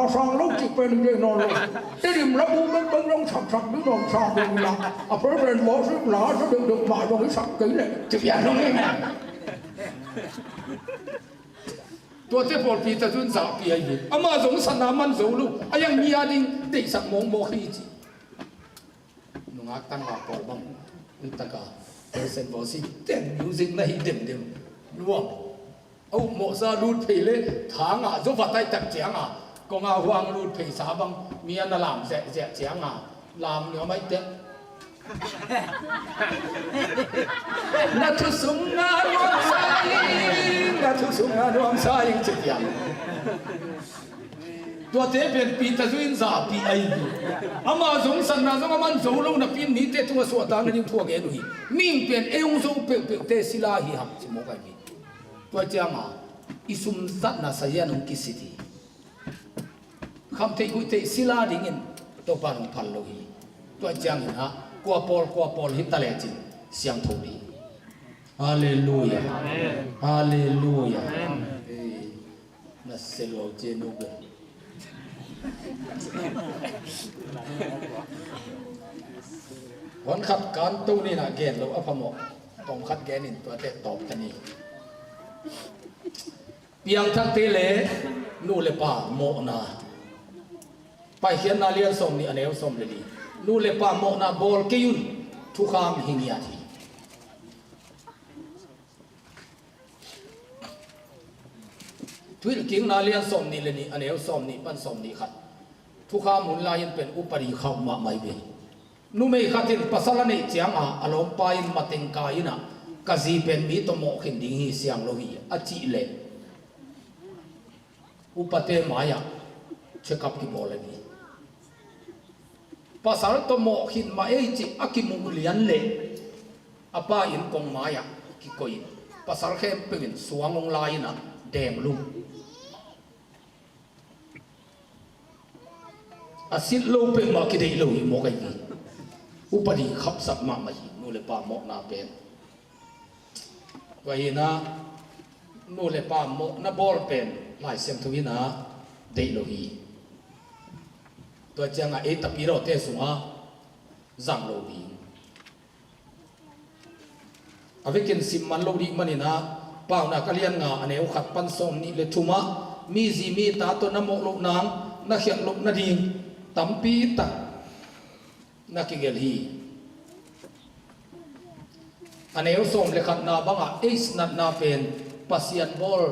วสั่งลูกจิเป็นเรื่องนอนเลยแต่ดิมรับบุ้งเป็นลงฉับไม่นอนสั่งดูละอ่ะเพราะเป็นหมอสิบหลาจะดึกมาตรงนี้สั่งกี่เลยจิอย่างนั้นเองตัวเจ้าปอดปีตะจุนสาปีไอ้ยี่อามาสงสารมันสูลูไอ้ยังมีอะไรเด็กสักมองโมขีจีนุ่งอักตั้งหลักปอดบังนี่ตะกาเอเซนบอสิเต้นมิวสิกในเดิมรู้ว่าเอาหมอซาลูดเพลทางอ่ะจุฟัดไตตักเจียงอ่ะก็งาหวางลูดเพลสาบังมีอันลามเจียงอ่ะลามเนื้อไม่เต็มนัทสุงงานวางสายนัทสุงงานวางสายจิตยังตัวเทเป็นปีตะจุนซาปีไอดูอามาสงสันนะสงมันโจลงนับปีนี้เตตัวสวดทางนี้ทั่วแกดูฮีมิ่งเป็นเอวโจเปเตศิลาฮีฮับจิโมกันมีตัวเจ้ามาอิสุมซัดนาสยานุกิสิทีคำเทกุเตศิลาดิ่งตัวปานุพันโลฮีตัวเจ้านะกัวปอลฮิตาเลจินเสียงทูบีฮาเลลูยาฮาเลลูยานัสเซโลเจนูเบวันขัดการตู้นี่นะเกณฑ์เราอภมกต้องขัดแกนินตัวเตะตอบทันนี้เปียงทักเตเลนู่เลป่าโมนาไปเขียนนาเลียนสมนี่อันเอวสมเลยดีนู่เลป่าโมนาบอลเกยุนทุกคำหิงยาทีทวิลกิงนาเลียนสมนี่เลยนี่อันเอวสมนี่ปั้นสมนี่ขัดทุกคำมุนลายันเป็นอุปริขาวมาไม่เบนู่ไม่ขัดที่ปัสสาวะนี่เจียงอารมณ์ไปมาติงกายนะกะจีเป็นมีตัวโมขินดิ่งเสียงโลหิอจิเลอุปเตมายาเช็คอัพกี่บอลนี่ภาษาตัวโมขินมาจิอากิมุงเลียนเลอป้าอินกงมายากิโกยินภาษาเข้มเป็นสวงงลายนะแดงลุงอาศิลโลเป็นมาคิดได้โลหิโมกันยี่อุปนิขับสักมาไม่นู่นเลยป้าโมนาเป็นว่าเห็นนะนู่นเลยป้าโมนาบอลเป็นหลายเซมทวินะเดโลฮีตัวเจ้าไงตะปีเราเตะสุงะจังโลบีอาเวกินสิมันโลดีมันนี่นะป้าหน้ากะเลียนงาอันเอวขัดปันสมนี่เลยทุมะมีจีมีตาตัวน้ำโมลกนางนักเขียนลกนาดีตั้มปีตักนักเกลฮีอันเอวสมเลยขัดนาบังอ่ะเอสนัดนาเป็นปัสยันบอล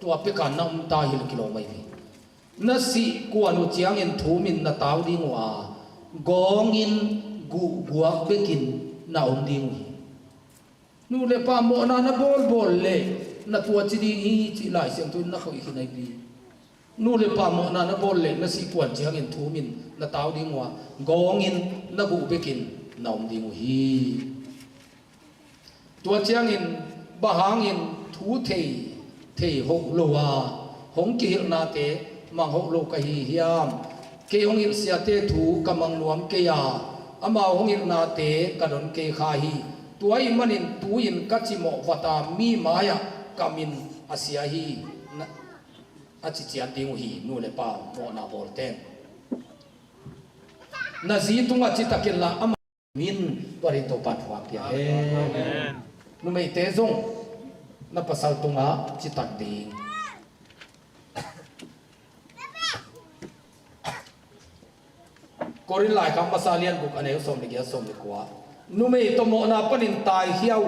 ตัวพิการนำตาหิลกิโลไม่มี na si kuanu chiang in thumin na tau ding wa gong in gu guak bekin na ding nu le pa mo na bol le na tua chi ding hi chi lai siang tu na khoi hinai bi nu le pa mo na bol le na si kuan chiang in thumin na tau ding wa gong in na gu bekin na ding hi tua chiang in bahang in thu thei ho lo wa hong ki na te mang ho lo ka hi hiam ke hong il sia te thu kamang nuam ke ya ama hong il na te kadon ke kha hi tuai manin tuin kachimo wata mi maya kamin asia hi na achi chian ding hi nu le pa mo na bol ten na zi tunga chi takin la ama min parin to pat wa pia amen nu mei te zong na pasal tunga chi tak ding korin lai kam masalian buk aneu som le gia som le kwa nu mei to mo na panin tai hiau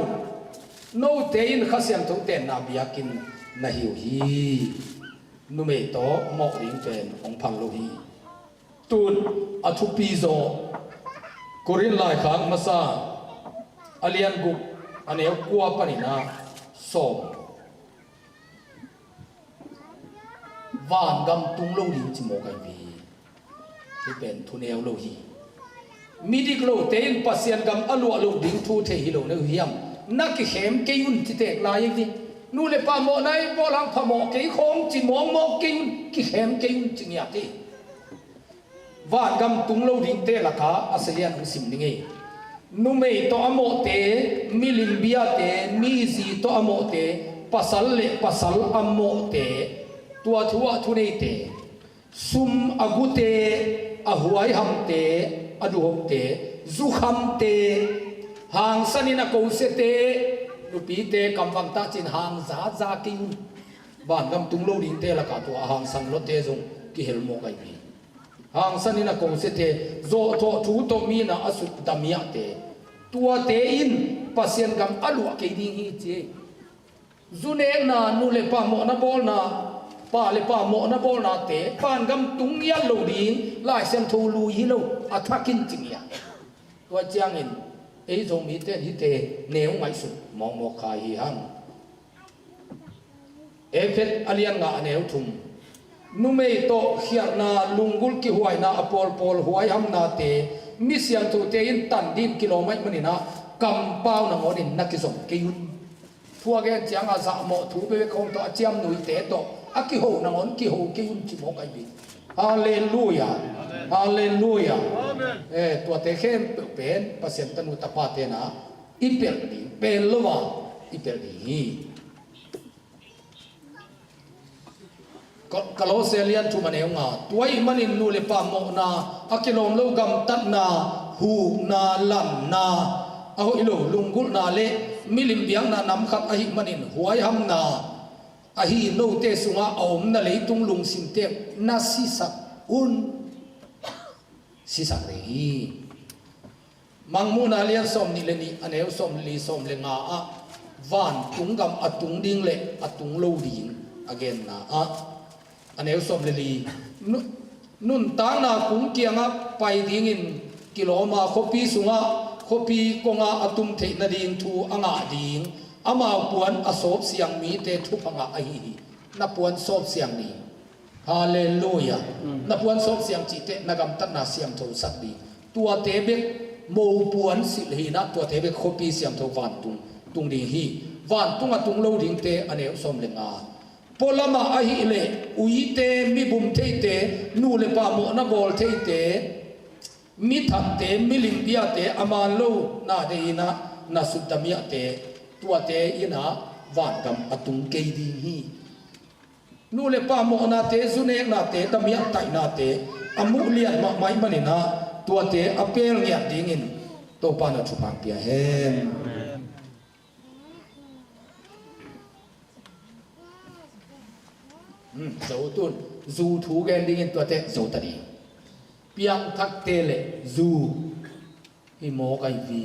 no te in khasiam thong ten na biakin na hiu hi nu mei to mo ring pen ong phang lo hi tun athu pi zo korin lai khang masa alian buk aneu kwa panina som van gam tung lo ring chi mo kai biที่เป็นทุนเอลโลฮีมีดิกโลเตนปัสยันกำอลัวโลดิ้งทูเทฮิโลเนเฮียมนักเข็มเกยุนที่เตกลายอย่างนี้นู่นเลยปาโมในโบราณพโมเกยคงจิมองมองเกยุนกิเข็มเกยุนจิงยาตีว่านกำตุงโลดิ้งเตละกาอาศัยอันสิมนิงเอนู่นไม่ตัวอโมเตมิลิมเบียเตมีซีตัวอโมเตปัสสัลเลปัสสัลอโมเตตัวทัวทุเนเตซุมอากุเตอาหวยหัมเตอดูหกเตซุขัมเตหางสันินาโกเสเตลูปีเตกำวังตาจินหางซาซากิวบ้านกำตุงโลดิงเตละกาตัวหางสังรถเตจงกิเฮลโมไกบีหางสันินาโกเสเตโซโตทูโตมีนาอสุดดามิยเตตัวเตอินปัสยันกำอลัวเกดิงฮีเจซุเนนานูเลปาโมนาบอลนาป้าเลยป้าโมนะบอลนาเตะป้านกำตุงยันโลดิ้งไล่เสียงทูลูฮิโลอัฐกินจริงเนี่ยตัวเจียงอินไอ้ทรงมีเตนฮิเตเนวไม่สุดมองโมคายฮิฮังเอฟเฟตอเลียนงาเนวทุมนุเมโตเขียนาลุงกุลกิหวยนาอปอลปอลหวยฮัมนาเตมิเสียงทูเตอินตันดินกิโลเมตรมันนี่นะกำเป้าหนังอดินนักกิสมกิยุนพวกแกเจียงอาสาโมถูไปคงต่อเจียมหนุ่ยเตะโตอากิโหนังอนกิโหกิยุนจิโมกันบีฮาเลลูยาฮาเลลูยาตัวเตเข้มเป็นเปอร์เซ็นต์ตันุตปาเตนะอีเปลดีเป็นลวะอีเปลดีกะโลเซเลียนทุมันเองอ่ะตัวอีมันอินนูเลปามโมนาอากิโลมโลกัมตัดนาหูนาลันนาเอาอิโลลุงกุลนาเลมิลิมเบียงนานำขัดอหิมันอินหวยหำนาอาฮีโนเตสุงาอมนาเลยตุงลุงสินเตนาสิสักอุนสิสักเรีมังมูนาเลียนสมนิเลนีอันเอวสมลีสมเลงาอะวันตุงกำอตุงดิ่งเละอตุงโลดิ่งอเกนนาอะอันเอวสมเลลีนุนตางนาคุงเกียงอะไปดิ่งอินกิโลมาคบปีสุงาคบปีกงาอตุมเทนดิ่งทูอ่างาดิ่งอามาปวนอสอบเสียงมีเตทุพังอาฮีนับปวนสอบเสียงนี้ฮาเลลูยานับปวนสอบเสียงจิตเตนักำตันนาเสียงโทสักดีตัวเตเบกโมปวนสิลีนะตัวเตเบกคบีเสียงโทวันตุงดีฮีวันตุงตุงโลดิงเตอเนวสมเลงาพลมาอาฮีเลอุยเตมีบุมเทเตนูเลปาโมนาบอลเทเตมิทัดเตมิลิมเบียเตอามาโลนาเดนะนาสุดดามิยเตตัวเตอินะวันกำอตุงเกดีฮีนู่นเลยป้าโมนาเตซุเนกนาเตตมีอัตไตนาเตอมุเลียนมาไม่มันนะตัวเตอเปลเงียดิ้งินตัวปานาชุปังเปียเฮนโจตุนจูถูกันดิ้งินตัวเตโจตัดีเปียงทักเตเลจูฮิโมไกวี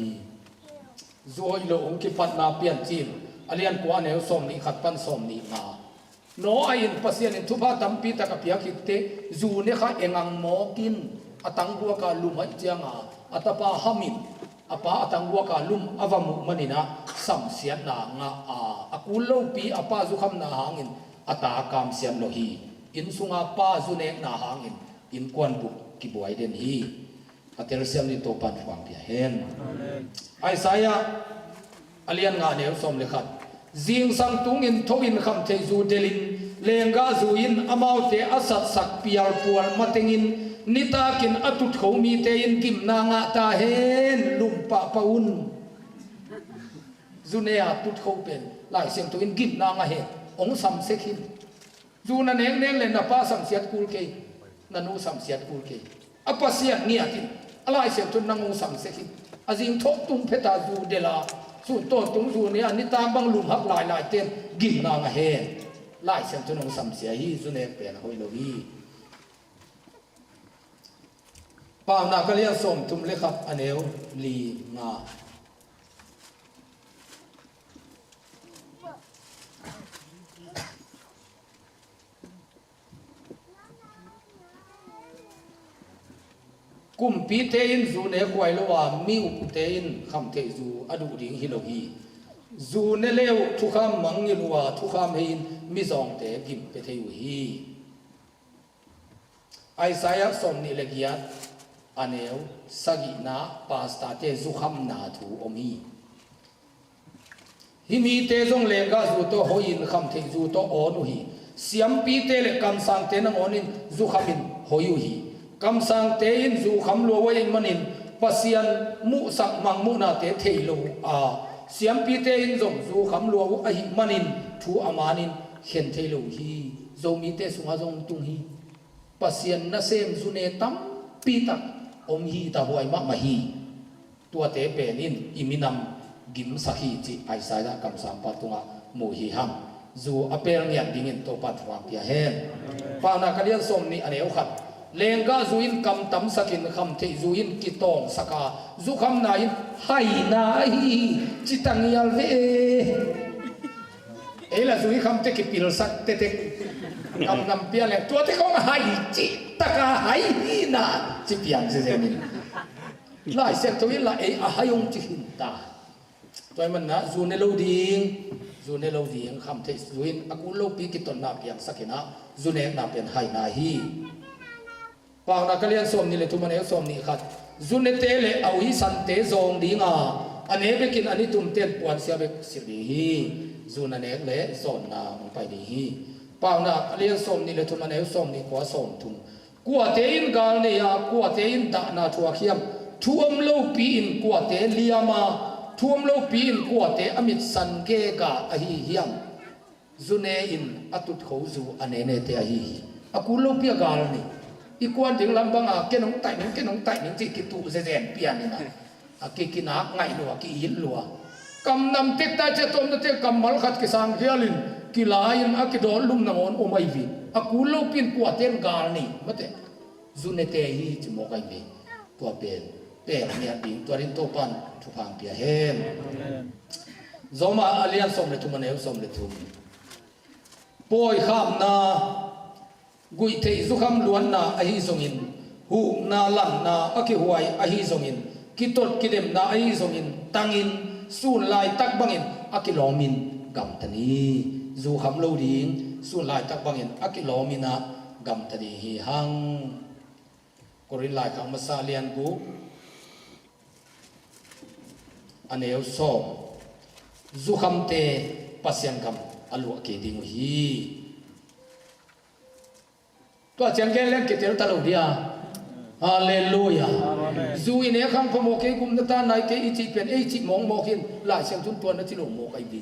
โจยโลองคิปัตนาเปียนจีนอเลียนกว่าเนวสมนี่ขัดปั้นสมนี่มา no ain pasien in thupa tampi takapia kitte zu ne kha engang mokin atangwa ka lumai changa atapa hamit apa atangwa ka lum avamu manina samsiat na nga akulo pi apa zu kham na hangin ata kam sian lo hi in sunga pa zu ne na hangin in kwan bu ki boy den hi atel siam ni to pan fang pia hen Isaiah alian nga ne som le khat zing sang tung in tho in kham the zu delin lenga zu in amau te asat sak pial pual matengin nitakin atut khomi te in kim na nga ta hen lumpa paun zunea tut kho pen lai sem to in kim na nga he ong sam sekhin zuna neng neng len na pa sam siat kul ke nanu sam siat kul ke apa siat ni atin alai sem to nang sam sekhin azing thok tung pheta zu dela su to tung zu ne ani ta bang lum hak lai lai ten kim na nga he lai sem to nang sam sia hi zune pen hoi lo hi pa na kalian som tum le khap aneu li nga kum pi te in zu ne kwai lo wa mi u te in kham te zu adu ding hi lo hi zu ne leu thu kham mang ni lo wa thu kham hin mi zong te gim pe the u hi Isaiah som ni le gia aneu sagi na pasta te zu kham na thu omi hi mi te zong le ga zu to ho in kham the zu to onu hi siam pi te le kam sang te na onin zu khamin hoyu hi kam sang te in zu kham lo wa in manin pasian mu sak mang mu na te thei lo siam pi te in zong zu kham lo a hi manin thu amanin khen thei lo hi zo mi te sunga zong tung hi pasian na sem zu ne tam pi tak om hi ta huai ma ma hi tua te penin iminam gim sakhi chi Isaiah kam sam patunga mu hi ham zu apel ngian dingin to pat wang pia hen pa na kalian som ni aneu khat lenga zuin kam tam sakin kham the zuin kitong saka zu kham na in hai na hi chitang yal ve ela zui kham te ki pil sak te te kam nam pia le tua te kong hai chi taka hai hi na chi pian se se ni lai se to in la e a hayong chi hin ta toy man na zu ne lo ding kham the zuin aku lo pi ki ton na pian sakina zu ne na pian hai na hi pa na kalian som ni le tu man e som ni khat zune te le au hi san te zong dinga ane bekin ani tum ten puan sia bek sir di hi zuna ne le son na mong pai di hi pa na kalian som ni le tu man e som ni kwa som tum kwa te in gal ne ya kwa te in da na thua khiam thuam lo pi in kwa te liama thuam lo pi in kwa te amit san ke ka a hi hiam zune in atut kho zu ane ne te a hi aku lo pi gal ni ikuan ding lambanga kenong tai ning chi ki tu ze zen pian ni na ki na ngai lo ki yin lo kam nam tek ta che tom te kam mal khat ki sang hialin ki lain a ki don lum na on o mai vi aku lo pin kwa ten gal ni mate zune te hi chi mo kai me tua pen pe ni a ding tua rin to pan thu phang pia hen zoma alian som le tu maneu som le tu poi kham na gui thei zu kham luan na a hi zongin hu na lan na a ki huai a hi zongin ki tot ki dem na a hi zongin tangin sun lai tak bangin a ki lomin gam tani zu kham lo ding sun lai tak bangin a ki lomina gam tani hi hang korin lai kham masa lian gu aneu so zu kham te pasyan gam alu ke ding hi to chang gen len ke tel ta lo dia hallelujah zu ine kham pho ke kum na ta nai ke i chi pen e chi mong mo khin lai sem tun tuan na chi lo mo kai bi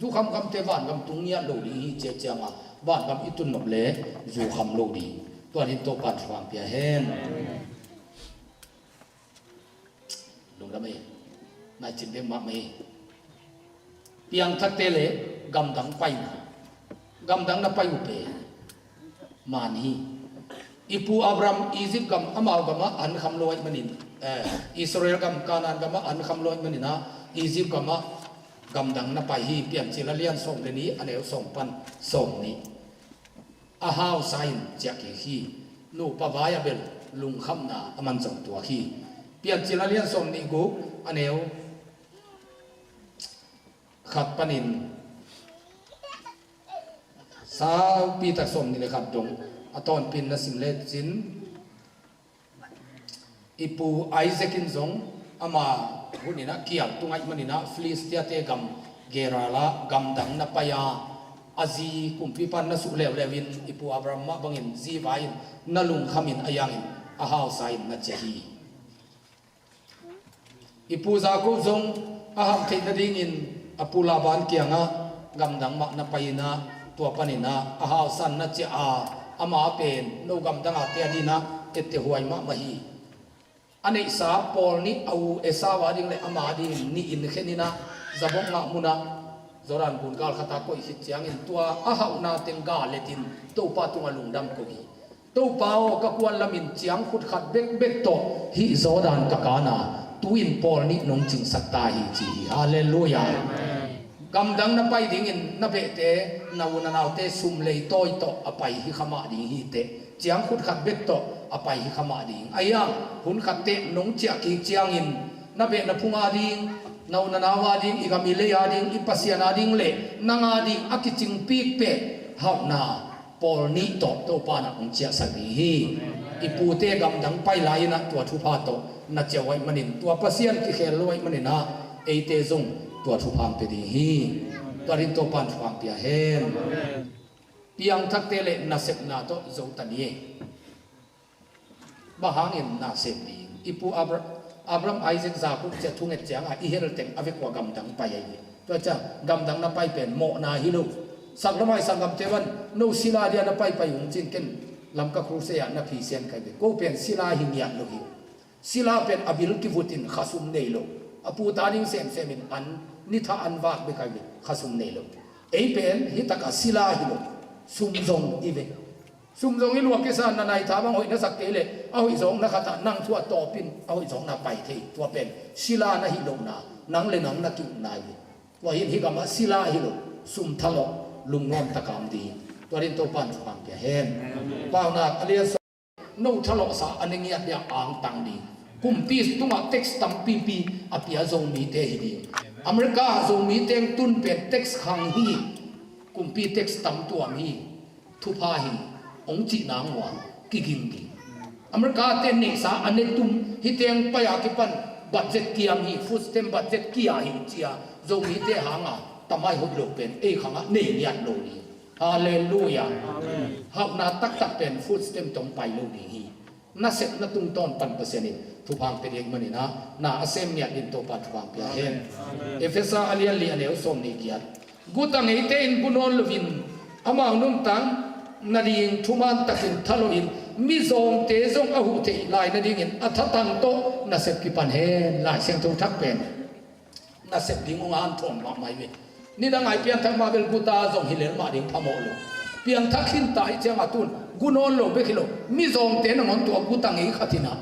zu kham te van gam tung nia lo di hi che changa van gam i tun nop le zu kham lo di to ni to pat phang pia hen lung da me na chin de ma me piang thak te le gam dang pai na gam dang na pai u pe mani ipu Abraham Egypt gam amal gama an kham loi manin Israel gam Canaan gama an kham loi manina Egypt gama gam dang na pai hi pian chila lian som le ni aneu som pan som ni a hau sain chaki hi nu pawaya bel lung khamna aman chong tua hi pian chilalian som ni gu aneu khat panin sao pi tak som ni le khat dong aton pin na sim le chin ipu Isaac in zong ama hunina kial tungai manina Philistia te gam gerala gam dang na paya azi kumpi pan na su lew lewin ipu Abraham ma bangin zivain na lung khamin ayangin a hau sain na chehi ipu za ko zong a ham the na ding in apu laban kianga gam dang ma na paina tua panina a hau san na che a ama pen no gam dang a te adina ette huai ma mahi ane sa pol ni au esa wa ding le ama ding ni in khenina zabong ma muna zoran bun gal khata ko hi chiang in tua a hau na teng ga letin to pa tunga lungdam ko hi to pa o ka kwan lamin chiang khut khat bek bek to hi zoran ka kana tu in pol ni nong ching sakta hi chi hallelujah gam dang na pai ding in na be te na una na te sum lei toi to apai hi khama ding hi te chiang khut khat bek to apai hi khama ding ayang hun khat te nong chia ki chiang in na be na phunga ding nau na nawa ding igami le ya ding ipasiana ding le nanga ding akiching pik pe hau na pol ni to pa na ong chia sa hi ipu te gam dang pai lai na tua thu pha to na chewai manin tua pasian ki khel loi manina eite zong tua thu phang pe di hi tua rin to pan phang pia hen piang thak te le na sep na to zo tani ba hangin na sep di ipu Abraham Isaac Jacob che thunget chang a ihel teng ave kwa gam dang pai ai to cha gam dang na pai pen mo na hi lu saklamai sangam tewan no sila dia na pai pai ung chin ken lam ka khru se ya na phi sen kai be ko pen sila hi nya lo hi sila pen abil ki vutin khasum nei lo apu ta ding sem semin an ni tha an wak be kai be khasum nei lo ei pen hi taka sila hi lo sum zong i ve sum zong i luak ke san na nai tha bang hoi na sak te le a hoi zong na khata nang thua to pin a hoi zong na pai the tua pen sila na hi lo na nang le nang na ki nai wa hin hi kama sila hi lo sum thalo lung nom takam di torin to pan phang ke hen pau na alia no thalo sa aningia dia ang tang di kumpi tunga text tam pp apia zong mi te hi di america zong mi teng tun pe text khang hi kumpi text tam tuam hi thu pha hi ong chi nang wa ki ging di america te ne sa ane tum hi teng pa ya ki pan budget kiam hi food stamp budget kia hi chia zong mi te hanga tamai hot lo pen e khanga ne yan lo ni hallelujah hak na tak tak pen food stamp tong pai lo ni hi na set na tung ton pan paseni thu phang pe ding mani na asem nya din to pat phang pya hen efesa alian li aneu som ni kiat gutang ite in bunon lovin amang num tang na ding thuman takin thaloin mi zong te zong a hu te lai na ding in athatang to na set ki pan hen lai seng tu thak pen na set ding ong an thon ma mai we ni da ngai pian thak ma bel guta zong hilel ma ding phamo lo pian thak hin tai chang atun gunon lo be khilo mi zong te na ngon to gutang ei khatina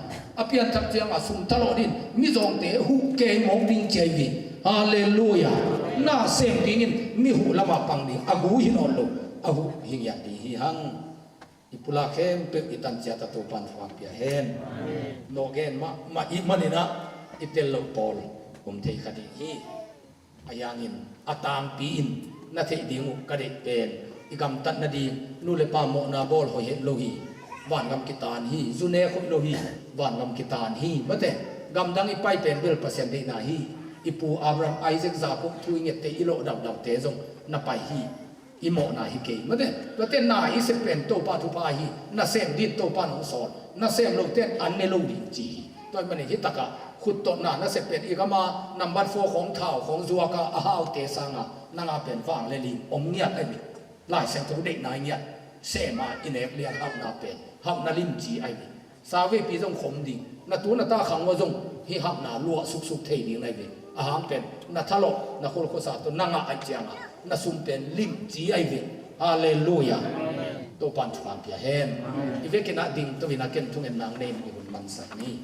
apian thak chang a sum thalo din mi zong te hu ke mong ding chei vi hallelujah na sem ding in mi hu lama pang ding agu hin on lo ahu hing ya di hi hang ipula khem pe itan cha ta to pan phang pia hen no gen ma i manina itel lo pol thei khadi hi ayangin atang pi in na thei dingu ka de pen igam tat na di nu le pa mo na bol ho he lo hi wan gam kitan hi zune kho lo hi wan gam kitan hi mate gam dang i pai pen bel pasien de na hi ipu Abraham Isaac Jacob thuing te ilo dam dam te zong na pai hi imo na hi ke mate to te na hi se pen to pa thu pa hi na sem dit to pa no so na sem lo ten an ne lo di chi to mane hi taka khut to na na se pen igama number 4ของเฒ่าของจัวกะอาหาวเตสังะนางาเป็นฟังเลลิอมเงียดไอ้บิหลายเสียงตัวเด็กนายเงียดเสมาอินเอกเลียนฮับนาเป็นฮับนาลิมจีไอ้บิสาเวปีจงขมดินาตัวนาตาขังว่าจงฮิฮับนาลัวสุกเทดิงไอ้บิอาหามเป็นนาทะโลนาโคลโคสาตัวนางาไอเจียงะนาซุมเป็นลิมจีไอ้บิฮาเลลูยาตัวปันฟังเปียเฮนอีเวกินาดิงตัววินาเกนทุงเอ็นนางเนมอีบุนมันสักนี้